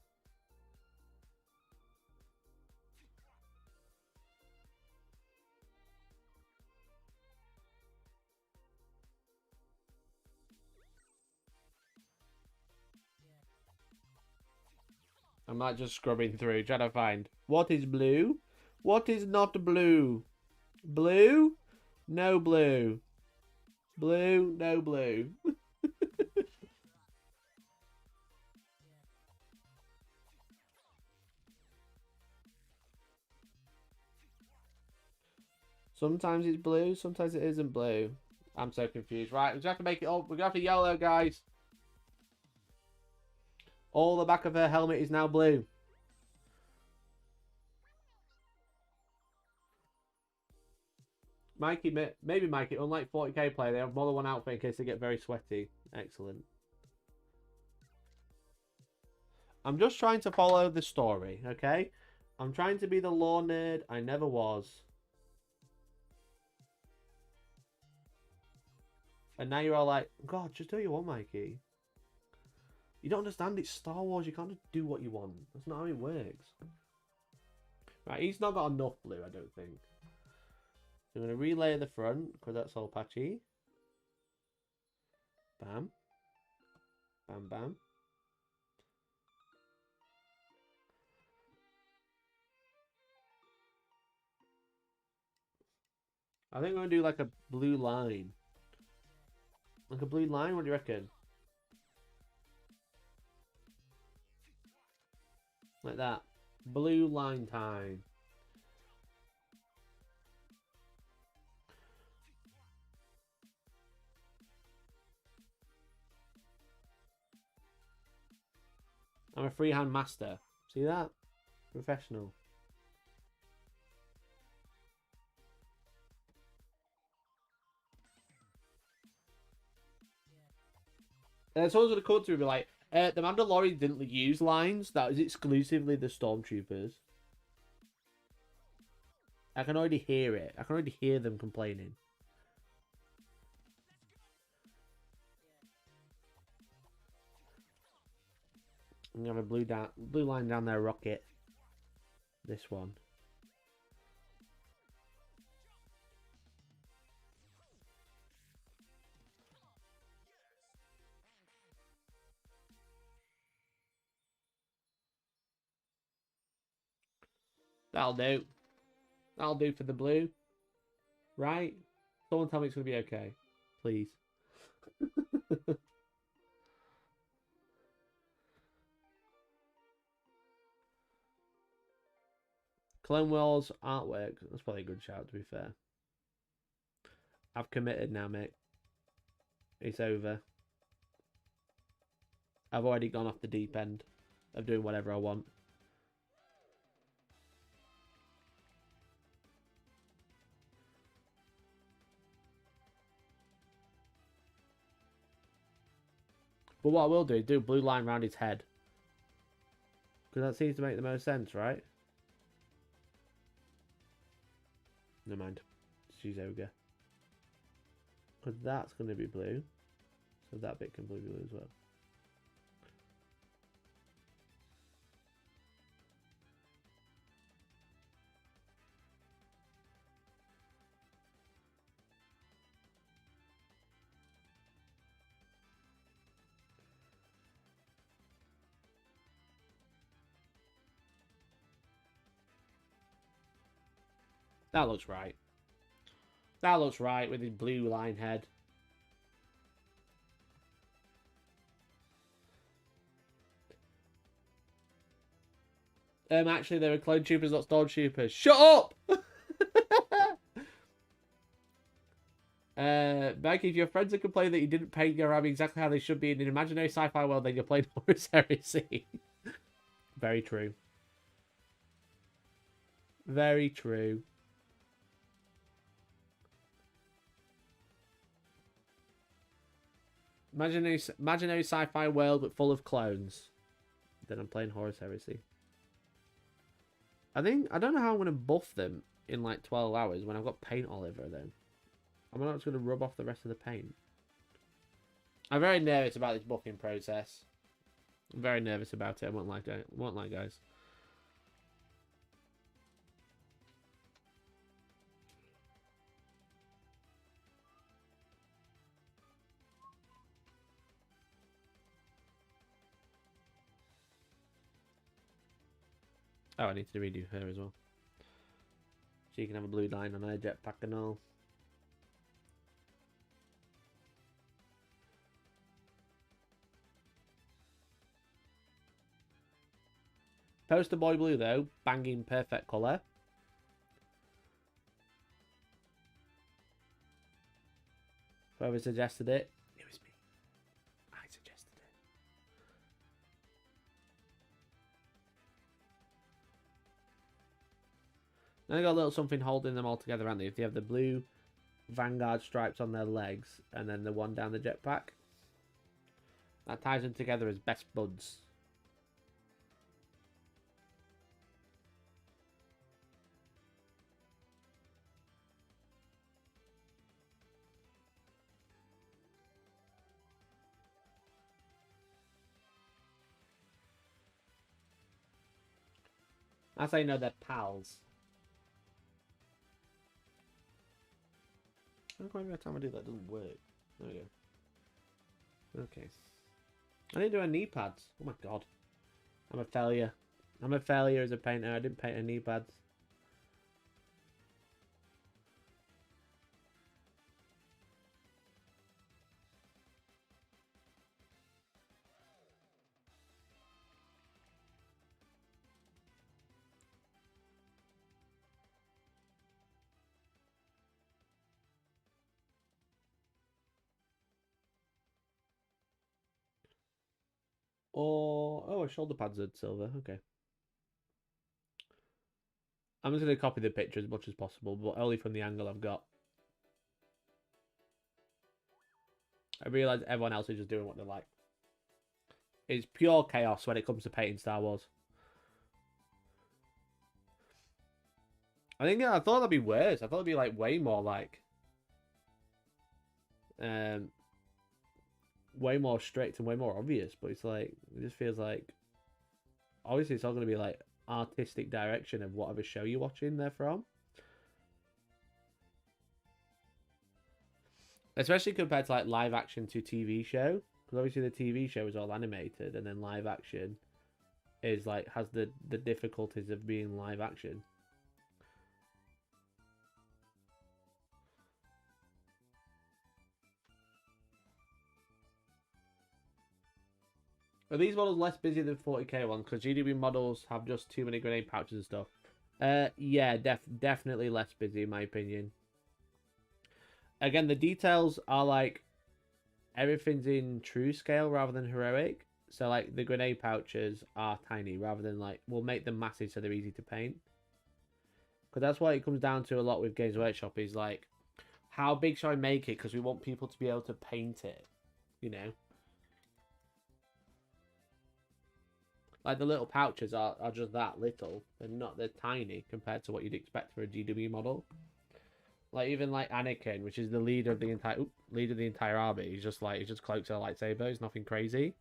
I'm not just scrubbing through, trying to find what is blue, what is not blue. Blue, no blue. Blue, no blue. Sometimes it's blue, sometimes it isn't blue. I'm so confused. Right, we have to make it all. We're gonna have to yellow, guys. All the back of her helmet is now blue. Mikey, maybe Mikey, unlike 40k player, they have more than one outfit in case they get very sweaty. Excellent. I'm just trying to follow the story, okay? I'm trying to be the lore nerd I never was. And now you're all like, God, just do what you want, Mikey. You don't understand, it's Star Wars. You can't just do what you want. That's not how it works. Right, he's not got enough blue, I don't think. So I'm going to relay the front, because that's all patchy. Bam. Bam, bam. I think I'm going to do like a blue line. Like a blue line? What do you reckon? Like that. Blue line time. I'm a freehand master. See that? Professional. Someone's going to come to me and be like, the Mandalorian didn't use lines. That was exclusively the Stormtroopers. I can already hear it. I can already hear them complaining. I'm going to have a blue line down their rocket. This one. That'll do. That'll do for the blue. Right? Someone tell me it's going to be okay. Please. Clone Wars artwork. That's probably a good shout, to be fair. I've committed now, mate. It's over. I've already gone off the deep end of doing whatever I want. But what I will do is do a blue line around his head. Because that seems to make the most sense, right? Never mind. She's ogre. Because that's going to be blue. So that bit can be blue as well. That looks right. That looks right with his blue line head. Actually, they were clone troopers, not stormtroopers. Shut up! Maggie, if your friends are complaining that you didn't paint your army exactly how they should be in an imaginary sci-fi world, then you're playing Horus Heresy. Very true. Very true. Imaginary sci-fi world but full of clones. Then I'm playing Horus Heresy. I don't know how I'm going to buff them in like 12 hours when I've got paint all over them. I'm not just going to rub off the rest of the paint. I'm very nervous about this buffing process. I'm very nervous about it. I won't lie, guys. Oh, I need to redo her as well. She can have a blue line on her jetpack and all. Poster boy blue though, banging perfect colour. Whoever suggested it, it was me. I suggested it. Then they got a little something holding them all together, aren't they? If they have the blue Vanguard stripes on their legs and then the one down the jetpack. That ties them together as best buds. That's how you know they're pals. I don't know every time I do that, it doesn't work. There we go. Okay. I didn't do any knee pads. Oh my god. I'm a failure. I'm a failure as a painter. I didn't paint any knee pads. Or... Oh, shoulder pads are silver. Okay. I'm just going to copy the picture as much as possible, but only from the angle I've got. I realise everyone else is just doing what they like. It's pure chaos when it comes to painting Star Wars. I thought that'd be worse. I thought it'd be like way more like... way more strict and way more obvious, but it's like... It just feels like... Obviously, it's all going to be like artistic direction of whatever show you're watching they're from. Especially compared to like live action to TV show. Because obviously the TV show is all animated and then live action is like has the difficulties of being live action. Are these models less busy than 40k ones? Because GDB models have just too many grenade pouches and stuff. Yeah, definitely less busy in my opinion. Again, the details are like everything's in true scale rather than heroic. So like the grenade pouches are tiny rather than like we'll make them massive so they're easy to paint. Because that's what it comes down to a lot with Games Workshop is like how big shall I make it? Because we want people to be able to paint it, you know. Like the little pouches are just that little. They're tiny compared to what you'd expect for a GW model. Like even like Anakin, which is the leader of the entire army, he just cloaks a lightsaber. He's nothing crazy.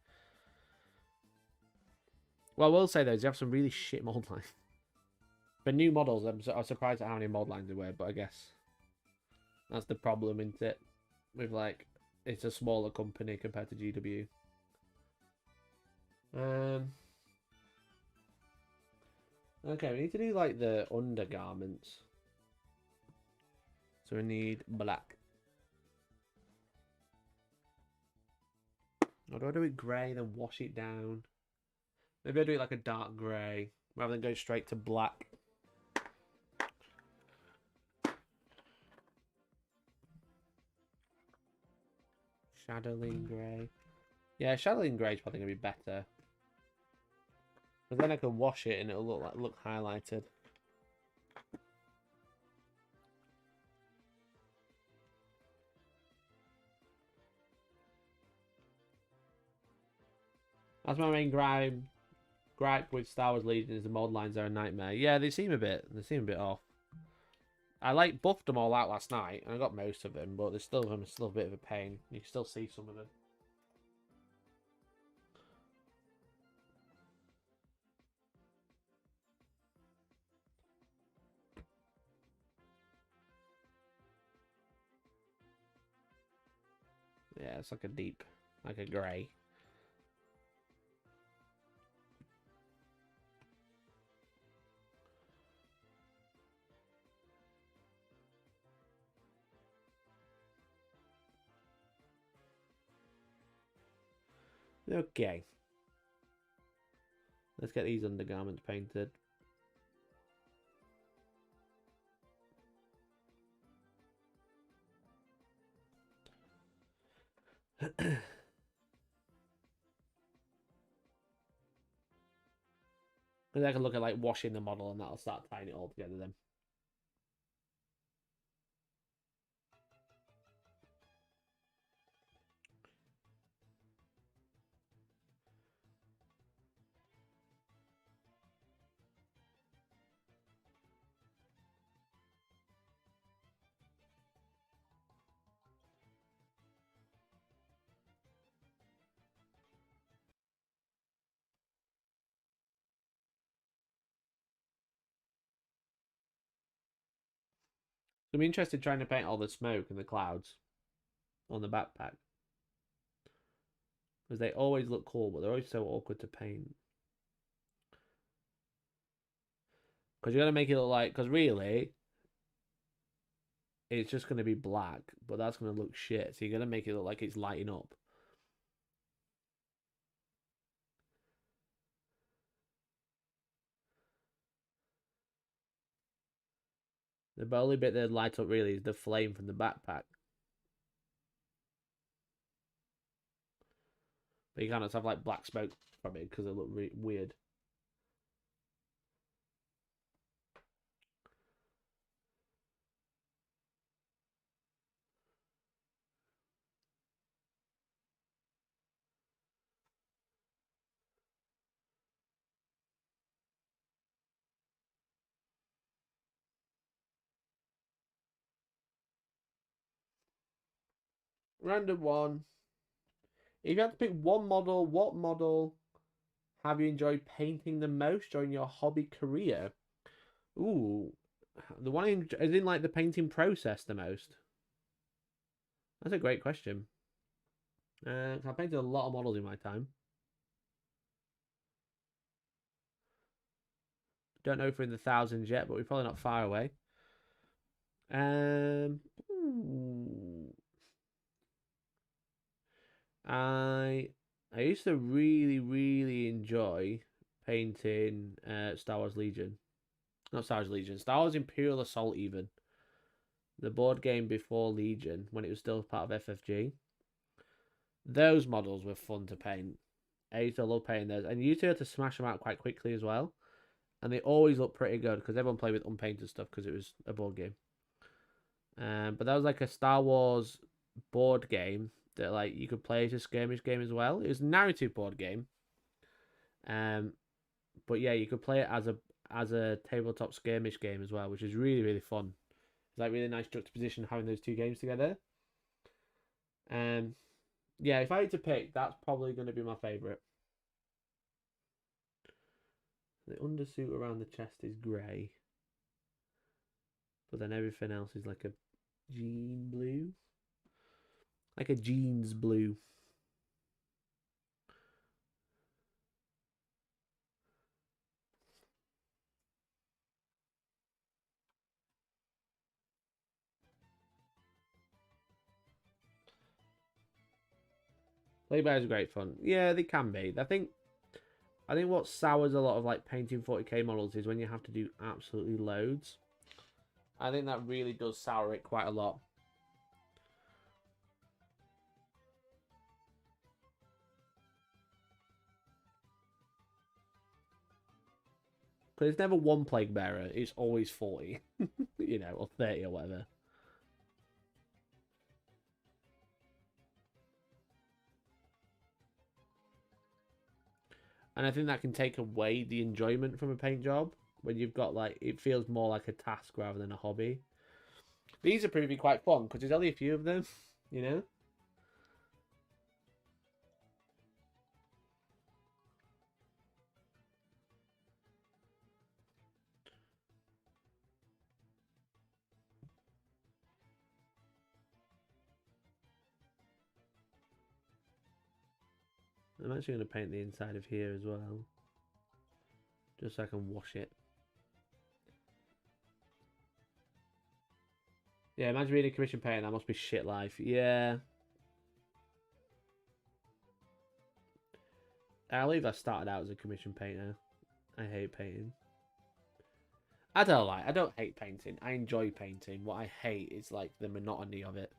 Well, I will say though, you have some really shit mold lines. For new models, I'm surprised at how many mold lines there were, but I guess that's the problem, isn't it? With like, it's a smaller company compared to GW. Okay, we need to do like the undergarments. So we need black. Or do I do it grey, then wash it down? Maybe I do it like a dark grey, rather than go straight to black. Shadowing grey. Yeah, shadowing grey is probably going to be better. Because then I can wash it and it'll look highlighted. That's my main gripe with Star Wars Legion is the mod lines are a nightmare. Yeah, they seem a bit off. I like buffed them all out last night and I got most of them, but there's still a bit of a pain. You can still see some of them. Yeah, it's like a deep, like a grey. Okay. Let's get these undergarments painted. Because I can look at like washing the model and that'll start tying it all together then. So I'm interested trying to paint all the smoke and the clouds on the backpack. Because they always look cool, but they're always so awkward to paint. Because you're going to make it look like... Because really, it's just going to be black, but that's going to look shit. So you're going to make it look like it's lighting up. The only bit that lights up really is the flame from the backpack. But you can't just have like black smoke from it because it look really weird. Random one. If you had to pick one model, what model have you enjoyed painting the most during your hobby career? Ooh, the one I didn't like the painting process the most. That's a great question. I painted a lot of models in my time. Don't know if we're in the thousands yet, but we're probably not far away. Ooh. I used to really enjoy painting Star Wars Legion. Not Star Wars Legion. Star Wars Imperial Assault even. The board game before Legion, when it was still part of FFG. Those models were fun to paint. I used to love painting those. And you used to have to smash them out quite quickly as well. And they always look pretty good because everyone played with unpainted stuff because it was a board game. But that was like a Star Wars board game that like you could play as a skirmish game as well. It was a narrative board game. But yeah, you could play it as a tabletop skirmish game as well, which is really fun. It's like really nice juxtaposition having those two games together. Yeah, if I had to pick, that's probably going to be my favourite. The undersuit around the chest is grey. But then everything else is like a jean blue. Like a jeans blue. Playbears are great fun. Yeah, they can be. I think what sours a lot of like painting 40k models is when you have to do absolutely loads. I think that really does sour it quite a lot. Because it's never one plague bearer, it's always 40. You know, or 30 or whatever. And I think that can take away the enjoyment from a paint job when you've got like it feels more like a task rather than a hobby. These are proving quite fun because there's only a few of them, you know. I'm actually going to paint the inside of here as well, just so I can wash it. Yeah, imagine being a commission painter. That must be shit life. Yeah. I believe I started out as a commission painter. I hate painting. I don't like. I don't hate painting. I enjoy painting. What I hate is like the monotony of it.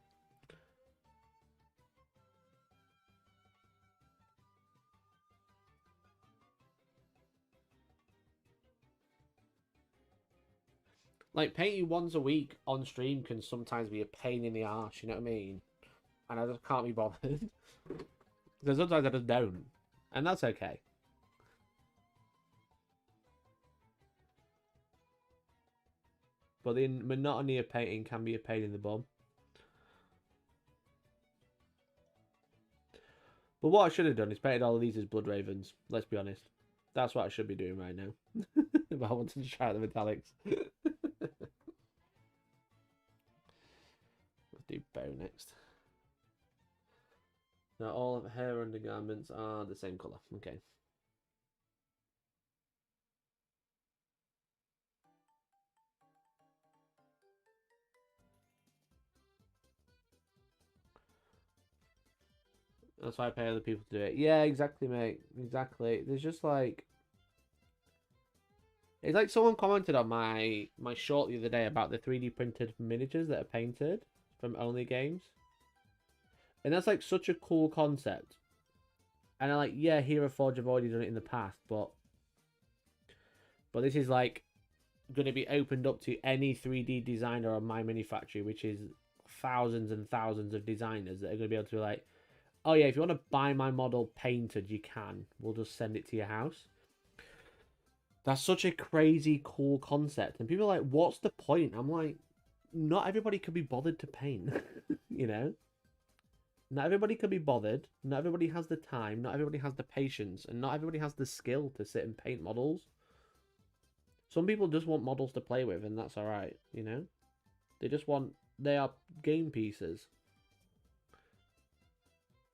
Like painting once a week on stream can sometimes be a pain in the arse. You know what I mean? And I just can't be bothered. Because sometimes I just don't, and that's okay. But the monotony of painting can be a pain in the bum. But what I should have done is painted all of these as Blood Ravens. Let's be honest. That's what I should be doing right now. But I wanted to try out the metallics. Let's do bow next. So all of her undergarments are the same colour. Okay. That's why I pay other people to do it. Yeah, exactly, mate. Exactly. There's just like... It's like someone commented on my short the other day about the 3D printed miniatures that are painted from Only Games. And that's like such a cool concept. And I'm like, yeah, Hero Forge have already done it in the past, but this is like going to be opened up to any 3D designer on My Mini Factory, which is thousands and thousands of designers that are going to be able to be like, oh yeah, if you want to buy my model painted, you can. We'll just send it to your house. That's such a crazy, cool concept. And people are like, what's the point? I'm like, not everybody could be bothered to paint, you know? Not everybody can be bothered. Not everybody has the time. Not everybody has the patience. And not everybody has the skill to sit and paint models. Some people just want models to play with, and that's alright, you know? They are game pieces.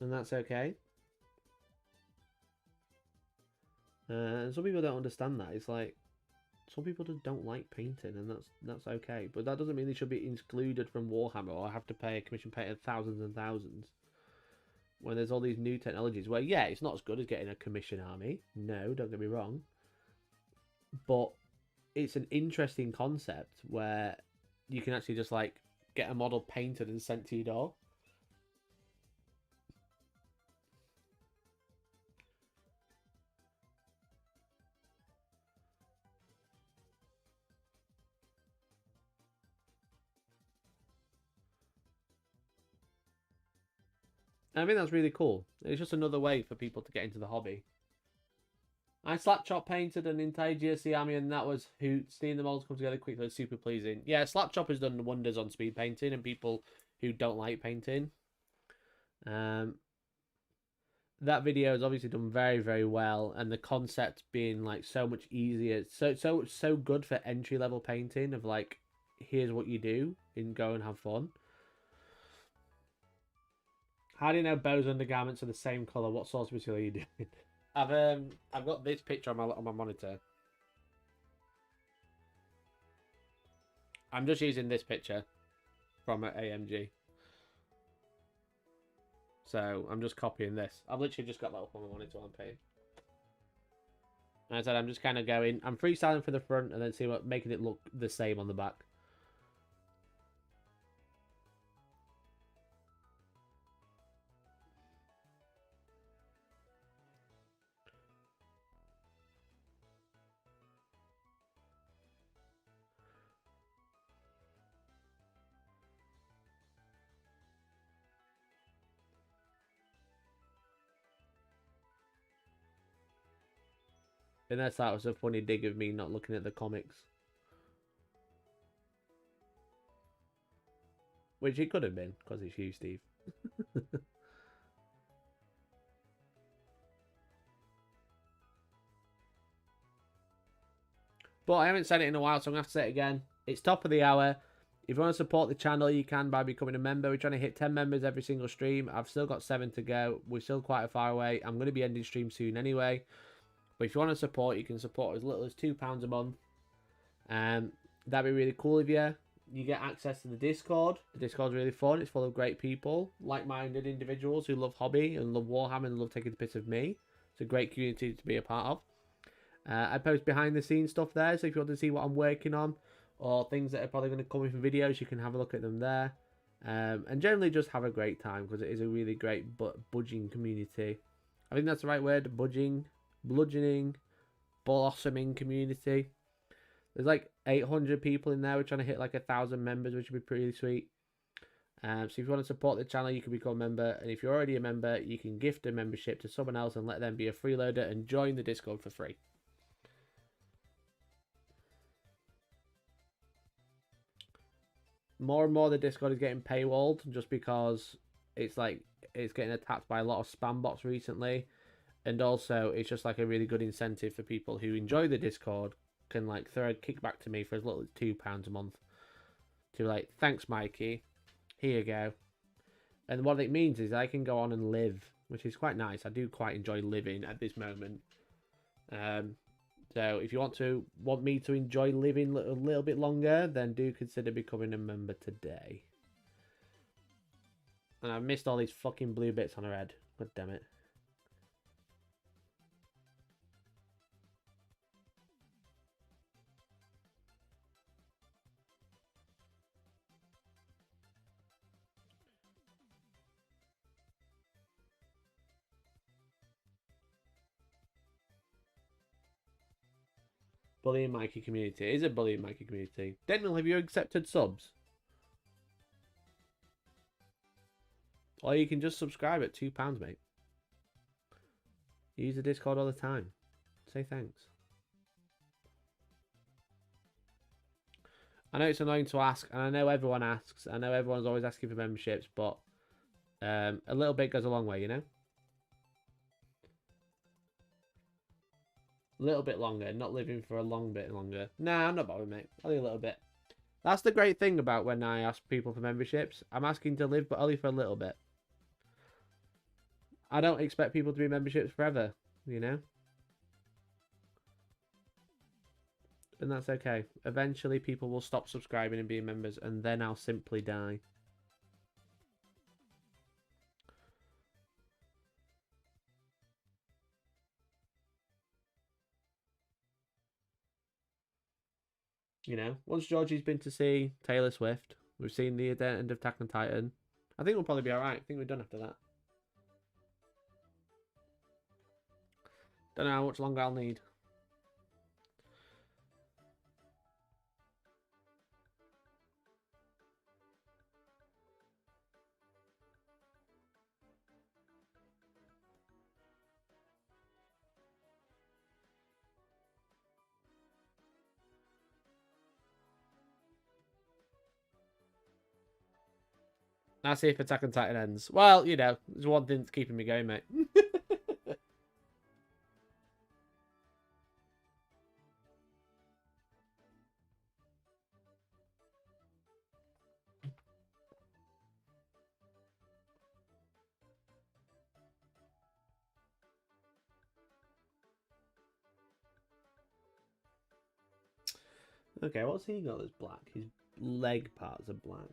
And that's okay. And some people don't understand that. It's like, some people just don't like painting, and that's okay. But that doesn't mean they should be excluded from Warhammer or have to pay a commission painter thousands and thousands. When there's all these new technologies where, yeah, it's not as good as getting a commission army. No, don't get me wrong. But it's an interesting concept where you can actually just, like, get a model painted and sent to your door. I think that's really cool. It's just another way for people to get into the hobby. I slap-chop painted an entire GSC army, and that was hoot. Seeing them all come together quickly is super pleasing. Yeah, slap-chop has done wonders on speed painting and people who don't like painting. That video has obviously done very, very well, and the concept being like so much easier, so good for entry-level painting of like, here's what you do and go and have fun. How do you know Bo's undergarments are the same colour? What source material are you doing? I've got this picture on my monitor. I'm just using this picture from AMG. So I'm just copying this. I've literally just got that up on my monitor on page. And I said I'm just kind of going. I'm freestyling for the front and then making it look the same on the back. Unless that was a funny dig of me not looking at the comics. Which it could have been, because it's you, Steve. But I haven't said it in a while, so I'm going to have to say it again. It's top of the hour. If you want to support the channel, you can by becoming a member. We're trying to hit 10 members every single stream. I've still got 7 to go. We're still quite far away. I'm going to be ending stream soon anyway. But if you want to support, you can support as little as £2 a month. That'd be really cool of you. You get access to the Discord. The Discord's really fun. It's full of great people, like-minded individuals who love hobby and love Warhammer and love taking the piss of me. It's a great community to be a part of. I post behind-the-scenes stuff there, so if you want to see what I'm working on or things that are probably going to come in for videos, you can have a look at them there. And generally just have a great time because it is a really great budging community. I think that's the right word, bludgeoning, blossoming community. There's like 800 people in there. We're trying to hit like 1,000 members, which would be pretty sweet. So if you want to support the channel, you can become a member. And if you're already a member, you can gift a membership to someone else and let them be a freeloader and join the Discord for free. More and more the Discord is getting paywalled just because it's getting attacked by a lot of spam bots recently. And also it's just like a really good incentive for people who enjoy the Discord can like throw a kickback to me for as little as £2 a month. To be like, thanks Mikey, here you go. And what it means is I can go on and live which is quite nice. I do quite enjoy living at this moment. So if you want me to enjoy living a little bit longer, then do consider becoming a member today. And I've missed all these fucking blue bits on her head. God damn it. Bullying Mikey community. It is a bullying Mikey community. Daniel, have you accepted subs? Or you can just subscribe at £2, mate. You use the Discord all the time. Say thanks. I know it's annoying to ask, and I know everyone asks. I know everyone's always asking for memberships, but a little bit goes a long way, you know? A little bit longer, not living for a long bit longer. Nah, I'm not bothered, mate. Only a little bit. That's the great thing about when I ask people for memberships. I'm asking to live, but only for a little bit. I don't expect people to be memberships forever, you know? And that's okay. Eventually, people will stop subscribing and being members, and then I'll simply die. You know, once Georgie's been to see Taylor Swift, we've seen the end of Attack on Titan. I think we'll probably be alright. I think we're done after that. Don't know how much longer I'll need. I'll see if Attack on Titan ends. Well, you know, there's one thing that's keeping me going, mate. Okay, what's he got that's black? His leg parts are black.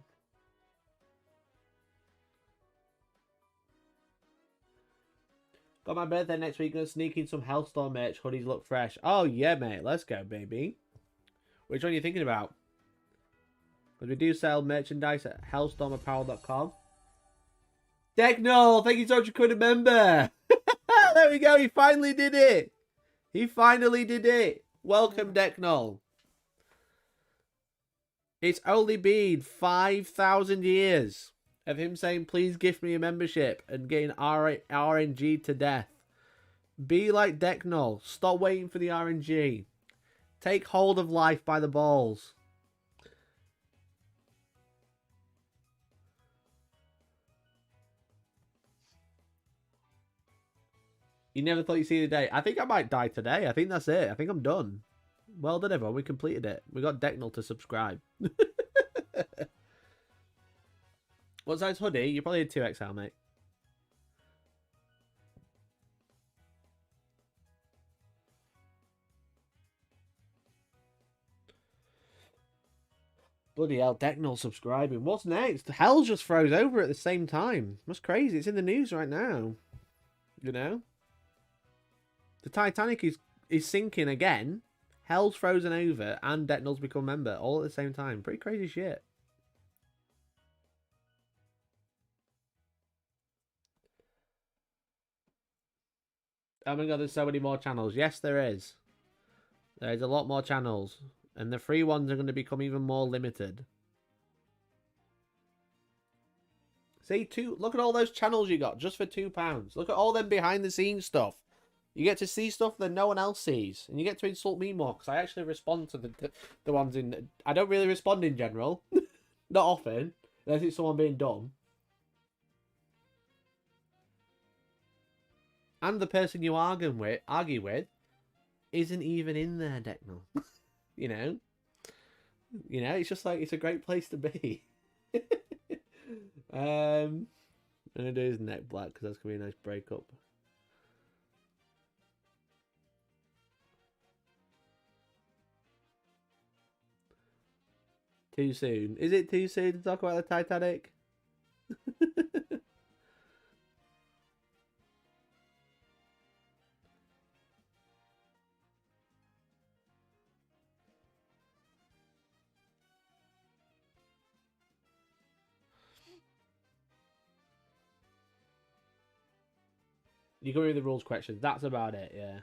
Got my birthday next week. Gonna sneak in some Hellstorm merch. Hoodies look fresh. Oh, yeah, mate. Let's go, baby. Which one are you thinking about? Because we do sell merchandise at hellstormapparel.com. Decknull, thank you so much for becoming a member. There we go. He finally did it. He finally did it. Welcome, Decknull. It's only been 5,000 years of him saying, please gift me a membership and getting RNG to death. Be like Decknull. Stop waiting for the RNG. Take hold of life by the balls. You never thought you'd see the day. I think I might die today. I think that's it. I think I'm done. Well done, everyone. We completed it. We got Decknull to subscribe. What size hoodie? You're probably a 2XL, mate. Bloody hell, Decknull subscribing. What's next? Hell just froze over at the same time. That's crazy. It's in the news right now. You know? The Titanic is sinking again. Hell's frozen over and Decknull's become a member all at the same time. Pretty crazy shit. Oh my god, there's so many more channels. Yes, there is. There's a lot more channels. And the free ones are going to become even more limited. See, look at all those channels you got just for £2. Look at all them behind the scenes stuff. You get to see stuff that no one else sees. And you get to insult me more because I actually respond to the ones in... I don't really respond in general. Not often. Unless it's someone being dumb. And the person you argue with isn't even in there, Decknull. You know? You know, it's just like, it's a great place to be. I'm gonna do his neck black because that's gonna be a nice breakup. Too soon. Is it too soon to talk about the Titanic? You can read the rules questions. That's about it, yeah.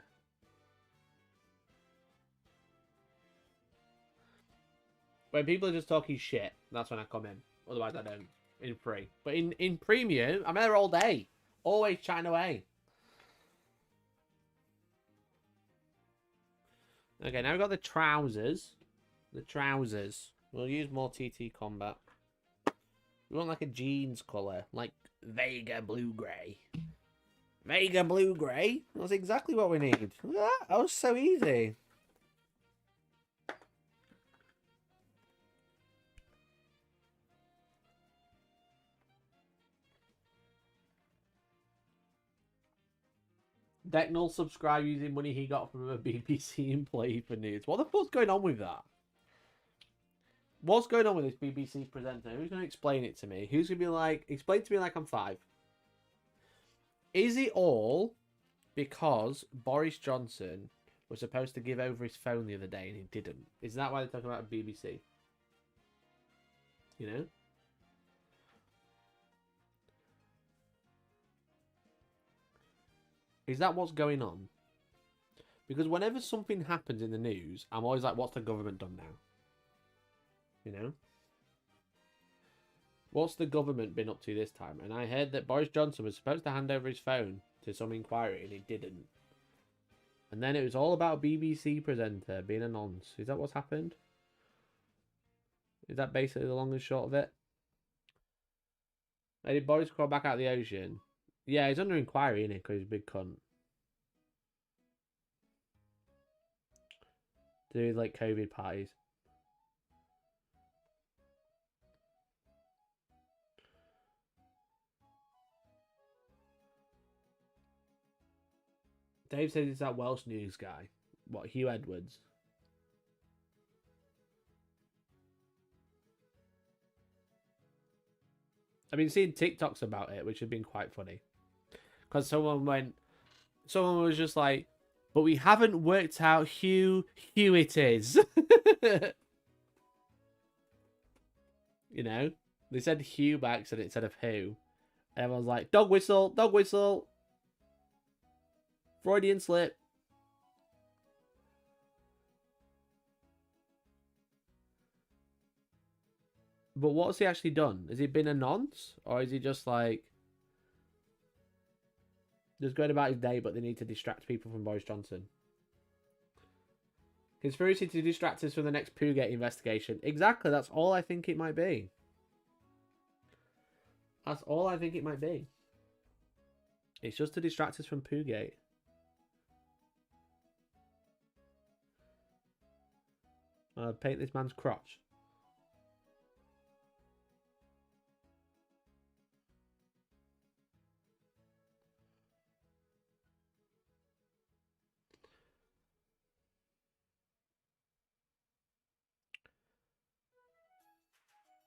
When people are just talking shit, that's when I come in. Otherwise, I don't. In free. But in premium, I'm there all day. Always chatting away. Okay, now we've got the trousers. The trousers. We'll use more TT combat. We want like a jeans colour. Like Vega blue-grey. Vega blue-grey? That's exactly what we need. Look at that. That was so easy. Decknell subscribe using money he got from a BBC employee for news. What the fuck's going on with that? What's going on with this BBC presenter? Who's going to explain it to me? Who's going to be like, explain to me like I'm 5. Is it all because Boris Johnson was supposed to give over his phone the other day and he didn't? Is that why they're talking about BBC? You know? Is that what's going on? Because whenever something happens in the news, I'm always like, what's the government done now? You know? What's the government been up to this time? And I heard that Boris Johnson was supposed to hand over his phone to some inquiry and he didn't. And then it was all about BBC presenter being a nonce. Is that what's happened? Is that basically the long and short of it? Did Boris crawl back out of the ocean? Yeah, he's under inquiry, isn't he? Because he's a big cunt. Do like COVID parties. Dave says it's that Welsh news guy. What, Hugh Edwards? I've been seeing TikToks about it, which have been quite funny. Because someone was just like, but we haven't worked out who it is. You know? They said Hugh by accident instead of who. Everyone's like, dog whistle, dog whistle. Freudian slip. But what's he actually done? Has he been a nonce? Or is he just like... just going about his day, but they need to distract people from Boris Johnson? Conspiracy to distract us from the next Poogate investigation. Exactly, that's all I think it might be. That's all I think it might be. It's just to distract us from Poogate. Paint this man's crotch.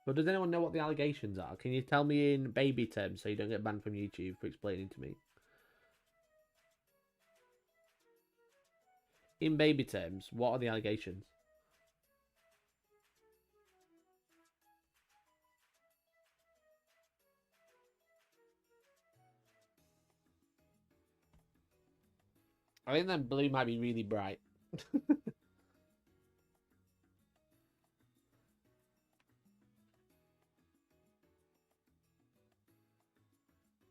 But does anyone know what the allegations are? Can you tell me in baby terms so you don't get banned from YouTube for explaining to me? In baby terms, what are the allegations? I think that blue might be really bright.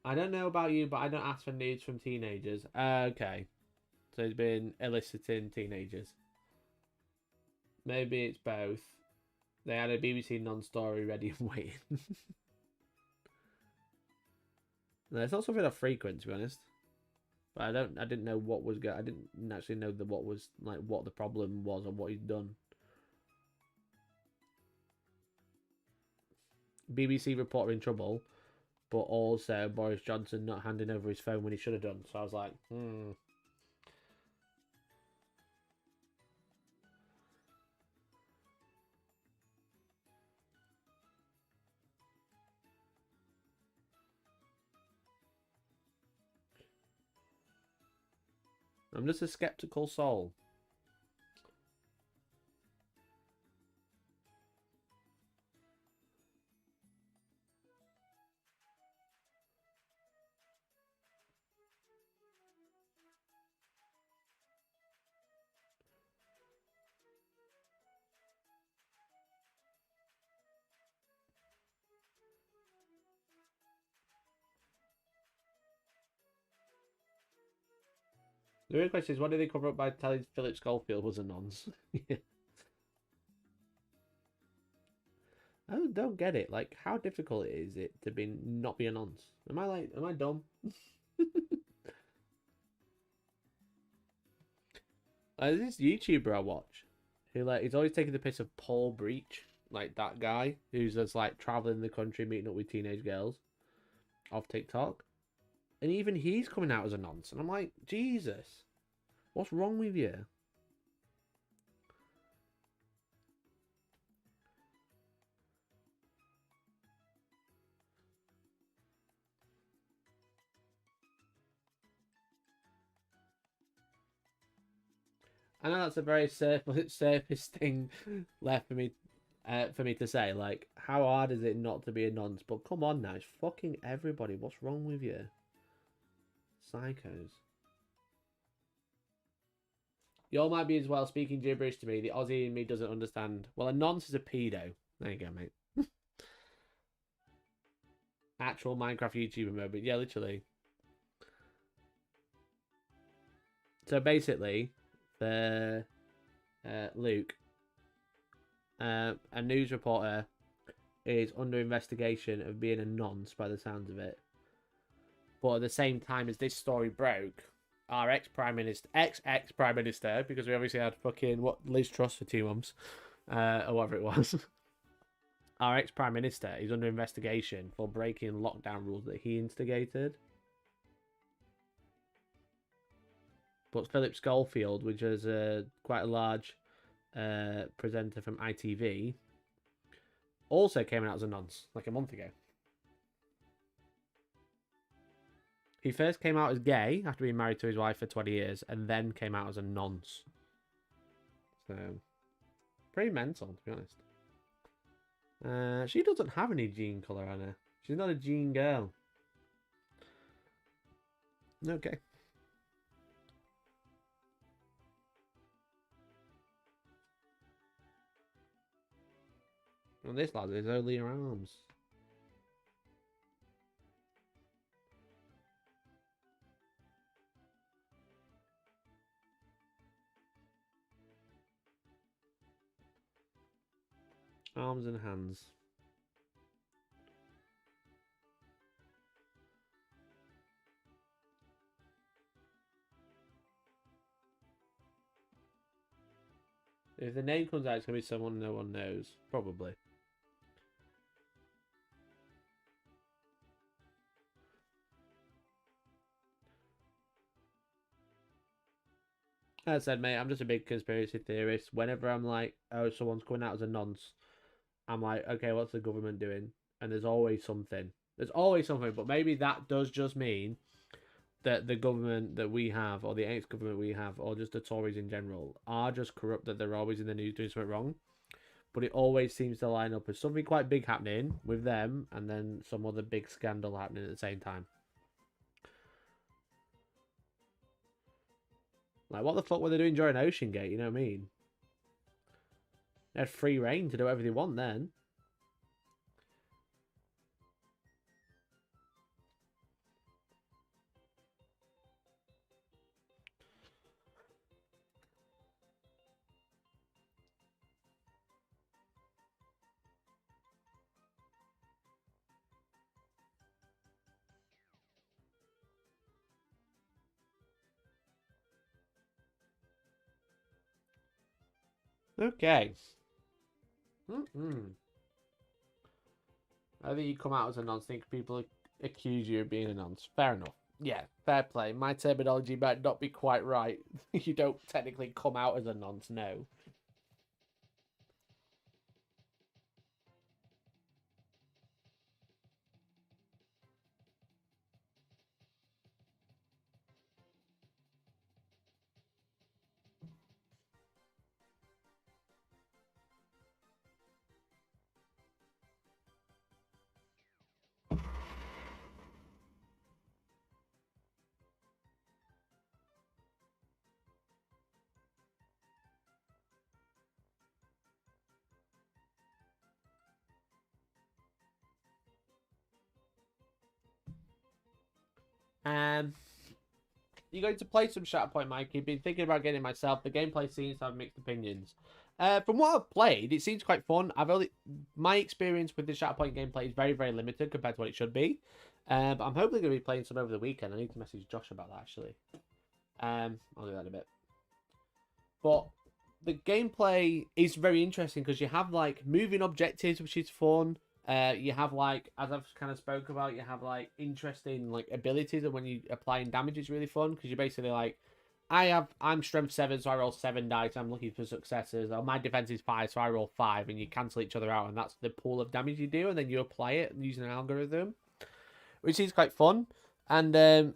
I don't know about you, but I don't ask for nudes from teenagers. Okay. So he's been eliciting teenagers. Maybe it's both. They had a BBC non-story ready and waiting. No, it's not something I frequent, to be honest. But I didn't know what was I didn't actually know what the problem was or what he's done. BBC reporter in trouble, but also Boris Johnson not handing over his phone when he should have done. So I was like, I'm just a skeptical soul. The real question is, why did they cover up by telling Philip Schofield was a nonce? I don't get it. Like, how difficult is it to not be a nonce? Am I dumb? There's this YouTuber I watch who he's always taking the piss of Paul Breach, like that guy who's just like traveling the country meeting up with teenage girls off TikTok, and even he's coming out as a nonce, and I'm like, Jesus, what's wrong with you? I know that's a very surface thing left for me to say. Like, how hard is it not to be a nonce? But come on now, it's fucking everybody. What's wrong with you? Psychos. You all might be as well speaking gibberish to me. The Aussie in me doesn't understand. Well, a nonce is a pedo. There you go, mate. Actual Minecraft YouTuber mode, but yeah, literally. So basically, for Luke, a news reporter is under investigation of being a nonce by the sounds of it. But at the same time as this story broke, our ex-prime minister, because we obviously had fucking Liz Truss for 2 months, or whatever it was. Our ex-prime minister is under investigation for breaking lockdown rules that he instigated. But Philip Schofield, which is quite a large presenter from ITV, also came out as a nonce like a month ago. He first came out as gay after being married to his wife for 20 years, and then came out as a nonce. So, pretty mental, to be honest. She doesn't have any jean colour on her. She's not a jean girl. Okay. And this lad is only her arms. Arms and hands. If the name comes out, it's going to be someone no one knows. Probably. As I said, mate, I'm just a big conspiracy theorist. Whenever I'm like, oh, someone's coming out as a nonce, I'm like, okay, what's the government doing? And there's always something. There's always something, but maybe that does just mean that the government that we have, or the ex-government we have, or just the Tories in general, are just corrupt, that they're always in the news doing something wrong. But it always seems to line up with something quite big happening with them, and then some other big scandal happening at the same time. Like, what the fuck were they doing during Ocean Gate? You know what I mean? They had free reign to do whatever they want then. Okay. I think you come out as a nonce. Think people accuse you of being a nonce. Fair enough. Yeah, fair play. My terminology might not be quite right. You don't technically come out as a nonce, no. You're going to play some Shatterpoint, Mike. You've been thinking about getting it myself. The gameplay seems to have mixed opinions. From what I've played, it seems quite fun. My experience with the Shatterpoint gameplay is very, very limited compared to what it should be. But I'm hopefully going to be playing some over the weekend. I need to message Josh about that, actually. I'll do that in a bit. But the gameplay is very interesting because you have like moving objectives, which is fun. You have like, as I've kind of spoke about, you have like interesting like abilities, and when you applying damage, it's really fun because you're basically like, I'm strength 7, so I roll 7 dice. I'm looking for successes. Or my defense is 5, so I roll 5, and you cancel each other out, and that's the pool of damage you do, and then you apply it using an algorithm, which is quite fun. And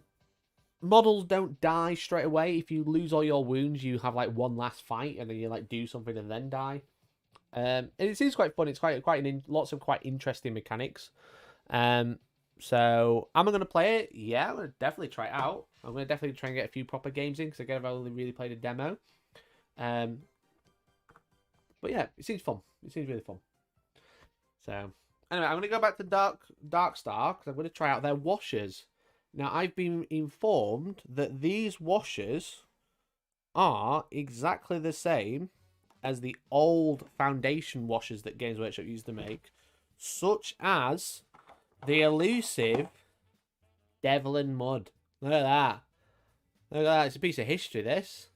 models don't die straight away. If you lose all your wounds, you have like one last fight, and then you like do something and then die. And it seems quite fun. It's lots of quite interesting mechanics. So am I going to play it? Yeah, I'm going to definitely try it out. I'm going to definitely try and get a few proper games in because again, I've only really played a demo. But yeah, it seems fun. It seems really fun. So anyway, I'm going to go back to Darkstar because I'm going to try out their washers. Now, I've been informed that these washers are exactly the same as the old foundation washers that Games Workshop used to make, such as the elusive Devil and Mud. Look at that. Look at that. It's a piece of history, this.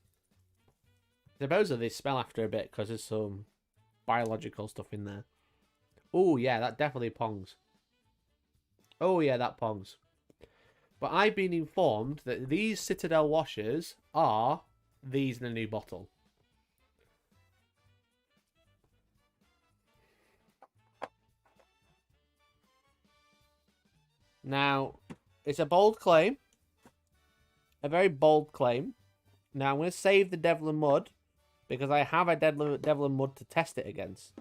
Supposedly they smell after a bit because there's some biological stuff in there. Oh, yeah, that definitely pongs. Oh, yeah, that pongs. But I've been informed that these Citadel washers are these in a new bottle. Now, it's a bold claim. A very bold claim. Now, I'm going to save the Devil and Mud because I have a Devil and Mud to test it against.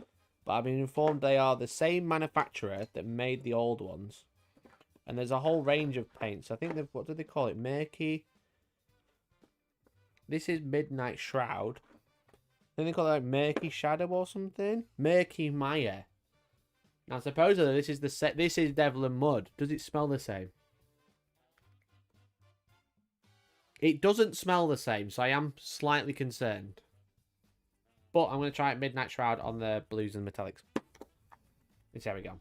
But I've been informed they are the same manufacturer that made the old ones. And there's a whole range of paints. I think what do they call it? Murky. This is Midnight Shroud. I think they call it like Murky Shadow or something. Murky Maya. Now supposedly this is Devil and Mud. Does it smell the same? It doesn't smell the same, so I am slightly concerned. But I'm going to try it Midnight Shroud on the blues and metallics. Let's see how we go.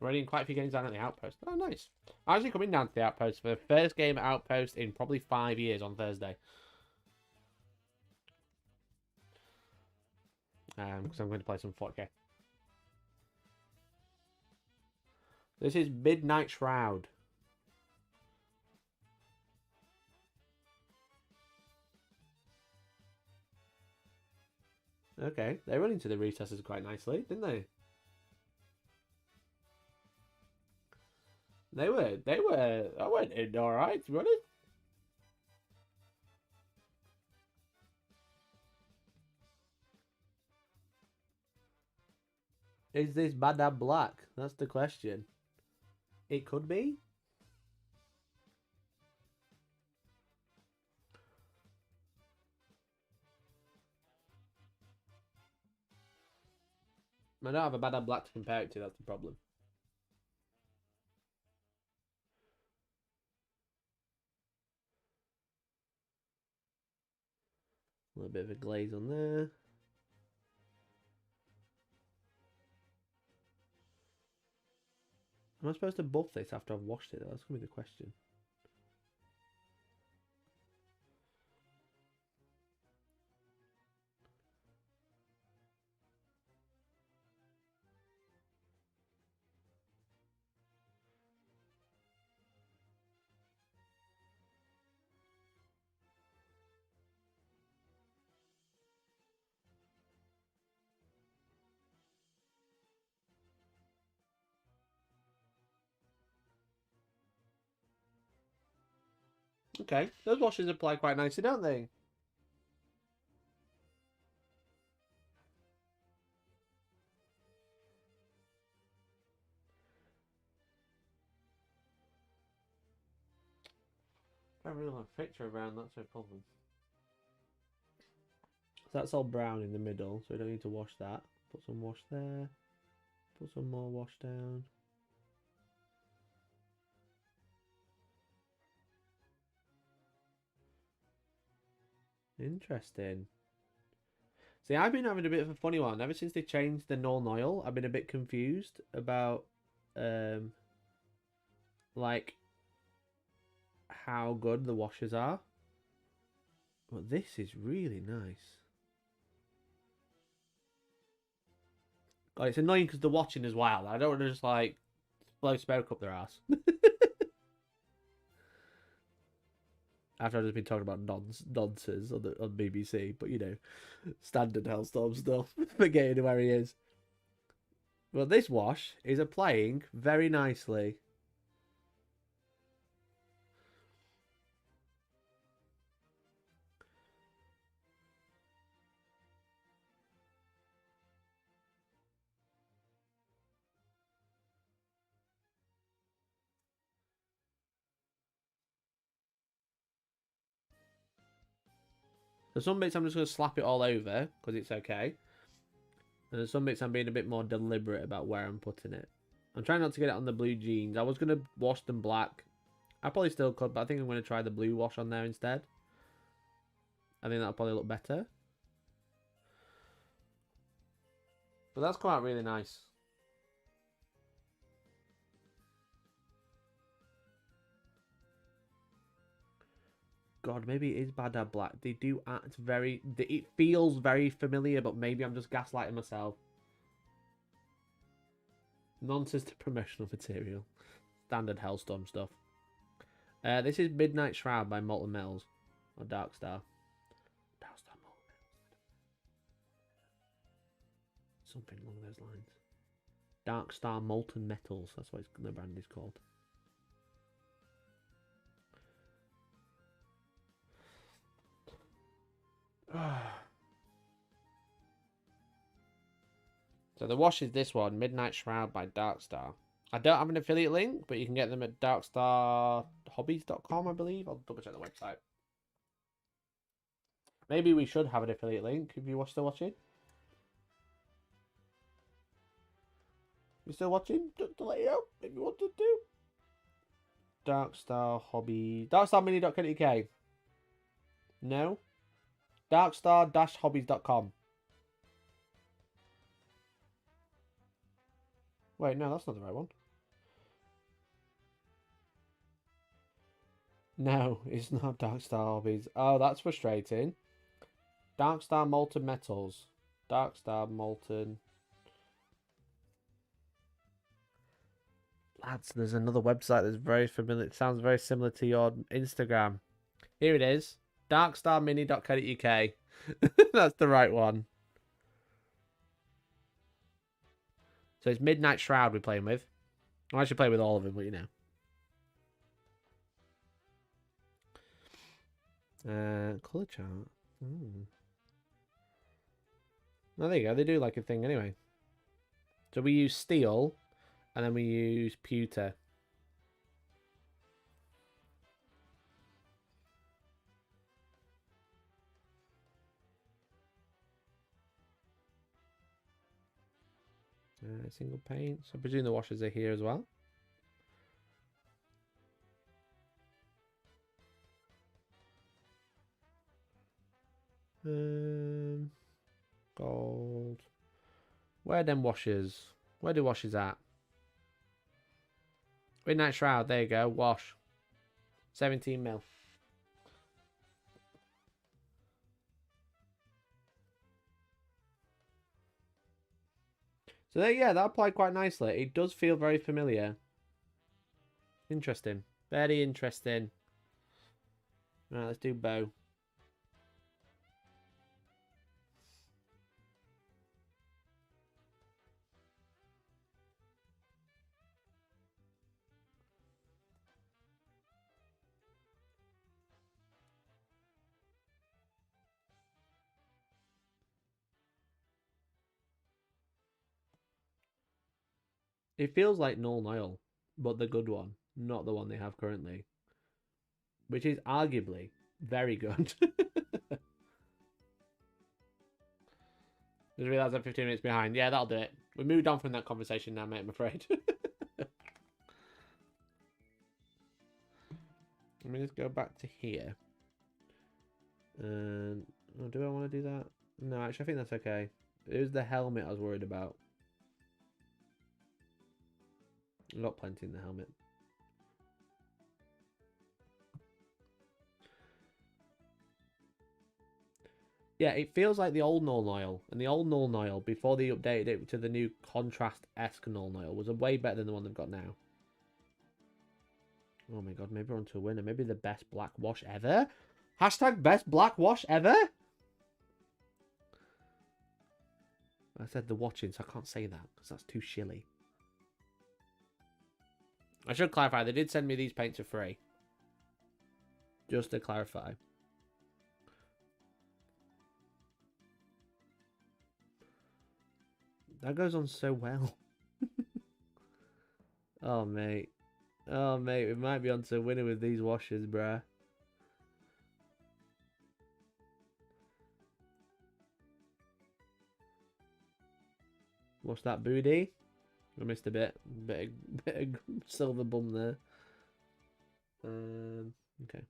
Already in quite a few games down at the Outpost. Oh, nice. I'm actually coming down to the Outpost for the first game at Outpost in probably 5 years on Thursday. Because I'm going to play some 4K. This is Midnight Shroud. Okay, they run into the recesses quite nicely, didn't they? I went in alright, to be honest. Is this Madame Black? That's the question. It could be. I don't have a Madame Black to compare it to, that's the problem. A little bit of a glaze on there. Am I supposed to buff this after I've washed it? That's going to be the question. Okay, those washers apply quite nicely, don't they? I really want a picture around, that's no problem. So that's all brown in the middle, so we don't need to wash that. Put some wash there. Put some more wash down. Interesting. See, I've been having a bit of a funny one. Ever since they changed the Null Oil, I've been a bit confused about like how good the washes are. But this is really nice. God, it's annoying because they're watching as well. I don't want to just like blow smoke up their ass. After I've just been talking about nonsense on BBC, but you know, standard Hellstorm stuff. Forgetting where he is. But this wash is applying very nicely. So some bits I'm just going to slap it all over because it's okay. And there's some bits I'm being a bit more deliberate about where I'm putting it. I'm trying not to get it on the blue jeans. I was going to wash them black. I probably still could, but I think I'm going to try the blue wash on there instead. I think that'll probably look better. But that's come out really nice. God, maybe it is Badab Black. They do act very... It feels very familiar, but maybe I'm just gaslighting myself. Nonsense to promotional material. Standard Hellstorm stuff. This is Midnight Shroud by Molten Metals. Or Dark Star. Dark Star Molten Metals. Something along those lines. Dark Star Molten Metals. That's what the brand is called. So the wash is this one, Midnight Shroud by Darkstar. I don't have an affiliate link, but you can get them at darkstarhobbies.com, I believe. I'll double check the website. Maybe we should have an affiliate link if you're still watching. You still watching? To let you know if you want to do. Darkstar Hobby. Darkstarmini.co.uk. No? Darkstar-hobbies.com. Wait, no, that's not the right one. No, it's not Darkstar Hobbies. Oh, that's frustrating. Darkstar Molten Metals. Darkstar Molten. Lads, there's another website that's very familiar. It sounds very similar to your Instagram. Here it is. Darkstarmini.co.uk. That's the right one. So it's Midnight Shroud we're playing with. I'm actually playing with all of them, but you know. Colour chart. Oh, there you go. They do like a thing anyway. So we use steel, and then we use pewter. Single paint. So I presume the washers are here as well. Gold. Where are them washers? Where do washers at? Midnight Shroud. There you go. Wash. 17 mil. So there, yeah, that applied quite nicely. It does feel very familiar. Interesting. Very interesting. Right, let's do bow. It feels like Null Oil, but the good one, not the one they have currently. Which is arguably very good. Just realised I'm 15 minutes behind. Yeah, that'll do it. We moved on from that conversation now, mate, I'm afraid. Let me just go back to here. And oh, do I want to do that? No, actually, I think that's okay. It was the helmet I was worried about. I've got plenty in the helmet. Yeah, it feels like the old Null Oil. And the old Null Oil, before they updated it to the new contrast-esque Null Oil, was a way better than the one they've got now. Oh my god, maybe we're on to a winner. Maybe the best black wash ever? Hashtag best black wash ever? I said the watching, so I can't say that, because that's too shilly. I should clarify, they did send me these paints for free. Just to clarify. That goes on so well. Oh, mate. Oh, mate, we might be on to a winner with these washes, bruh. What's that, booty? I missed a bit. Bit of silver bum there. Okay.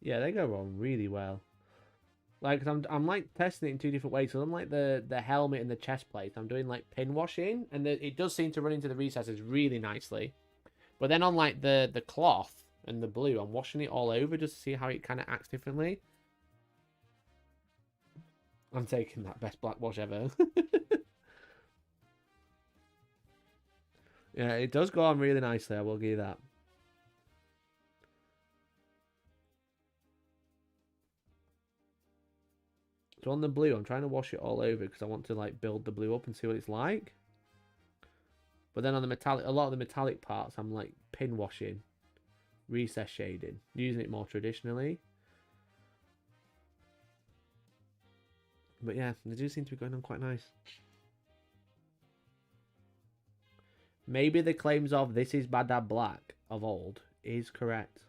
Yeah, they go on really well. Like, i I'm like testing it in two different ways. So I'm like the helmet and the chest plate. I'm doing like pin washing, and it does seem to run into the recesses really nicely. But then on like the cloth and the blue, I'm washing it all over just to see how it kind of acts differently. I'm taking that best black wash ever. Yeah, it does go on really nicely. I will give you that. So on the blue, I'm trying to wash it all over because I want to like build the blue up and see what it's like. But then on the metallic, a lot of the metallic parts, I'm like pin washing, recess shading, using it more traditionally. But yeah, they do seem to be going on quite nice. Maybe the claims of this is Badab Black of old is correct.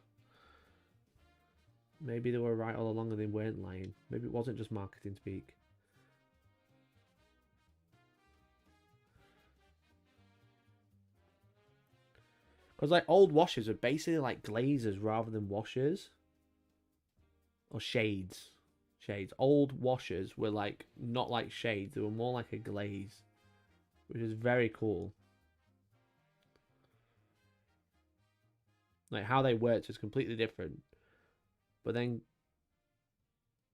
Maybe they were right all along and they weren't lying. Maybe it wasn't just marketing speak. Because like old washes are basically like glazes rather than washers. Or shades. Shades. Old washers were like not like shades. They were more like a glaze. Which is very cool. Like how they worked is completely different. But then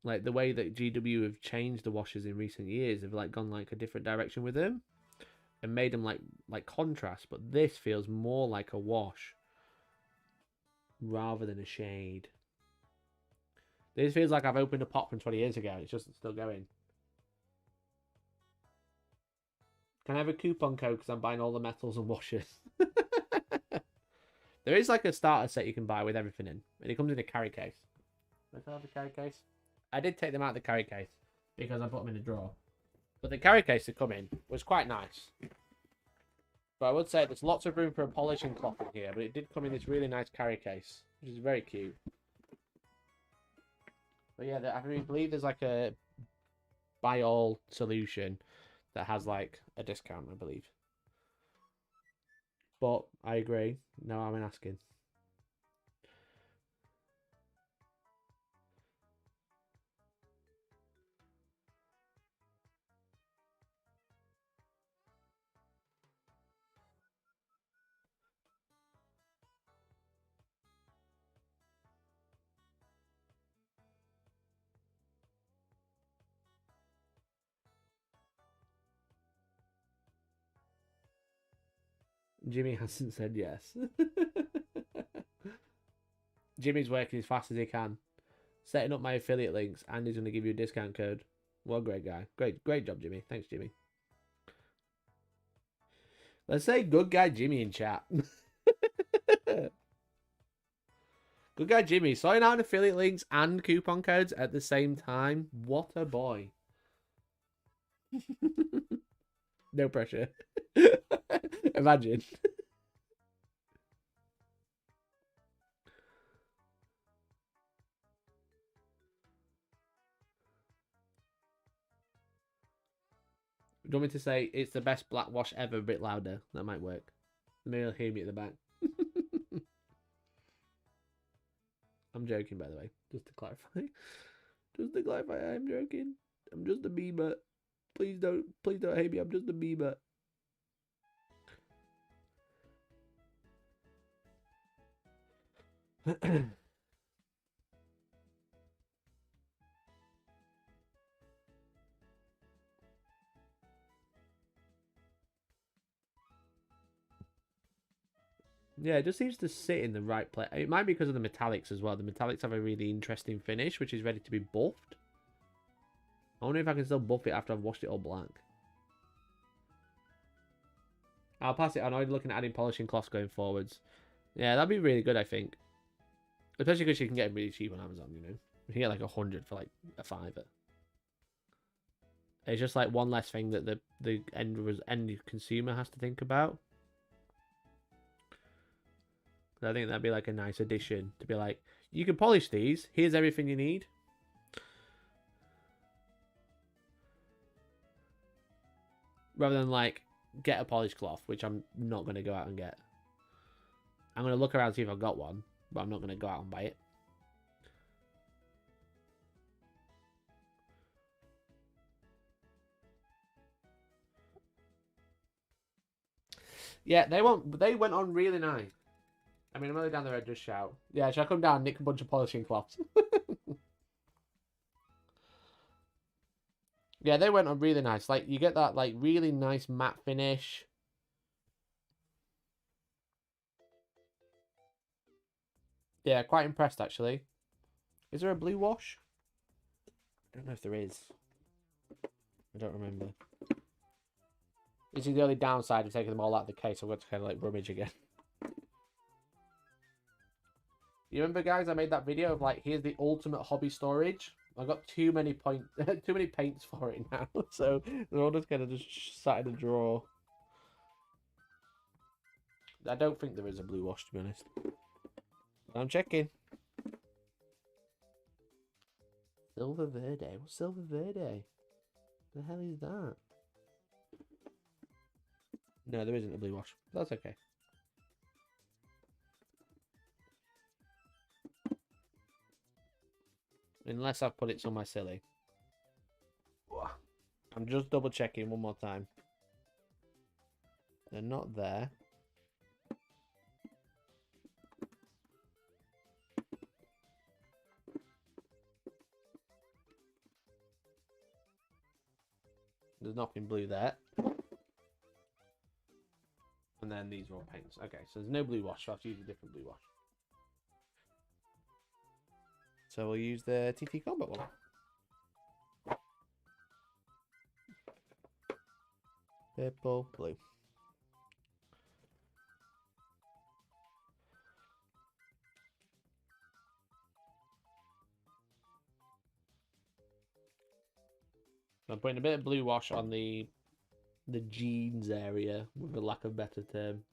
like the way that GW have changed the washers in recent years, have like gone like a different direction with them and made them like contrast. But this feels more like a wash rather than a shade. This feels like I've opened a pot from 20 years ago. It's just still going. Can I have a coupon code because I'm buying all the metals and washers? There is like a starter set you can buy with everything in, and it comes in a carry case. Let's have the carry case. I did take them out of the carry case because I put them in a drawer. But the carry case that come in was quite nice. But I would say there's lots of room for a polishing cloth in here, but it did come in this really nice carry case, which is very cute. But yeah, I believe there's like a buy all solution that has like a discount, I believe. But I agree. No, I'm asking. Jimmy hasn't said yes. Jimmy's working as fast as he can. Setting up my affiliate links, and he's going to give you a discount code. What a great guy. Great job, Jimmy. Thanks, Jimmy. Let's say good guy Jimmy in chat. Good guy Jimmy. Sorting out affiliate links and coupon codes at the same time. What a boy. No pressure. Imagine. Do you want me to say it's the best blackwash ever a bit louder? That might work. Maybe you'll hear me at the back. I'm joking, by the way. Just to clarify. Just to clarify, I'm joking. I'm just a Bieber. Please don't hate me. I'm just a Bieber. Yeah, it just seems to sit in the right place. It might be because of the metallics as well. The metallics have a really interesting finish, which is ready to be buffed. I wonder if I can still buff it after I've washed it all black. I'll pass it on. I'm looking at adding polishing cloths going forwards. Yeah, that'd be really good, I think. Especially because you can get them really cheap on Amazon, you know. You can get like 100 for like a $5. It's just like one less thing that the end consumer has to think about. I think that'd be like a nice addition to be like, you can polish these. Here's everything you need. Rather than like get a polished cloth, which I'm not going to go out and get. I'm going to look around and see if I've got one, but I'm not going to go out and buy it. Yeah, they went on really nice. I mean, I'm only down the road, just shout. Yeah, should I come down and nick a bunch of polishing cloths? Yeah, they went on really nice. Like, you get that, like, really nice matte finish. Yeah, quite impressed, actually. Is there a blue wash? I don't know if there is. I don't remember. This is the only downside of taking them all out of the case. I've got to kind of, like, rummage again. You remember, guys, I made that video of, like, here's the ultimate hobby storage. I got too many paints for it now, so they're all just kind of just sat in a drawer. I don't think there is a blue wash, to be honest. I'm checking. Silver Verde. What's Silver Verde? The hell is that? No, there isn't a blue wash. That's okay. Unless I've put it somewhere silly. I'm just double checking one more time. They're not there. There's nothing blue there. And then these are all paints. Okay, so there's no blue wash, so I have to use a different blue wash. So we'll use the TT Combat one. Purple, blue. I'm putting a bit of blue wash on the jeans area, with a lack of better term.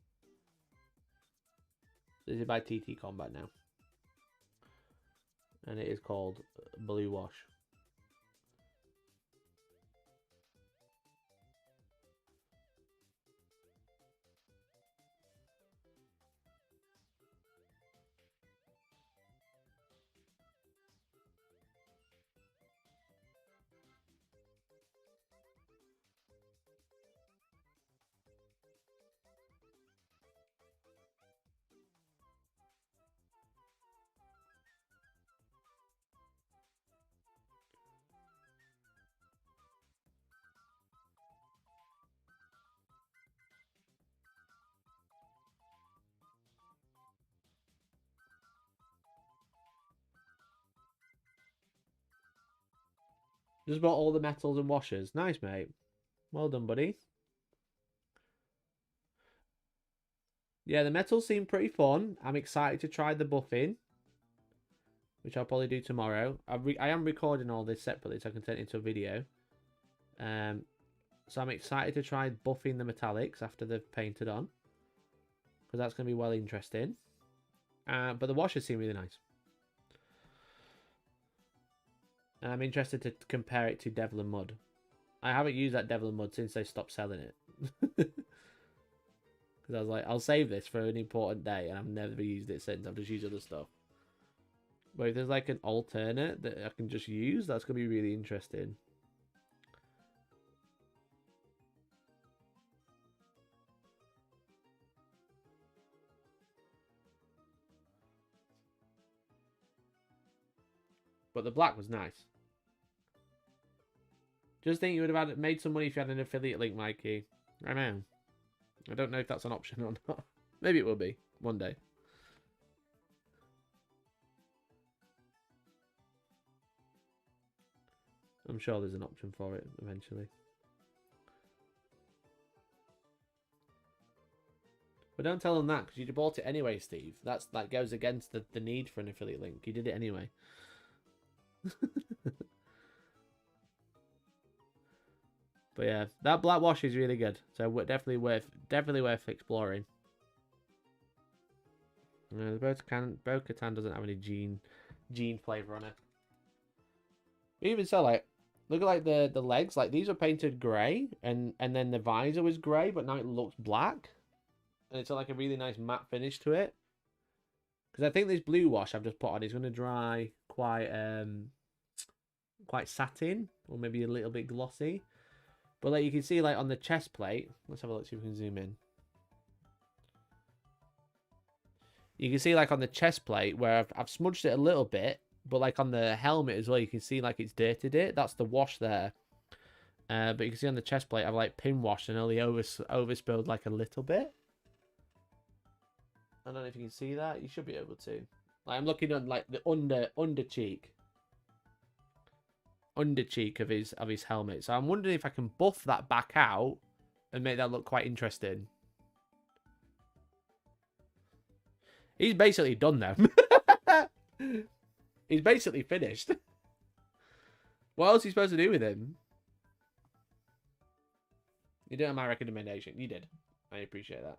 This is by TT Combat now. And it is called Blue Wash. Just bought all the metals and washers. Nice, mate. Well done, buddy. Yeah, the metals seem pretty fun. I'm excited to try the buffing, which I'll probably do tomorrow. I am recording all this separately so I can turn it into a video. So I'm excited to try buffing the metallics after they've painted on, because that's going to be well interesting. But the washers seem really nice. And I'm interested to compare it to Devil and Mud. I haven't used that Devil and Mud since they stopped selling it. Because I was like, I'll save this for an important day, and I've never used it since. I've just used other stuff. But if there's like an alternate that I can just use, that's going to be really interesting. But the black was nice. Just think you would have made some money if you had an affiliate link, Mikey. I know. I don't know if that's an option or not. Maybe it will be one day. I'm sure there's an option for it eventually. But don't tell them that, because you bought it anyway, Steve. That goes against the need for an affiliate link. You did it anyway. But yeah, that black wash is really good. So definitely worth exploring. The Bo-Katan doesn't have any jean flavor on it. Even so, like, look at like the legs. Like, these are painted grey, and then the visor was grey, but now it looks black, and it's like a really nice matte finish to it. Because I think this blue wash I've just put on is going to dry quite satin, or maybe a little bit glossy. But like you can see, like on the chest plate, let's have a look, see if we can zoom in. You can see like on the chest plate where I've smudged it a little bit, but like on the helmet as well, you can see like it's dirted it. That's the wash there. But you can see on the chest plate, I've like pin washed and only overspilled like a little bit. I don't know if you can see that. You should be able to. Like I'm looking on like the under cheek of his helmet. So I'm wondering if I can buff that back out and make that look quite interesting. He's basically done now. He's basically finished. What else are you supposed to do with him? You didn't have my recommendation. You did. I appreciate that.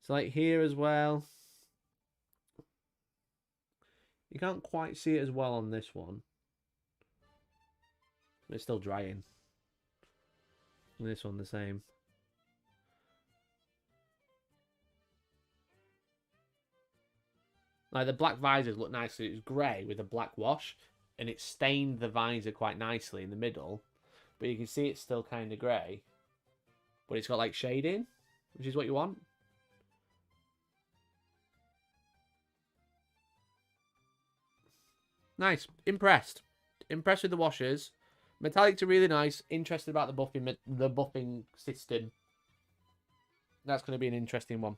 So like here as well. You can't quite see it as well on this one. It's still drying. And this one the same. Like the black visors look nice. So it was grey with a black wash, and it stained the visor quite nicely in the middle. But you can see it's still kind of grey. But it's got like shading, which is what you want. Nice. Impressed. Impressed with the washers. Metallics are really nice. Interested about the buffing system. That's going to be an interesting one.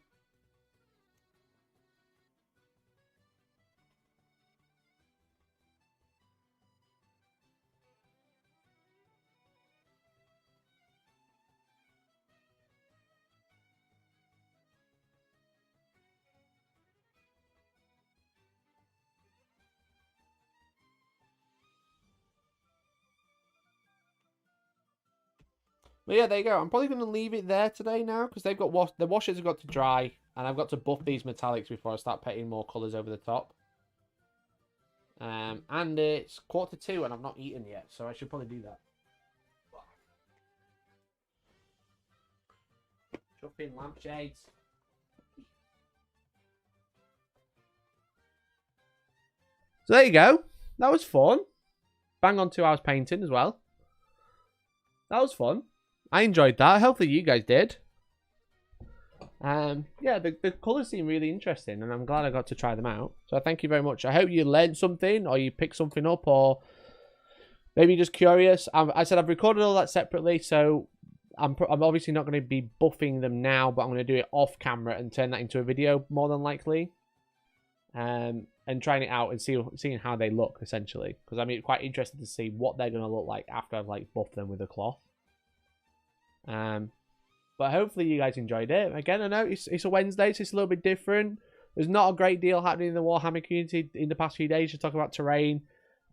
But yeah, there you go. I'm probably going to leave it there today now, because they've got the washers have got to dry, and I've got to buff these metallics before I start painting more colours over the top. And it's 1:45 and I've not eaten yet, so I should probably do that. Chuffing lampshades. So there you go. That was fun. Bang on 2 hours painting as well. That was fun. I enjoyed that. Hopefully you guys did. Yeah, the colours seem really interesting, and I'm glad I got to try them out. So thank you very much. I hope you learned something, or you picked something up, or maybe just curious. I said I've recorded all that separately, so I'm obviously not going to be buffing them now, but I'm going to do it off camera and turn that into a video more than likely. and trying it out and seeing how they look, essentially. Because I'm quite interested to see what they're going to look like after I've like buffed them with a cloth. But hopefully you guys enjoyed it. Again, I know it's a Wednesday, so it's a little bit different. There's not a great deal happening in the Warhammer community in the past few days. Just talking about terrain.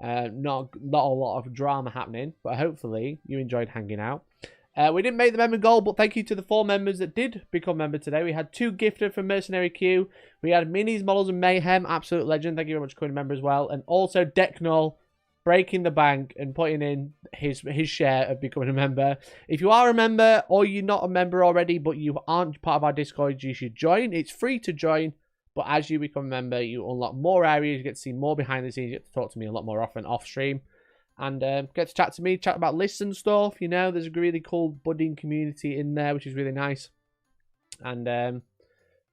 Not a lot of drama happening, but hopefully you enjoyed hanging out. We didn't make the member goal, but thank you to the 4 members that did become member today. We had 2 gifted from Mercenary Q. We had Minis, Models, and Mayhem. Absolute legend. Thank you very much for becoming a member as well. And also Decknull breaking the bank and putting in his share of becoming a member. If you are a member or you're not a member already, but you aren't part of our Discord, you should join. It's free to join. But as you become a member, you unlock more areas. You get to see more behind the scenes. You get to talk to me a lot more often off stream. And get to chat to me, chat about lists and stuff. You know, there's a really cool budding community in there, which is really nice. And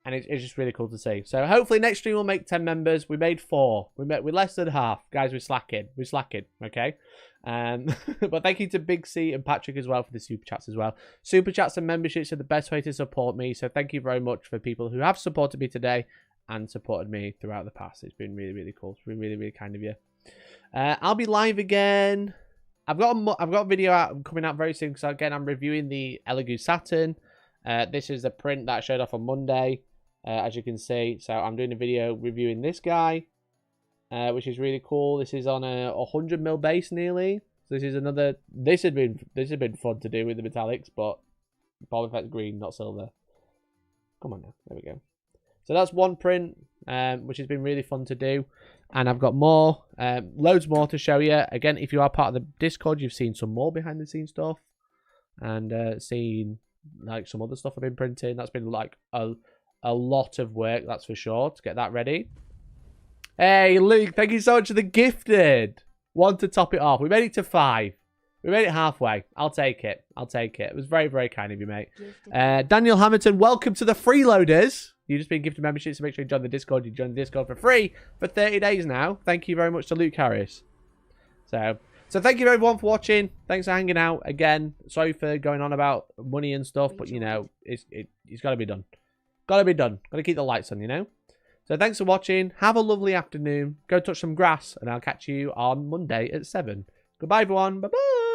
it's just really cool to see. So hopefully next stream we'll make 10 members. We made 4. We're less than half. Guys, we're slacking. We're slacking, okay? But thank you to Big C and Patrick as well for the super chats as well. Super chats and memberships are the best way to support me. So thank you very much for people who have supported me today and supported me throughout the past. It's been really, really cool. It's been really, really kind of you. I'll be live again. I've got a video coming out very soon because again I'm reviewing the Elegoo Saturn. This is the print that I showed off on Monday, as you can see. So I'm doing a video reviewing this guy, which is really cool. This is on a 100mm base nearly. So this is another. This had been fun to do with the metallics, but Boba Fett's green, not silver. Come on now, there we go. So that's one print, which has been really fun to do. And I've got more, loads more to show you. Again, if you are part of the Discord, you've seen some more behind the scenes stuff. And seen like some other stuff I've been printing. That's been like a lot of work, that's for sure, to get that ready. Hey, Luke, thank you so much for the gifted. 1 to top it off. We made it to 5. We made it halfway. I'll take it. I'll take it. It was very, very kind of you, mate. Daniel Hamilton, welcome to the freeloaders. You've just been gifted memberships, so make sure you join the Discord. You join the Discord for free for 30 days now. Thank you very much to Luke Harris. So thank you everyone for watching. Thanks for hanging out. Again, sorry for going on about money and stuff, but you know, it's got to be done. Got to be done. Got to keep the lights on, you know. So thanks for watching. Have a lovely afternoon. Go touch some grass, and I'll catch you on Monday at 7. Goodbye, everyone. Bye-bye.